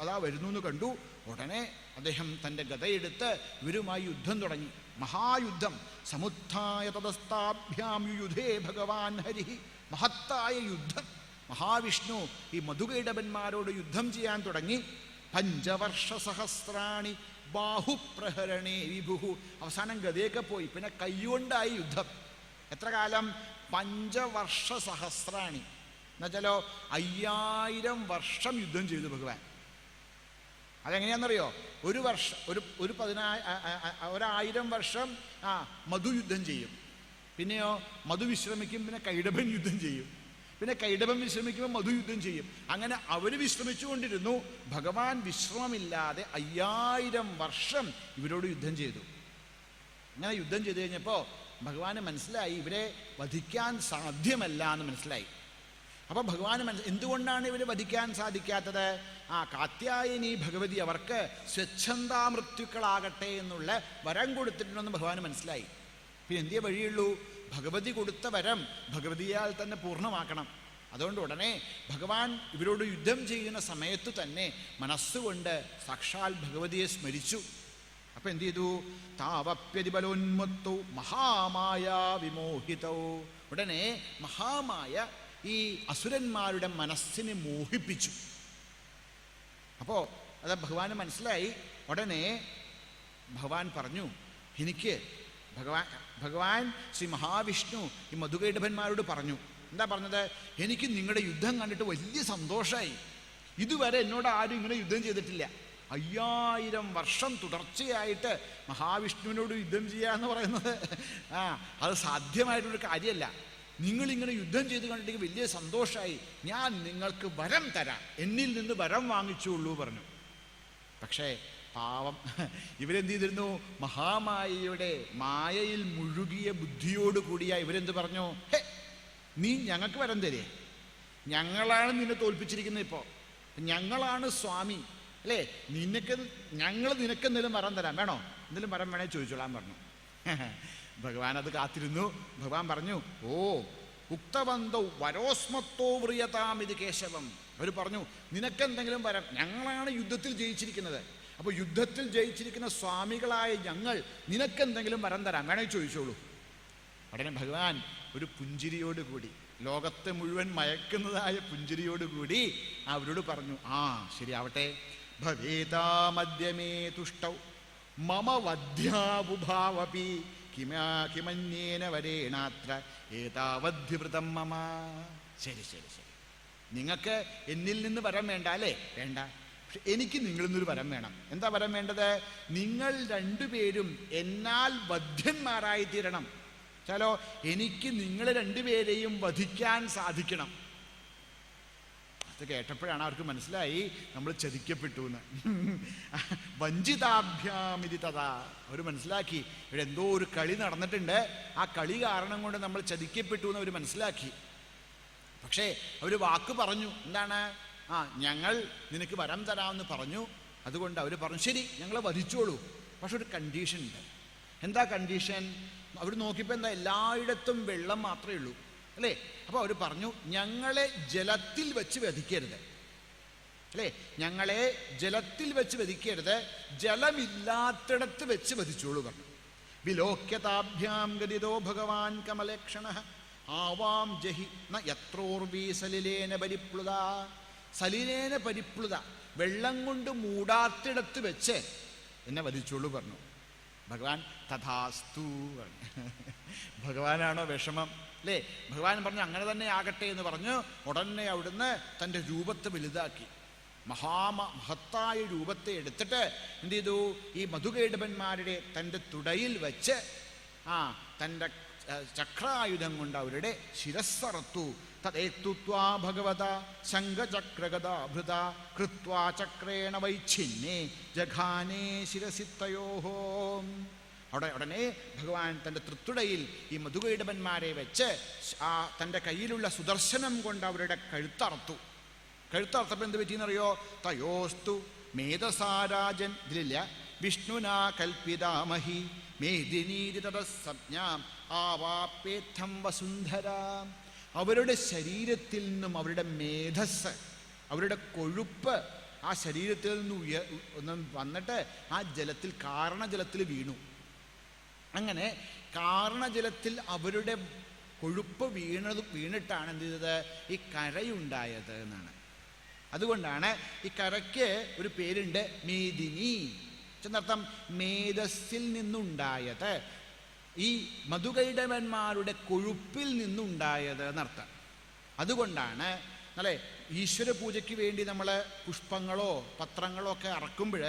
അതാ വരുന്നു എന്ന് കണ്ടു. ഉടനെ അദ്ദേഹം തൻ്റെ ഗദയെടുത്ത് ഇവരുമായി യുദ്ധം തുടങ്ങി. മഹായുദ്ധം. സമുത്ഥായ തദസ്താഭ്യാം യുയുധേ ഭഗവാൻ ഹരി. മഹത്തായ യുദ്ധം. മഹാവിഷ്ണു ഈ മധുകൈടവന്മാരോട് യുദ്ധം ചെയ്യാൻ തുടങ്ങി. 5 വർഷസഹസ്രാണി ബാഹുപ്രഹരണേ വിഭുഹു. അവസാനം ഗതയൊക്കെ പോയി, പിന്നെ കൈകൊണ്ടായി യുദ്ധം. എത്ര കാലം? 5 വർഷസഹസ്രാണി എന്നുവെച്ചാലോ 5000 വർഷം യുദ്ധം ചെയ്തു ഭഗവാൻ. അതെങ്ങനെയാണെന്നറിയോ? ഒരു വർഷം, ഒരു 1000 വർഷം മധു യുദ്ധം ചെയ്യും, പിന്നെയോ മധു വിശ്രമിക്കും, പിന്നെ കൈടഭൻ യുദ്ധം ചെയ്യും, പിന്നെ കൈടഭൻ വിശ്രമിക്കുമ്പോൾ മധു യുദ്ധം ചെയ്യും. അങ്ങനെ അവർ വിശ്രമിച്ചുകൊണ്ടിരുന്നു. ഭഗവാൻ വിശ്രമമില്ലാതെ 5000 വർഷം ഇവരോട് യുദ്ധം ചെയ്തു. അങ്ങനെ യുദ്ധം ചെയ്തു കഴിഞ്ഞപ്പോൾ ഭഗവാന് മനസ്സിലായി ഇവരെ വധിക്കാൻ സാധ്യമല്ല എന്ന് മനസ്സിലായി. അപ്പോൾ ഭഗവാന് എന്തുകൊണ്ടാണ് ഇവരെ വധിക്കാൻ സാധിക്കാത്തത്? കാത്യായനി ഭഗവതി അവർക്ക് സ്വച്ഛന്താമൃത്യുക്കളാകട്ടെ എന്നുള്ള വരം കൊടുത്തിട്ടുണ്ടെന്ന് ഭഗവാന് മനസ്സിലായി. പിന്നെ എന്തേ വഴിയുള്ളൂ? ഭഗവതി കൊടുത്ത വരം ഭഗവതിയാൽ തന്നെ പൂർണ്ണമാക്കണം. അതുകൊണ്ട് ഉടനെ ഭഗവാൻ ഇവരോട് യുദ്ധം ചെയ്യുന്ന സമയത്ത് തന്നെ മനസ്സുകൊണ്ട് സാക്ഷാൽ ഭഗവതിയെ സ്മരിച്ചു. അപ്പം എന്ത് ചെയ്തു? താവപ്യതിബലോന്മത്തോ മഹാമായ വിമോഹിതോ. ഉടനെ മഹാമായ ഈ അസുരന്മാരുടെ മനസ്സിനെ മോഹിപ്പിച്ചു. അപ്പോൾ അത് ഭഗവാന് മനസ്സിലായി. ഉടനെ ഭഗവാൻ പറഞ്ഞു, എനിക്ക് ഭഗവാൻ ശ്രീ മഹാവിഷ്ണു ഈ മധുകൈടഭന്മാരോട് പറഞ്ഞു. എന്താ പറഞ്ഞത്? എനിക്ക് നിങ്ങളുടെ യുദ്ധം കണ്ടിട്ട് വലിയ സന്തോഷമായി. ഇതുവരെ എന്നോട് ആരും ഇങ്ങനെ യുദ്ധം ചെയ്തിട്ടില്ല. 5000 വർഷം തുടർച്ചയായിട്ട് മഹാവിഷ്ണുവിനോട് യുദ്ധം ചെയ്യുക എന്ന് പറയുന്നത് അത് സാധ്യമായിട്ടുള്ളൊരു കാര്യമല്ല. നിങ്ങളിങ്ങനെ യുദ്ധം ചെയ്ത് കണ്ടിട്ട് വലിയ സന്തോഷമായി. ഞാൻ നിങ്ങൾക്ക് വരം തരാം, എന്നിൽ നിന്ന് വരം വാങ്ങിച്ചുള്ളൂ പറഞ്ഞു. പക്ഷേ പാവം ഇവരെന്ത് ചെയ്തിരുന്നു? മഹാമായയുടെ മായയിൽ മുഴുകിയ ബുദ്ധിയോടുകൂടിയ ഇവരെന്ത് പറഞ്ഞു? നീ ഞങ്ങൾക്ക് വരം തരേ, ഞങ്ങളാണ് നിന്നെ തോൽപ്പിച്ചിരിക്കുന്നത്, ഇപ്പോൾ ഞങ്ങളാണ് സ്വാമി, അല്ലേ? ഞങ്ങൾ നിനക്ക് എന്തെങ്കിലും വരം തരാം, വേണോ? എന്തെങ്കിലും വരം വേണേ ചോദിച്ചോളാൻ പറഞ്ഞു. ഭഗവാൻ അത് കാത്തിരുന്നു. ഭഗവാൻ പറഞ്ഞു, ഓ ഉക്തവന്തോ വരോസ്മത്തോ വ്രിയതാം ഇത് കേശവം. അവർ പറഞ്ഞു, നിനക്കെന്തെങ്കിലും വരം, ഞങ്ങളാണ് യുദ്ധത്തിൽ ജയിച്ചിരിക്കുന്നത്, അപ്പോൾ യുദ്ധത്തിൽ ജയിച്ചിരിക്കുന്ന സ്വാമികളായ ഞങ്ങൾ നിനക്കെന്തെങ്കിലും വരം തരാം, വേണേ ചോദിച്ചോളൂ. ഉടനെ ഭഗവാൻ ഒരു പുഞ്ചിരിയോടുകൂടി ലോകത്തെ മുഴുവൻ മയക്കുന്നതായ പുഞ്ചിരിയോടുകൂടി അവരോട് പറഞ്ഞു, ആ ശരിയാവട്ടെ. ഭവേതാമദ്യമേ തുഷ്ടൗ മമ വധ്യാബുഭാവപി കിമന്യേന വരേണാത്ര ഏതാവധ്യവൃതം മമ. ശരി ശരി ശരി, നിങ്ങൾക്ക് എന്നിൽ നിന്ന് വരം വേണ്ട അല്ലേ? വേണ്ട. പക്ഷെ എനിക്ക് നിങ്ങളിൽ നിന്നൊരു വരം വേണം. എന്താ വരം വേണ്ടത്? നിങ്ങൾ രണ്ടുപേരും എന്നാൽ വധ്യന്മാരായി തീരണം. ചലോ, എനിക്ക് നിങ്ങൾ രണ്ടുപേരെയും വധിക്കാൻ സാധിക്കണം. അത് കേട്ടപ്പോഴാണ് അവർക്ക് മനസ്സിലായി നമ്മൾ ചതിക്കപ്പെട്ടു എന്ന്. വഞ്ചിതാഭ്യാമിതി തഥാ. അവർ മനസ്സിലാക്കി ഇവിടെ എന്തോ ഒരു കളി നടന്നിട്ടുണ്ട്, ആ കളി കാരണം കൊണ്ട് നമ്മൾ ചതിക്കപ്പെട്ടു എന്ന് അവർ മനസ്സിലാക്കി. പക്ഷേ അവർ വാക്ക് പറഞ്ഞു. എന്താണ്? ഞങ്ങൾ നിനക്ക് വരം തരാമെന്ന് പറഞ്ഞു. അതുകൊണ്ട് അവർ പറഞ്ഞു, ശരി ഞങ്ങളെ വധിച്ചോളൂ, പക്ഷെ ഒരു കണ്ടീഷൻ ഉണ്ട്. എന്താ കണ്ടീഷൻ? അവർ നോക്കിയപ്പോൾ എന്താ, എല്ലായിടത്തും വെള്ളം മാത്രമേ ഉള്ളൂ അല്ലേ? അപ്പോൾ അവർ പറഞ്ഞു, ഞങ്ങളെ ജലത്തിൽ വെച്ച് വധിക്കരുത് അല്ലേ, ഞങ്ങളെ ജലത്തിൽ വെച്ച് വധിക്കരുത്, ജലമില്ലാത്തിടത്ത് വെച്ച് വധിച്ചോളൂ പറഞ്ഞു. വിലോക്യതാഭ്യാം ഗതിതോ ഭഗവാൻ കമലേക്ഷണ ആവാം ജഹി ന യത്രോർവീ സലിലേന പരിപ്ലുത. സലിലേന പരിപ്ലുത, വെള്ളം കൊണ്ട് മൂടാത്തിടത്ത് വെച്ച് എന്നെ വധിച്ചോളൂ പറഞ്ഞു. ഭഗവാൻ തഥാസ്തു പറഞ്ഞു. ഭഗവാനാണോ വിഷമം അല്ലേ? ഭഗവാൻ പറഞ്ഞു അങ്ങനെ തന്നെ ആകട്ടെ എന്ന് പറഞ്ഞു. ഉടനെ അവിടുന്ന് തൻ്റെ രൂപത്തെ വലുതാക്കി, മഹത്തായ രൂപത്തെ എടുത്തിട്ട് എന്ത് ചെയ്തു? ഈ മധുകൈടഭന്മാരുടെ തൻ്റെ തുടയിൽ വെച്ച് തൻ്റെ ചക്രായുധം കൊണ്ട് അവരുടെ ശിരസ്സറത്തു. തദേത്തുത്വാ ഭഗവത ശംഖചക്രഗദാഭൃത കൃത്വാ ചക്രേണ വൈച്ഛിന്നേ ജഘാനേ ശിരസിത്തയോഹോ. ഉടനെ ഭഗവാൻ തൻ്റെ തൃത്തുടയിൽ ഈ മധുകൈടഭന്മാരെ വെച്ച് തൻ്റെ കയ്യിലുള്ള സുദർശനം കൊണ്ട് അവരുടെ കഴുത്തറത്തു. കഴുത്തറത്തപ്പോൾ എന്ത് പറ്റിയെന്നറിയോ? തയോസ്തു മേധസാരാജൻ ഇതിലില്ല, വിഷ്ണുനാ കൽപ്പിതാമഹി മേദിനീതി തദസജ്ഞാം ആവാപ്യേത്ഥം വസുന്ധര. അവരുടെ ശരീരത്തിൽ നിന്നും അവരുടെ മേധസ്, അവരുടെ കൊഴുപ്പ് ആ ശരീരത്തിൽ നിന്നും വന്നിട്ട് ആ ജലത്തിൽ, കാരണജലത്തിൽ വീണു. അങ്ങനെ കാരണജലത്തിൽ അവരുടെ കൊഴുപ്പ് വീണിട്ടാണ് എന്ത് ചെയ്തത്? ഈ കരയുണ്ടായത് എന്നാണ്. അതുകൊണ്ടാണ് ഈ കരയ്ക്ക് ഒരു പേരുണ്ട്, മേദിനി. എന്നർത്ഥം മേധസ്സിൽ നിന്നുണ്ടായത്, ഈ മധുകൈടവന്മാരുടെ കൊഴുപ്പിൽ നിന്നുണ്ടായത് എന്നർത്ഥം. അതുകൊണ്ടാണ് അല്ലേ ഈശ്വര പൂജയ്ക്ക് വേണ്ടി നമ്മൾ പുഷ്പങ്ങളോ പത്രങ്ങളോ ഒക്കെ അറക്കുമ്പോൾ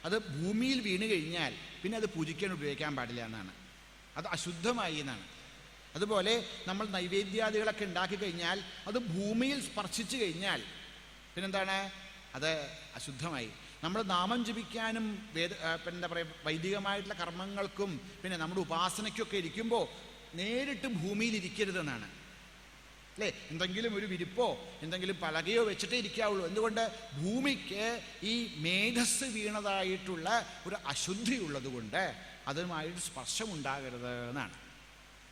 അത് ഭൂമിയിൽ വീണ് കഴിഞ്ഞാൽ പിന്നെ അത് പൂജിക്കാൻ ഉപയോഗിക്കാൻ പാടില്ല എന്നാണ്, അത് അശുദ്ധമായി എന്നാണ്. അതുപോലെ നമ്മൾ നൈവേദ്യാദികളൊക്കെ ഉണ്ടാക്കി കഴിഞ്ഞാൽ അത് ഭൂമിയിൽ സ്പർശിച്ചു കഴിഞ്ഞാൽ പിന്നെന്താണ്? അത് അശുദ്ധമായി. നമ്മൾ നാമം ജപിക്കാനും എന്താ പറയുക വൈദികമായിട്ടുള്ള കർമ്മങ്ങൾക്കും പിന്നെ നമ്മുടെ ഉപാസനയ്ക്കൊക്കെ ഇരിക്കുമ്പോൾ നേരിട്ട് ഭൂമിയിൽ ഇരിക്കരുതെന്നാണ് അല്ലേ? എന്തെങ്കിലും ഒരു വിരിപ്പോ എന്തെങ്കിലും പലകയോ വെച്ചിട്ടേ ഇരിക്കാവുള്ളൂ. എന്തുകൊണ്ട്? ഭൂമിക്ക് ഈ മേധസ് വീണതായിട്ടുള്ള ഒരു അശുദ്ധി ഉള്ളത് കൊണ്ട് അതുമായിട്ട് സ്പർശമുണ്ടാകരുത് എന്നാണ്.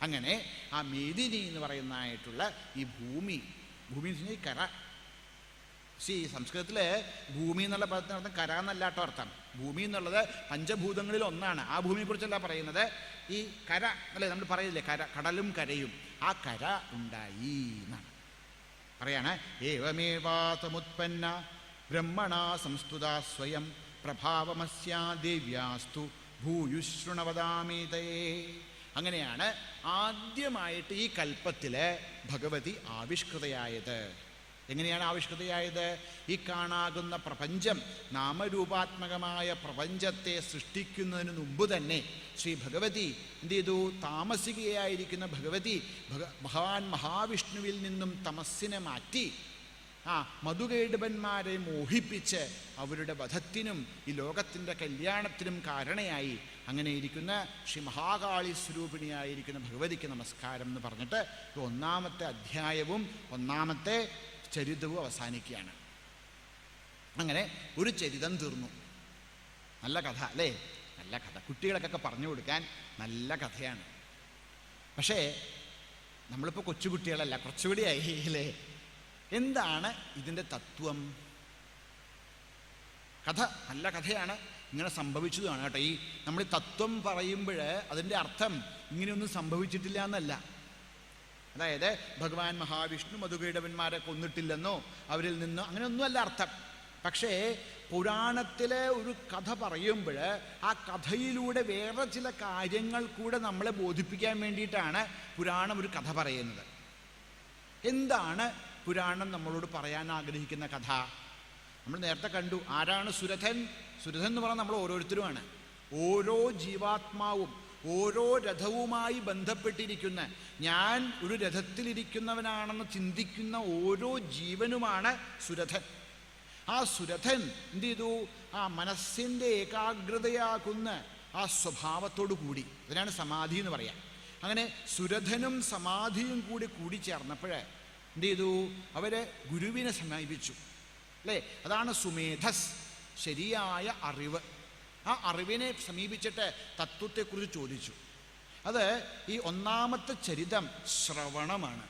അങ്ങനെ ആ മേദിനി എന്ന് പറയുന്നതായിട്ടുള്ള ഈ ഭൂമി എന്ന് പറഞ്ഞാൽ കര. സംസ്കൃതത്തിൽ ഭൂമി എന്നുള്ള പദത്തിനർത്ഥം കര എന്നല്ലാട്ടോ അർത്ഥം. ഭൂമി എന്നുള്ളത് പഞ്ചഭൂതങ്ങളിൽ ഒന്നാണ്. ആ ഭൂമിയെക്കുറിച്ചല്ല പറയുന്നത്, ഈ കര അല്ലേ നമ്മൾ പറയില്ലേ, കര, കടലും കരയും. ആ കര ഉണ്ടായി എന്നാണ് പറയാണ്. ഏവമേവാതമുത്പന്ന ബ്രഹ്മണ സംസ്തുത സ്വയം പ്രഭാവമസ്യാ ദേവ്യാസ്തു ഭൂയുശൃണവദാമീതേ. അങ്ങനെയാണ് ആദ്യമായിട്ട് ഈ കൽപ്പത്തിൽ ഭഗവതി ആവിഷ്കൃതയായത്. എങ്ങനെയാണ് ആവിഷ്കൃതയായത്? ഈ കാണാകുന്ന പ്രപഞ്ചം, നാമരൂപാത്മകമായ പ്രപഞ്ചത്തെ സൃഷ്ടിക്കുന്നതിന് മുമ്പ് തന്നെ ശ്രീ ഭഗവതി എന്ത് ചെയ്തു? താമസികയായിരിക്കുന്ന ഭഗവതി ഭഗവാൻ മഹാവിഷ്ണുവിൽ നിന്നും തമസ്സിനെ മാറ്റി മധുകൈടഭന്മാരെ മോഹിപ്പിച്ച് അവരുടെ വധത്തിനും ഈ ലോകത്തിൻ്റെ കല്യാണത്തിനും കാരണയായി. അങ്ങനെ ഇരിക്കുന്ന ശ്രീ മഹാകാളി സ്വരൂപിണിയായിരിക്കുന്ന ഭഗവതിക്ക് നമസ്കാരം എന്ന് പറഞ്ഞിട്ട് ഒന്നാമത്തെ അധ്യായവും ഒന്നാമത്തെ ചരിതവും അവസാനിക്കുകയാണ്. അങ്ങനെ ഒരു ചരിതം തീർന്നു. നല്ല കഥ അല്ലേ? നല്ല കഥ, കുട്ടികൾക്കൊക്കെ പറഞ്ഞു കൊടുക്കാൻ നല്ല കഥയാണ്. പക്ഷേ നമ്മളിപ്പോൾ കൊച്ചുകുട്ടികളല്ല, കുറച്ചുകൂടി ആയി അല്ലേ? എന്താണ് ഇതിൻ്റെ തത്വം? കഥ നല്ല കഥയാണ്, ഇങ്ങനെ സംഭവിച്ചതുമാണ് കേട്ടോ. ഈ നമ്മൾ തത്വം പറയുമ്പോൾ അതിൻ്റെ അർത്ഥം ഇങ്ങനെയൊന്നും സംഭവിച്ചിട്ടില്ല എന്നല്ല. അതായത് ഭഗവാൻ മഹാവിഷ്ണു മധുകൈടവന്മാരെ കൊന്നിട്ടില്ലെന്നോ അവരിൽ നിന്നോ അങ്ങനെയൊന്നുമല്ല അർത്ഥം. പക്ഷേ പുരാണത്തിലെ ഒരു കഥ പറയുമ്പോൾ ആ കഥയിലൂടെ വേറെ ചില കാര്യങ്ങൾ കൂടെ നമ്മളെ ബോധിപ്പിക്കാൻ വേണ്ടിയിട്ടാണ് പുരാണം ഒരു കഥ പറയുന്നത്. എന്താണ് പുരാണം നമ്മളോട് പറയാൻ ആഗ്രഹിക്കുന്ന കഥ? നമ്മൾ നേരത്തെ കണ്ടു, ആരാണ് സുരഥൻ? സുരഥൻ എന്ന് പറഞ്ഞാൽ നമ്മൾ ഓരോരുത്തരുമാണ്. ഓരോ ജീവാത്മാവും ഓരോ രഥവുമായി ബന്ധപ്പെട്ടിരിക്കുന്ന, ഞാൻ ഒരു രഥത്തിലിരിക്കുന്നവനാണെന്ന് ചിന്തിക്കുന്ന ഓരോ ജീവനുമാണ് സുരഥൻ. ആ സുരഥൻ എന്ത് ചെയ്തു? ആ മനസ്സിൻ്റെ ഏകാഗ്രതയാകുന്ന ആ സ്വഭാവത്തോടു കൂടി, അതിനാണ് സമാധി എന്ന് പറയാം. അങ്ങനെ സുരഥനും സമാധിയും കൂടി ചേർന്നപ്പോൾ എന്ത് ചെയ്തു? അവരെ ഗുരുവിനെ സമീപിച്ചു, അല്ലേ? അതാണ് സുമേധസ്, ശരിയായ അറിവ്. ആ അറിവിനെ സമീപിച്ചിട്ട് തത്വത്തെക്കുറിച്ച് ചോദിച്ചു. അത് ഈ ഒന്നാമത്തെ ചരിതം ശ്രവണമാണ്.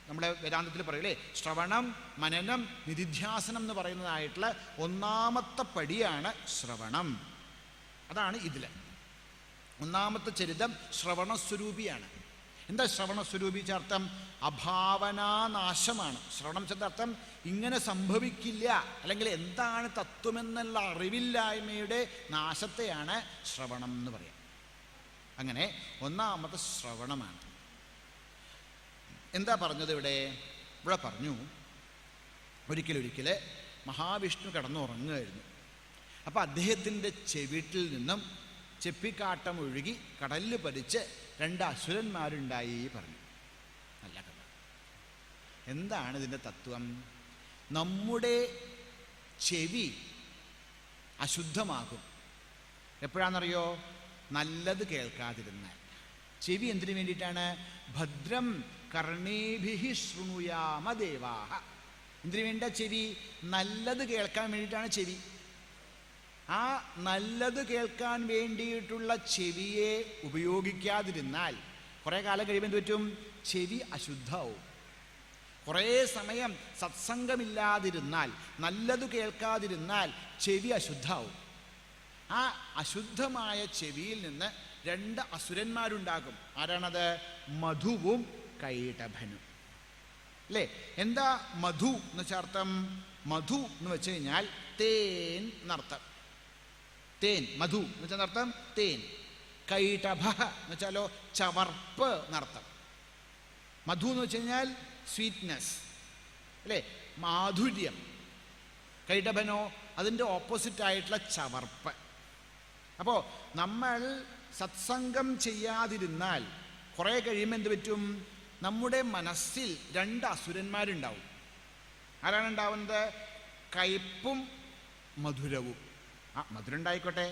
നമ്മുടെ വേദാന്തത്തിൽ പറയൂലേ, ശ്രവണം, മനനം, നിധിധ്യാസനം എന്ന് പറയുന്നതായിട്ടുള്ള ഒന്നാമത്തെ പടിയാണ് ശ്രവണം. അതാണ് ഇതിൽ ഒന്നാമത്തെ ചരിതം ശ്രവണസ്വരൂപിയാണ്. എന്താ ശ്രവണസ്വരൂപി അർത്ഥം? അഭാവനാനാശമാണ്. ശ്രവണം ചെന്നർത്ഥം ഇങ്ങനെ സംഭവിക്കില്ല, അല്ലെങ്കിൽ എന്താണ് തത്വമെന്നുള്ള അറിവില്ലായ്മയുടെ നാശത്തെയാണ് ശ്രവണം എന്ന് പറയാം. അങ്ങനെ ഒന്നാമത്തെ ശ്രവണമാണ്. എന്താ പറഞ്ഞത് ഇവിടെ? ഇവിടെ പറഞ്ഞു, ഒരിക്കൽ മഹാവിഷ്ണു കിടന്നുറങ്ങുമായിരുന്നു. അപ്പം അദ്ദേഹത്തിൻ്റെ ചെവിട്ടിൽ നിന്നും ചെപ്പിക്കാട്ടം ഒഴുകി കടലിൽ പതിച്ച് 2 അസുരന്മാരുണ്ടായി പറഞ്ഞു. നല്ല കഥ. എന്താണ് ഇതിൻ്റെ തത്വം? നമ്മുടെ ചെവി അശുദ്ധമാകും എപ്പോഴാണെന്നറിയോ? നല്ലത് കേൾക്കാതിരുന്നാൽ. ചെവി എന്തിനു വേണ്ടിയിട്ടാണ്? ഭദ്രം കർണേഭിഹി ശൃണുയാമ ദേവാഹ. എന്തിനു വേണ്ട ചെവി? നല്ലത് കേൾക്കാൻ വേണ്ടിയിട്ടാണ് ചെവി. ആ നല്ലത് കേൾക്കാൻ വേണ്ടിയിട്ടുള്ള ചെവിയെ ഉപയോഗിക്കാതിരുന്നാൽ കുറേ കാലം കഴിയുമ്പോൾ എന്ത് പറ്റും? ചെവി അശുദ്ധമാവും. കുറേ സമയം സത്സംഗമില്ലാതിരുന്നാൽ, നല്ലത് കേൾക്കാതിരുന്നാൽ ചെവി അശുദ്ധമാവും. ആ അശുദ്ധമായ ചെവിയിൽ നിന്ന് 2 അസുരന്മാരുണ്ടാകും. ആരാണത്? മധുവും കൈടഭനും. അല്ലേ? എന്താ മധു എന്ന് വെച്ചാൽ അർത്ഥം? മധു എന്ന് വെച്ച് കഴിഞ്ഞാൽ തേൻ എന്നർത്ഥം. തേൻ, മധു എന്ന് വെച്ചാൽ അർത്ഥം തേൻ. കൈടഭ എന്ന് വെച്ചാലോ ചവർപ്പ് എന്നർത്ഥം. മധു എന്ന് വെച്ച് കഴിഞ്ഞാൽ സ്വീറ്റ്നെസ്, അല്ലേ? മാധുര്യം. കൈടഭനോ അതിൻ്റെ ഓപ്പോസിറ്റായിട്ടുള്ള ചവർപ്പ്. അപ്പോൾ നമ്മൾ സത്സംഗം ചെയ്യാതിരുന്നാൽ കുറേ കഴിയുമ്പോൾ എന്ത് പറ്റും? നമ്മുടെ മനസ്സിൽ 2 അസുരന്മാരുണ്ടാവും. ആരാണ് ഉണ്ടാവുന്നത്? കയ്പും മധുരവും. മധുരം ഉണ്ടായിക്കോട്ടെ,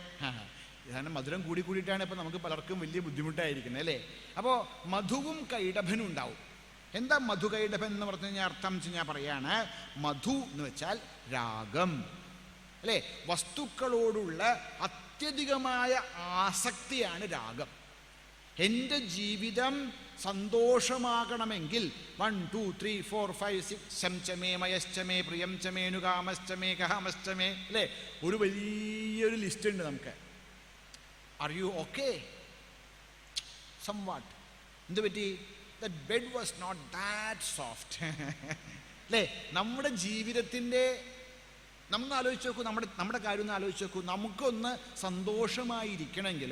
കാരണം മധുരം കൂടിയിട്ടാണ് ഇപ്പം നമുക്ക് പലർക്കും വലിയ ബുദ്ധിമുട്ടായിരിക്കുന്നത്, അല്ലേ? അപ്പോൾ മധുവും കൈടഭനും ഉണ്ടാവും. എന്താ മധു കൈടഭൻ എന്ന് പറഞ്ഞു കഴിഞ്ഞാൽ അർത്ഥം വെച്ച് ഞാൻ പറയാണ്, മധു എന്ന് വെച്ചാൽ രാഗം, അല്ലേ? വസ്തുക്കളോടുള്ള അത്യധികമായ ആസക്തിയാണ് രാഗം. എൻ്റെ ജീവിതം സന്തോഷമാകണമെങ്കിൽ 1 2 3 4 5 6 ശംചമേ മയശ്ചമേ പ്രിയം ചമേനുകാമശ്ചമേ കഹാമശ്ചമേ, അല്ലേ? ഒരു വലിയൊരു ലിസ്റ്റ് ഉണ്ട് നമുക്ക്. Are you okay? സംവാട്ട്. എന്ത് പറ്റി? That bed was not that soft, അല്ലേ? നമ്മുടെ ജീവിതത്തിൻ്റെ നമ്മൾ ആലോചിച്ച് നോക്കൂ, നമ്മുടെ കാര്യം ഒന്ന് ആലോചിച്ച് നോക്കൂ. നമുക്കൊന്ന് സന്തോഷമായിരിക്കണമെങ്കിൽ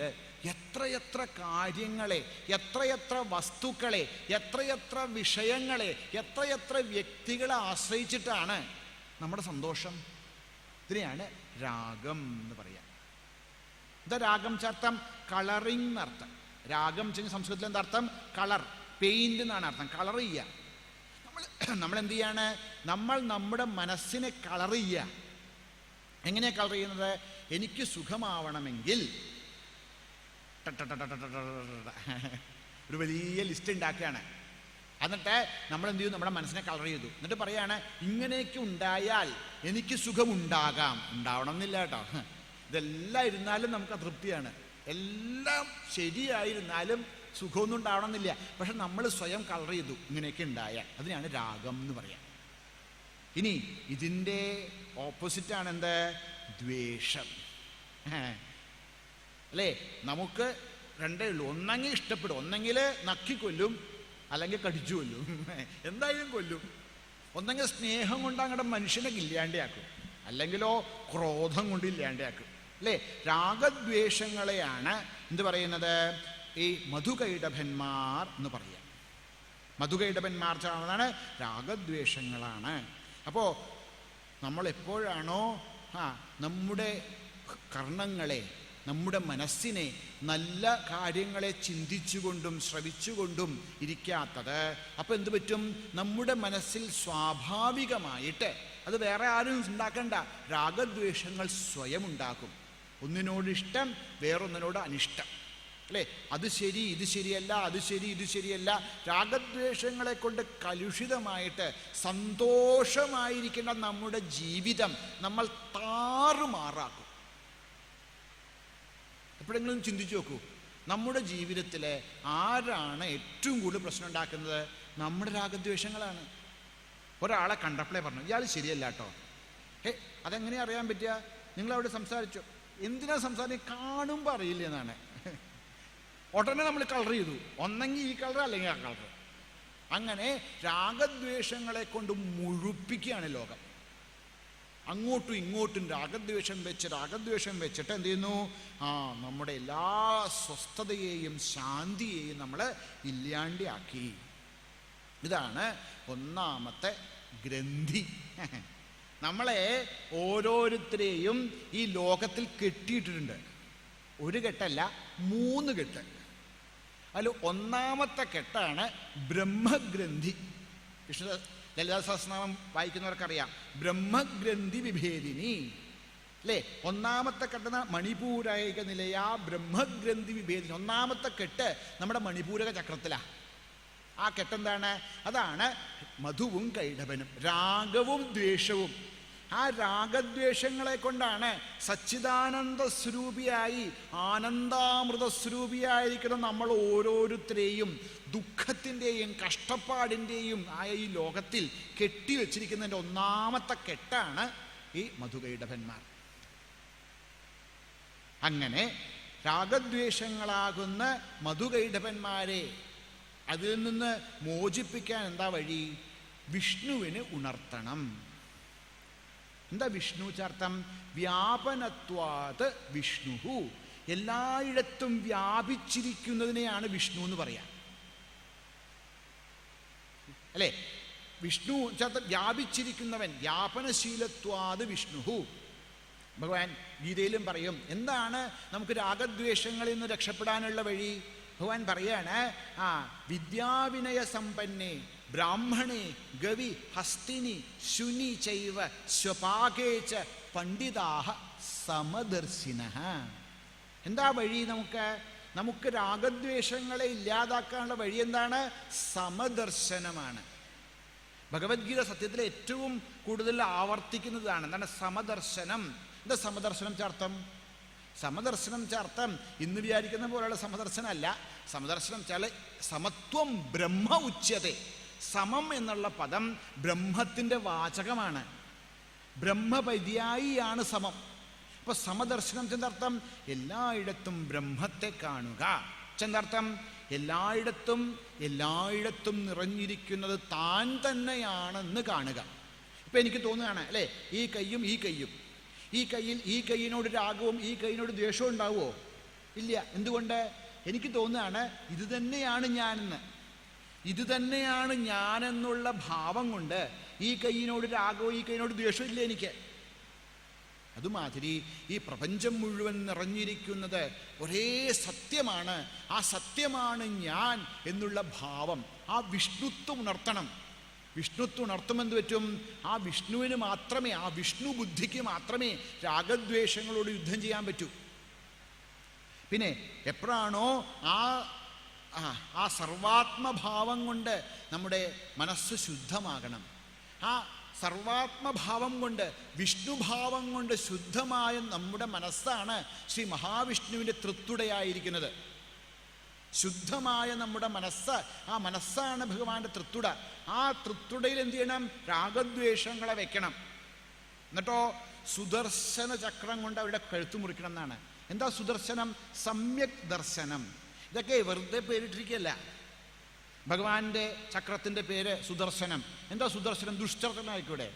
എത്രയെത്ര കാര്യങ്ങളെ, എത്രയെത്ര വസ്തുക്കളെ, എത്രയെത്ര വിഷയങ്ങളെ, എത്രയെത്ര വ്യക്തികളെ ആശ്രയിച്ചിട്ടാണ് നമ്മുടെ സന്തോഷം. ഇതിനെയാണ് രാഗം എന്ന് പറയാം. എന്താ രാഗം ചേർത്തം? കളറിങ് എന്നർത്ഥം. രാഗം ചെയ്യുന്ന സംസ്കൃതത്തിൽ എന്താ അർത്ഥം? കളർ, പെയിന്റ് എന്നാണ് അർത്ഥം. കളർ ചെയ്യുക. നമ്മൾ എന്ത് ചെയ്യാണ്? നമ്മൾ നമ്മുടെ മനസ്സിനെ കളർ ചെയ്യുക. എങ്ങനെയാണ് കളർ ചെയ്യുന്നത്? എനിക്ക് സുഖമാവണമെങ്കിൽ ഒരു വലിയ ലിസ്റ്റ് ഉണ്ടാക്കുകയാണ്. എന്നിട്ട് നമ്മൾ എന്ത് ചെയ്യും? നമ്മുടെ മനസ്സിനെ കളർ ചെയ്തു. എന്നിട്ട് പറയാണ്, ഇങ്ങനെയൊക്കെ ഉണ്ടായാൽ എനിക്ക് സുഖമുണ്ടാകാം. ഉണ്ടാവണം എന്നില്ല കേട്ടോ. ഇതെല്ലാം ഇരുന്നാലും നമുക്ക് അതൃപ്തിയാണ്. എല്ലാം ശരിയായിരുന്നാലും സുഖമൊന്നും ഉണ്ടാവണമെന്നില്ല. പക്ഷെ നമ്മൾ സ്വയം കളർ ചെയ്തു ഇങ്ങനെയൊക്കെ ഉണ്ടായാൽ. അതിനാണ് രാഗം എന്ന് പറയാം. ഇനി ഇതിൻ്റെ ഓപ്പോസിറ്റാണ് എന്ത്? ദ്വേഷം, അല്ലേ? നമുക്ക് രണ്ടേ ഉള്ളൂ. ഒന്നെങ്കിൽ ഇഷ്ടപ്പെടും, ഒന്നെങ്കിൽ നക്കിക്കൊല്ലും, അല്ലെങ്കിൽ കടിച്ചു കൊല്ലും, എന്തായാലും കൊല്ലും. ഒന്നെങ്കിൽ സ്നേഹം കൊണ്ട് അങ്ങടെ മനുഷ്യനെ ഇല്ലാണ്ടാക്കും, അല്ലെങ്കിലോ ക്രോധം കൊണ്ട് ഇല്ലാണ്ടാക്കും അല്ലേ. രാഗദ്വേഷങ്ങളെയാണ് എന്ത് പറയുന്നത്, ഈ മധുകൈടഭന്മാർ എന്ന് പറയുക. മധുകൈടഭന്മാർ ചേർന്നതാണ് രാഗദ്വേഷങ്ങളാണ്. അപ്പോൾ നമ്മളെപ്പോഴാണോ നമ്മുടെ കർണങ്ങളെ, നമ്മുടെ മനസ്സിനെ നല്ല കാര്യങ്ങളെ ചിന്തിച്ചുകൊണ്ടും ശ്രവിച്ചുകൊണ്ടും ഇരിക്കാത്തത്, അപ്പം എന്ത് പറ്റും, നമ്മുടെ മനസ്സിൽ സ്വാഭാവികമായിട്ട്, അത് വേറെ ആരും ഉണ്ടാക്കണ്ട, രാഗദ്വേഷങ്ങൾ സ്വയം ഉണ്ടാക്കും. ഒന്നിനോട് ഇഷ്ടം, വേറൊന്നിനോട് അനിഷ്ടം അല്ലേ. അത് ശരി, ഇത് ശരിയല്ല, അത് ശരി, ഇത് ശരിയല്ല. രാഗദ്വേഷങ്ങളെ കൊണ്ട് കലുഷിതമായിട്ട് സന്തോഷമായിരിക്കേണ്ട നമ്മുടെ ജീവിതം നമ്മൾ താറുമാറാക്കും. എപ്പോഴെങ്കിലും ചിന്തിച്ചു നോക്കൂ, നമ്മുടെ ജീവിതത്തിൽ ആരാണ് ഏറ്റവും കൂടുതൽ പ്രശ്നം ഉണ്ടാക്കുന്നത്? നമ്മുടെ രാഗദ്വേഷങ്ങളാണ്. ഒരാളെ കണ്ടപ്പോഴേ പറഞ്ഞു ഇയാൾ ശരിയല്ല കേട്ടോ. അതെങ്ങനെയാ അറിയാൻ പറ്റുക? നിങ്ങളവിടെ സംസാരിച്ചു, എന്തിനാ സംസാരിക്കുക? കാണുമ്പോൾ അറിയില്ല എന്നാണ്. ഉടനെ നമ്മൾ കളർ ചെയ്തു, ഒന്നെങ്കിൽ ഈ കളർ അല്ലെങ്കിൽ ആ കളർ. അങ്ങനെ രാഗദ്വേഷങ്ങളെ കൊണ്ട് മുഴുപ്പിക്കുകയാണ് ലോകം. അങ്ങോട്ടും ഇങ്ങോട്ടും രാഗദ്വേഷം വെച്ചിട്ട് എന്ത് ചെയ്യുന്നു? നമ്മുടെ എല്ലാ സ്വസ്ഥതയെയും ശാന്തിയെയും നമ്മൾ ഇല്ലാണ്ടാക്കി. ഇതാണ് ഒന്നാമത്തെ ഗ്രന്ഥി. നമ്മളെ ഓരോരുത്തരെയും ഈ ലോകത്തിൽ കെട്ടിയിട്ടിട്ടുണ്ട്. ഒരു കെട്ടല്ല, 3 കെട്ട്. അതിൽ ഒന്നാമത്തെ കെട്ടാണ് ബ്രഹ്മഗ്രന്ഥി. വിഷ്ണു ലളിതാ സഹസ്രനാമം വായിക്കുന്നവർക്കറിയാം, ബ്രഹ്മഗ്രന്ഥി വിഭേദിനി അല്ലേ. ഒന്നാമത്തെ കെട്ട് മണിപൂരക നിലയാ ബ്രഹ്മഗ്രന്ഥി വിഭേദിനി. ഒന്നാമത്തെ കെട്ട് നമ്മുടെ മണിപൂരക ചക്രത്തിലാണ്. ആ കെട്ടെന്താണ്? അതാണ് മധുവും കൈടഭനും, രാഗവും ദ്വേഷവും. ആ രാഗദ്വേഷങ്ങളെ കൊണ്ടാണ് സച്ചിദാനന്ദ സ്വരൂപിയായി ആനന്ദാമൃത സ്വരൂപിയായിരിക്കുന്ന നമ്മൾ ഓരോരുത്തരെയും ദുഃഖത്തിൻ്റെയും കഷ്ടപ്പാടിൻ്റെയും ആയ ഈ ലോകത്തിൽ കെട്ടിവെച്ചിരിക്കുന്നതിൻ്റെ ഒന്നാമത്തെ കെട്ടാണ് ഈ മധുകൈടഭന്മാർ. അങ്ങനെ രാഗദ്വേഷങ്ങളാകുന്ന മധുകൈടഭന്മാരെ അതിൽ നിന്ന് മോചിപ്പിക്കാൻ എന്താ വഴി? വിഷ്ണുവിന് ഉണർത്തണം. എന്താ വിഷ്ണു ചാർത്ഥം? വ്യാപനത്വാത് വിഷ്ണു. എല്ലായിടത്തും വ്യാപിച്ചിരിക്കുന്നതിനെയാണ് വിഷ്ണു എന്ന് പറയാം അല്ലേ. വിഷ്ണു ചാർത്ഥം വ്യാപിച്ചിരിക്കുന്നവൻ, വ്യാപനശീലത്വാത് വിഷ്ണു. ഭഗവാൻ ഗീതയിലും പറയും എന്താണ് നമുക്ക് രാഗദ്വേഷങ്ങളിൽ നിന്ന് രക്ഷപ്പെടാനുള്ള വഴി. ഭഗവാൻ പറയാണ്, വിദ്യാവിനയ സമ്പന്നേ ബ്രാഹ്മണേ ഗവി ഹസ്തിനി ശുനി ചൈവ സ്വപാകേച പണ്ഡിതാഹ സമദർശിനഃ. എന്താ വഴി? നമുക്ക് രാഗദ്വേഷങ്ങളെ ഇല്ലാതാക്കാനുള്ള വഴി എന്താണ്? സമദർശനമാണ്. ഭഗവത്ഗീത സത്യത്തിൽ ഏറ്റവും കൂടുതൽ ആവർത്തിക്കുന്നതാണ്. എന്താണ് സമദർശനം? എന്താ സമദർശനം ചാർത്ഥം? സമദർശനം ചാർത്ഥം ഇന്ന് വിചാരിക്കുന്ന പോലെയുള്ള സമദർശനം അല്ല. സമദർശനം വെച്ചാൽ സമത്വം ബ്രഹ്മ ഉച്യത്തെ. സമം എന്നുള്ള പദം ബ്രഹ്മത്തിൻ്റെ വാചകമാണ്. ബ്രഹ്മപര്യായിയാണ് സമം. അപ്പൊ സമദർശനം ചെന്തർത്ഥം എല്ലായിടത്തും ബ്രഹ്മത്തെ കാണുക. ചെന്തർത്ഥം എല്ലായിടത്തും നിറഞ്ഞിരിക്കുന്നത് താൻ തന്നെയാണെന്ന് കാണുക. ഇപ്പൊ എനിക്ക് തോന്നുകയാണ് അല്ലേ, ഈ കയ്യും ഈ കൈയിനോട് രാഗവും ഈ കൈയിനോട് ദ്വേഷവും ഉണ്ടാവുമോ? ഇല്ല. എന്തുകൊണ്ട്? എനിക്ക് തോന്നുകയാണ് ഇത് തന്നെയാണ് ഞാനെന്നുള്ള ഭാവം കൊണ്ട് ഈ കൈയിനോട് രാഗവും ഈ കൈയിനോട് ദ്വേഷവും ഇല്ല എനിക്ക്. അതുമാതിരി ഈ പ്രപഞ്ചം മുഴുവൻ നിറഞ്ഞിരിക്കുന്നത് ഒരേ സത്യമാണ്. ആ സത്യമാണ് ഞാൻ എന്നുള്ള ഭാവം, ആ വിഷ്ണുത്വം ഉണർത്തണം. വിഷ്ണുത്വം ഉണർത്തുമെന്ന് പറ്റും? ആ വിഷ്ണുവിന് മാത്രമേ, ആ വിഷ്ണു ബുദ്ധിക്ക് മാത്രമേ രാഗദ്വേഷങ്ങളോട് യുദ്ധം ചെയ്യാൻ പറ്റൂ. പിന്നെ എപ്പോഴാണോ ആ സർവാത്മഭാവം കൊണ്ട് നമ്മുടെ മനസ്സ് ശുദ്ധമാകണം. ആ സർവാത്മഭാവം കൊണ്ട്, വിഷ്ണുഭാവം കൊണ്ട് ശുദ്ധമായ നമ്മുടെ മനസ്സാണ് ശ്രീ മഹാവിഷ്ണുവിൻ്റെ തൃത്തുടയായിരിക്കുന്നത്. ശുദ്ധമായ നമ്മുടെ മനസ്സ്, ആ മനസ്സാണ് ഭഗവാന്റെ തൃത്തുട. ആ തൃത്തുടയിൽ എന്ത് ചെയ്യണം? രാഗദ്വേഷങ്ങളെ വെക്കണം. എന്നിട്ടോ സുദർശന ചക്രം കൊണ്ട് അവരുടെ കഴുത്തു മുറിക്കണം എന്നാണ്. എന്താ സുദർശനം? സമ്യക് ദർശനം. ഇതൊക്കെ വെറുതെ പേരിട്ടിരിക്കുകയല്ല. ഭഗവാന്റെ ചക്രത്തിൻ്റെ പേര് സുദർശനം. എന്താ സുദർശനം? ദുഷ്ടനായിക്കൂടെ?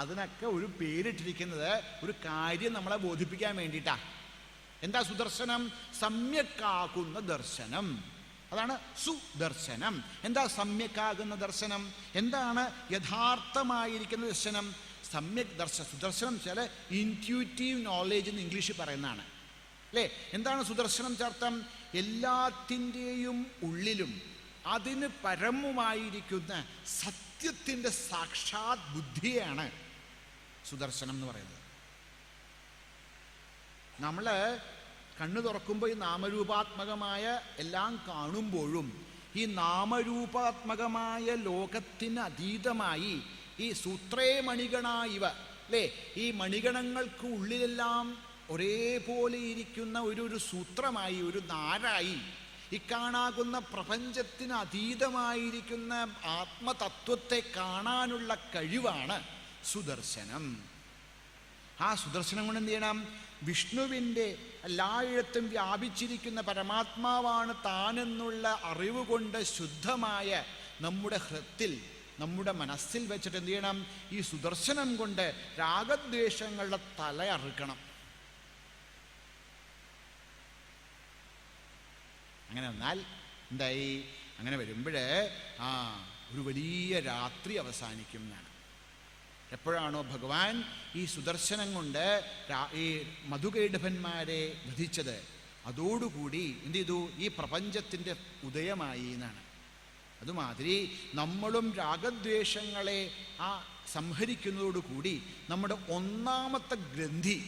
അതിനൊക്കെ ഒരു പേരിട്ടിരിക്കുന്നത് ഒരു കാര്യം നമ്മളെ ബോധിപ്പിക്കാൻ വേണ്ടിയിട്ടാ. എന്താ സുദർശനം? സമ്യക്കാകുന്ന ദർശനം. അതാണ് സുദർശനം. എന്താ സമ്യക്കാകുന്ന ദർശനം? എന്താണ് യഥാർത്ഥമായിരിക്കുന്ന ദർശനം? സമ്യക് സുദർശനം ചില ഇൻറ്റ്യൂറ്റീവ് നോളേജ് എന്ന് ഇംഗ്ലീഷിൽ പറയുന്നതാണ് അല്ലേ? എന്താണ് സുദർശനം ചേർത്തം? എല്ലാത്തിൻ്റെയും ഉള്ളിലും അതിന് പരമുമായിരിക്കുന്ന സത്യത്തിൻ്റെ സാക്ഷാത് ബുദ്ധിയാണ് സുദർശനം എന്ന് പറയുന്നത്. നമ്മൾ കണ്ണു തുറക്കുമ്പോൾ ഈ നാമരൂപാത്മകമായ എല്ലാം കാണുമ്പോഴും ഈ നാമരൂപാത്മകമായ ലോകത്തിന് അതീതമായി ഈ സൂത്രേ മണിഗണ ഇവ അല്ലേ, ഈ മണിഗണങ്ങൾക്ക് ഉള്ളിലെല്ലാം ഒരേപോലെ ഇരിക്കുന്ന ഒരു സൂത്രമായി, ഒരു നാരായി ഈ കാണാകുന്ന പ്രപഞ്ചത്തിന് അതീതമായിരിക്കുന്ന ആത്മതത്വത്തെ കാണാനുള്ള കഴിവാണ് സുദർശനം. ആ സുദർശനം കൊണ്ട് എന്ത് ചെയ്യണം? വിഷ്ണുവിൻ്റെ എല്ലായിടത്തും വ്യാപിച്ചിരിക്കുന്ന പരമാത്മാവാണ് താനെന്നുള്ള അറിവ് കൊണ്ട് ശുദ്ധമായ നമ്മുടെ ഹൃത്തിൽ, നമ്മുടെ മനസ്സിൽ വെച്ചിട്ട് എന്ത് ചെയ്യണം? ഈ സുദർശനം കൊണ്ട് രാഗദ്വേഷങ്ങളുടെ തല അറുക്കണം. അങ്ങനെ വന്നാൽ എന്തായി? അങ്ങനെ വരുമ്പോൾ ഒരു വലിയ രാത്രി അവസാനിക്കും എന്നാണ്. എപ്പോഴാണോ ഭഗവാൻ ഈ സുദർശനം കൊണ്ട് ഈ മധുകൈടഭന്മാരെ വധിച്ചത്, അതോടുകൂടി എന്ത് ചെയ്തു? ഈ പ്രപഞ്ചത്തിൻ്റെ ഉദയമായി എന്നാണ്. അതുമാതിരി നമ്മളും രാഗദ്വേഷങ്ങളെ സംഹരിക്കുന്നതോടുകൂടി നമ്മുടെ ഒന്നാമത്തെ ഗ്രന്ഥി,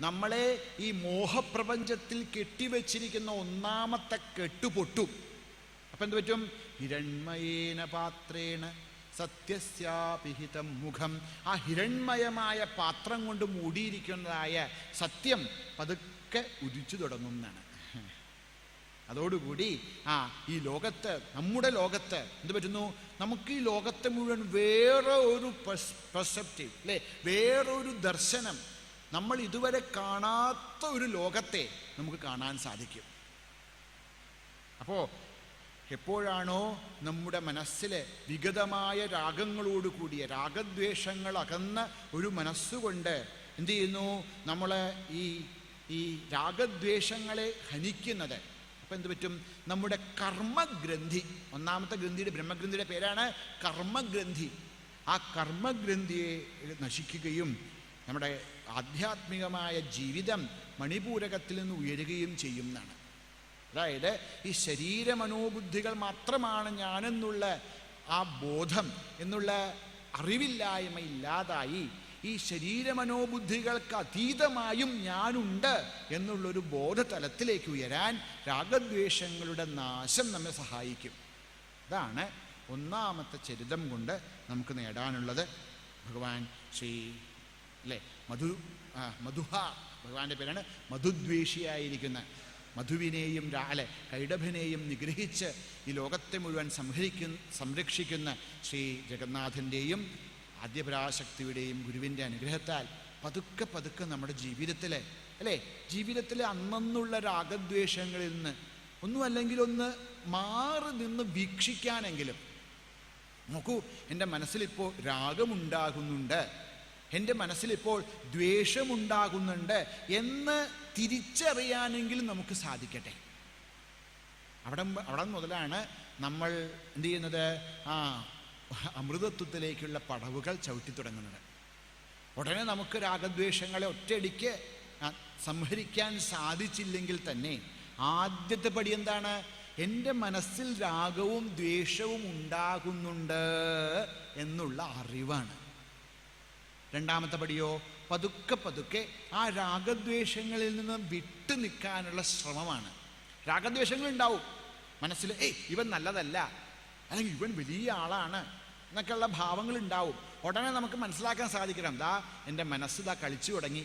നമ്മളെ ഈ മോഹപ്രപഞ്ചത്തിൽ കെട്ടിവെച്ചിരിക്കുന്ന ഒന്നാമത്തെ കെട്ടുപൊട്ടും. അപ്പം എന്ത് പറ്റും? ഹിരൺമയേന പാത്രേണ സത്യസ്യാപിഹിതം മുഖം. ആ ഹിരൺമയമായ പാത്രം കൊണ്ട് മൂടിയിരിക്കുന്നതായ സത്യം പതുക്കെ ഉദിച്ചു തുടങ്ങുന്നതാണ്. അതോടുകൂടി ഈ ലോകത്ത്, നമ്മുടെ ലോകത്ത് എന്ത് പറ്റുന്നു? നമുക്ക് ഈ ലോകത്തെ മുഴുവൻ വേറെ ഒരു പെർസെപ്റ്റീവ് അല്ലേ, വേറൊരു ദർശനം, നമ്മൾ ഇതുവരെ കാണാത്ത ഒരു ലോകത്തെ നമുക്ക് കാണാൻ സാധിക്കും. അപ്പോൾ എപ്പോഴാണോ നമ്മുടെ മനസ്സിലെ വിഗതമായ രാഗങ്ങളോട് കൂടിയ രാഗദ്വേഷങ്ങൾ അകന്ന ഒരു മനസ്സുകൊണ്ട് എന്ത് ചെയ്യുന്നു? നമ്മൾ ഈ രാഗദ്വേഷങ്ങളെ ഹനിക്കുന്നത്. അപ്പം എന്ത് പറ്റും? നമ്മുടെ കർമ്മഗ്രന്ഥി, ഒന്നാമത്തെ ഗ്രന്ഥിയുടെ, ബ്രഹ്മഗ്രന്ഥിയുടെ പേരാണ് കർമ്മഗ്രന്ഥി. ആ കർമ്മഗ്രന്ഥിയെ നശിക്കുകയും നമ്മുടെ ആധ്യാത്മികമായ ജീവിതം മണിപൂരകത്തിൽ നിന്ന് ഉയരുകയും ചെയ്യും എന്നാണ്. അതായത് ഈ ശരീരമനോബുദ്ധികൾ മാത്രമാണ് ഞാനെന്നുള്ള ആ ബോധം എന്നുള്ള അറിവില്ലായ്മ ഇല്ലാതായി ഈ ശരീരമനോബുദ്ധികൾക്ക് അതീതമായും ഞാനുണ്ട് എന്നുള്ളൊരു ബോധതലത്തിലേക്ക് ഉയരാൻ രാഗദ്വേഷങ്ങളുടെ നാശം നമ്മെ സഹായിക്കും. അതാണ് ഒന്നാമത്തെ ചരിതം കൊണ്ട് നമുക്ക് നേടാനുള്ളത്. ഭഗവാൻ ശ്രീ അല്ലേ മധുഹ, ഭഗവാന്റെ പേരാണ് മധുദ്വേഷിയായിരിക്കുന്ന, മധുവിനെയും കൈടഭനെയും നിഗ്രഹിച്ച് ഈ ലോകത്തെ മുഴുവൻ സംരക്ഷിക്കുന്ന ശ്രീ ജഗന്നാഥൻ്റെയും ആദ്യപരാശക്തിയുടെയും ഗുരുവിൻ്റെ അനുഗ്രഹത്താൽ പതുക്കെ പതുക്കെ നമ്മുടെ ജീവിതത്തിലെ ജീവിതത്തിലെ അന്നുള്ള രാഗദ്വേഷങ്ങളിൽ നിന്ന് ഒന്നുമല്ലെങ്കിൽ ഒന്ന് മാറി നിന്ന് വീക്ഷിക്കാനെങ്കിലും. നോക്കൂ, എൻ്റെ മനസ്സിലിപ്പോൾ രാഗമുണ്ടാകുന്നുണ്ട്, എൻ്റെ മനസ്സിലിപ്പോൾ ദ്വേഷമുണ്ടാകുന്നുണ്ട് എന്ന് തിരിച്ചറിയാനെങ്കിലും നമുക്ക് സാധിക്കട്ടെ. അവിടെ മുതലാണ് നമ്മൾ എന്ത് ചെയ്യുന്നത്? അമൃതത്വത്തിലേക്കുള്ള പടവുകൾ ചവിട്ടി തുടങ്ങുന്നത്. ഉടനെ നമുക്ക് രാഗദ്വേഷങ്ങളെ ഒറ്റയടിക്ക് സംഹരിക്കാൻ സാധിച്ചില്ലെങ്കിൽ തന്നെ ആദ്യത്തെ പടി എന്താണ്? എൻ്റെ മനസ്സിൽ രാഗവും ദ്വേഷവും ഉണ്ടാകുന്നുണ്ട് എന്നുള്ള അറിവാണ്. രണ്ടാമത്തെ പടിയോ പതുക്കെ പതുക്കെ ആ രാഗദ്വേഷങ്ങളിൽ നിന്ന് വിട്ടു നിൽക്കാനുള്ള ശ്രമമാണ്. രാഗദ്വേഷങ്ങൾ ഉണ്ടാവും മനസ്സിൽ, ഇവൻ നല്ലതല്ല, അല്ലെങ്കിൽ ഇവൻ വലിയ ആളാണ് എന്നൊക്കെയുള്ള ഭാവങ്ങൾ ഉണ്ടാവും. ഉടനെ നമുക്ക് മനസ്സിലാക്കാൻ സാധിക്കണം, എൻ്റെ മനസ്സ് കളിച്ചു തുടങ്ങി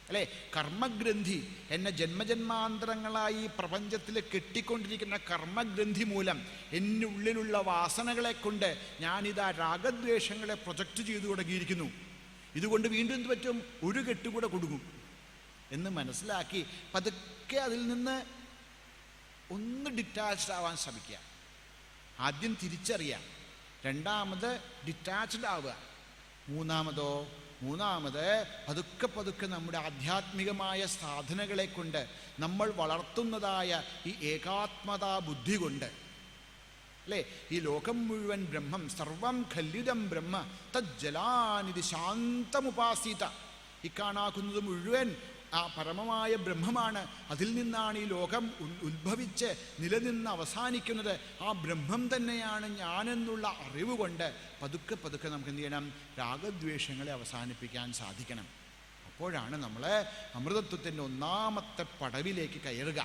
അല്ലേ, കർമ്മഗ്രന്ഥി എന്നെ ജന്മജന്മാന്തരങ്ങളായി പ്രപഞ്ചത്തിൽ കെട്ടിക്കൊണ്ടിരിക്കുന്ന കർമ്മഗ്രന്ഥി മൂലം എന്നുള്ളിലുള്ള വാസനകളെ കൊണ്ട് ഞാനിതാ രാഗദ്വേഷങ്ങളെ പ്രൊജക്റ്റ് ചെയ്തു തുടങ്ങിയിരിക്കുന്നു. ഇതുകൊണ്ട് വീണ്ടും എന്ത് പറ്റും? ഒരു കെട്ടുകൂടെ കൊടുക്കും എന്ന് മനസ്സിലാക്കി പതുക്കെ അതിൽ നിന്ന് ഒന്ന് ഡിറ്റാച്ച്ഡ് ആവാൻ ശ്രമിക്കുക. ആദ്യം തിരിച്ചറിയാം. രണ്ടാമത് ഡിറ്റാച്ച്ഡ് ആവുക. മൂന്നാമത് പതുക്കെ പതുക്കെ നമ്മുടെ ആധ്യാത്മികമായ സാധനകളെ കൊണ്ട് നമ്മൾ വളർത്തുന്നതായ ഈ ഏകാത്മതാ ബുദ്ധി കൊണ്ട്, അല്ലേ, ഈ ലോകം മുഴുവൻ ബ്രഹ്മം, സർവം ഖല്ലിദം ബ്രഹ്മ തജ്ജലാനിധി ശാന്തമുപാസീത. ഈ കാണാക്കുന്നത് മുഴുവൻ ആ പരമമായ ബ്രഹ്മമാണ്. അതിൽ നിന്നാണ് ഈ ലോകം ഉത്ഭവിച്ച് നിലനിന്ന് അവസാനിക്കുന്നത്. ആ ബ്രഹ്മം തന്നെയാണ് ഞാനെന്നുള്ള അറിവ് കൊണ്ട് പതുക്കെ പതുക്കെ നമുക്ക് എന്ത് ചെയ്യണം? രാഗദ്വേഷങ്ങളെ അവസാനിപ്പിക്കാൻ സാധിക്കണം. അപ്പോഴാണ് നമ്മൾ അമൃതത്വത്തിൻ്റെ ഒന്നാമത്തെ പടവിലേക്ക് കയറുക.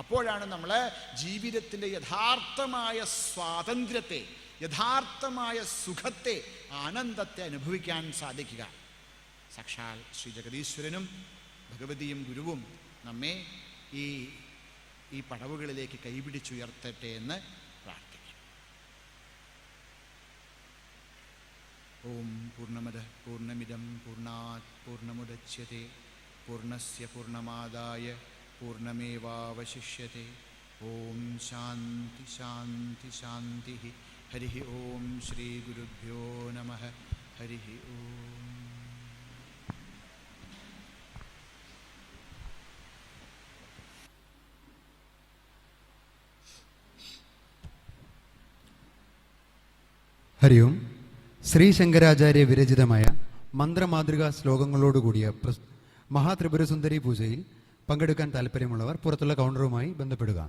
അപ്പോഴാണ് നമ്മൾ ജീവിതത്തിൻ്റെ യഥാർത്ഥമായ സ്വാതന്ത്ര്യത്തെ, യഥാർത്ഥമായ സുഖത്തെ, ആനന്ദത്തെ അനുഭവിക്കാൻ സാധിക്കുക. സാക്ഷാൽ ശ്രീ ജഗദീശ്വരനും ഭഗവതിയും ഗുരുവും നമ്മെ ഈ പടവുകളിലേക്ക് കൈപിടിച്ചുയർത്തട്ടെ എന്ന് പ്രാർത്ഥിക്കും. ഓം പൂർണ്ണമദ പൂർണ്ണമിദം പൂർണ്ണാത് പൂർണ്ണമുദച്യത്തെ പൂർണ്ണസ്യ പൂർണ്ണമാദായ പൂർണ്ണമേവാവശിഷ്യത്തെ. ഓം ശാന്തി ശാന്തി ശാന്തി. ഹരി ഓം ശ്രീ ഗുരുഭ്യോ നമഃ. ഹരി ഓം. ഹരി ഓം. ശ്രീ ശങ്കരാചാര്യ വിരചിതമായ മന്ത്രമാതൃകാ ശ്ലോകങ്ങളോടുകൂടിയ മഹാത്രിപുരസുന്ദരി പൂജയിൽ പങ്കെടുക്കാൻ താല്പര്യമുള്ളവർ പുറത്തുള്ള കൗണ്ടറുമായി ബന്ധപ്പെടുക.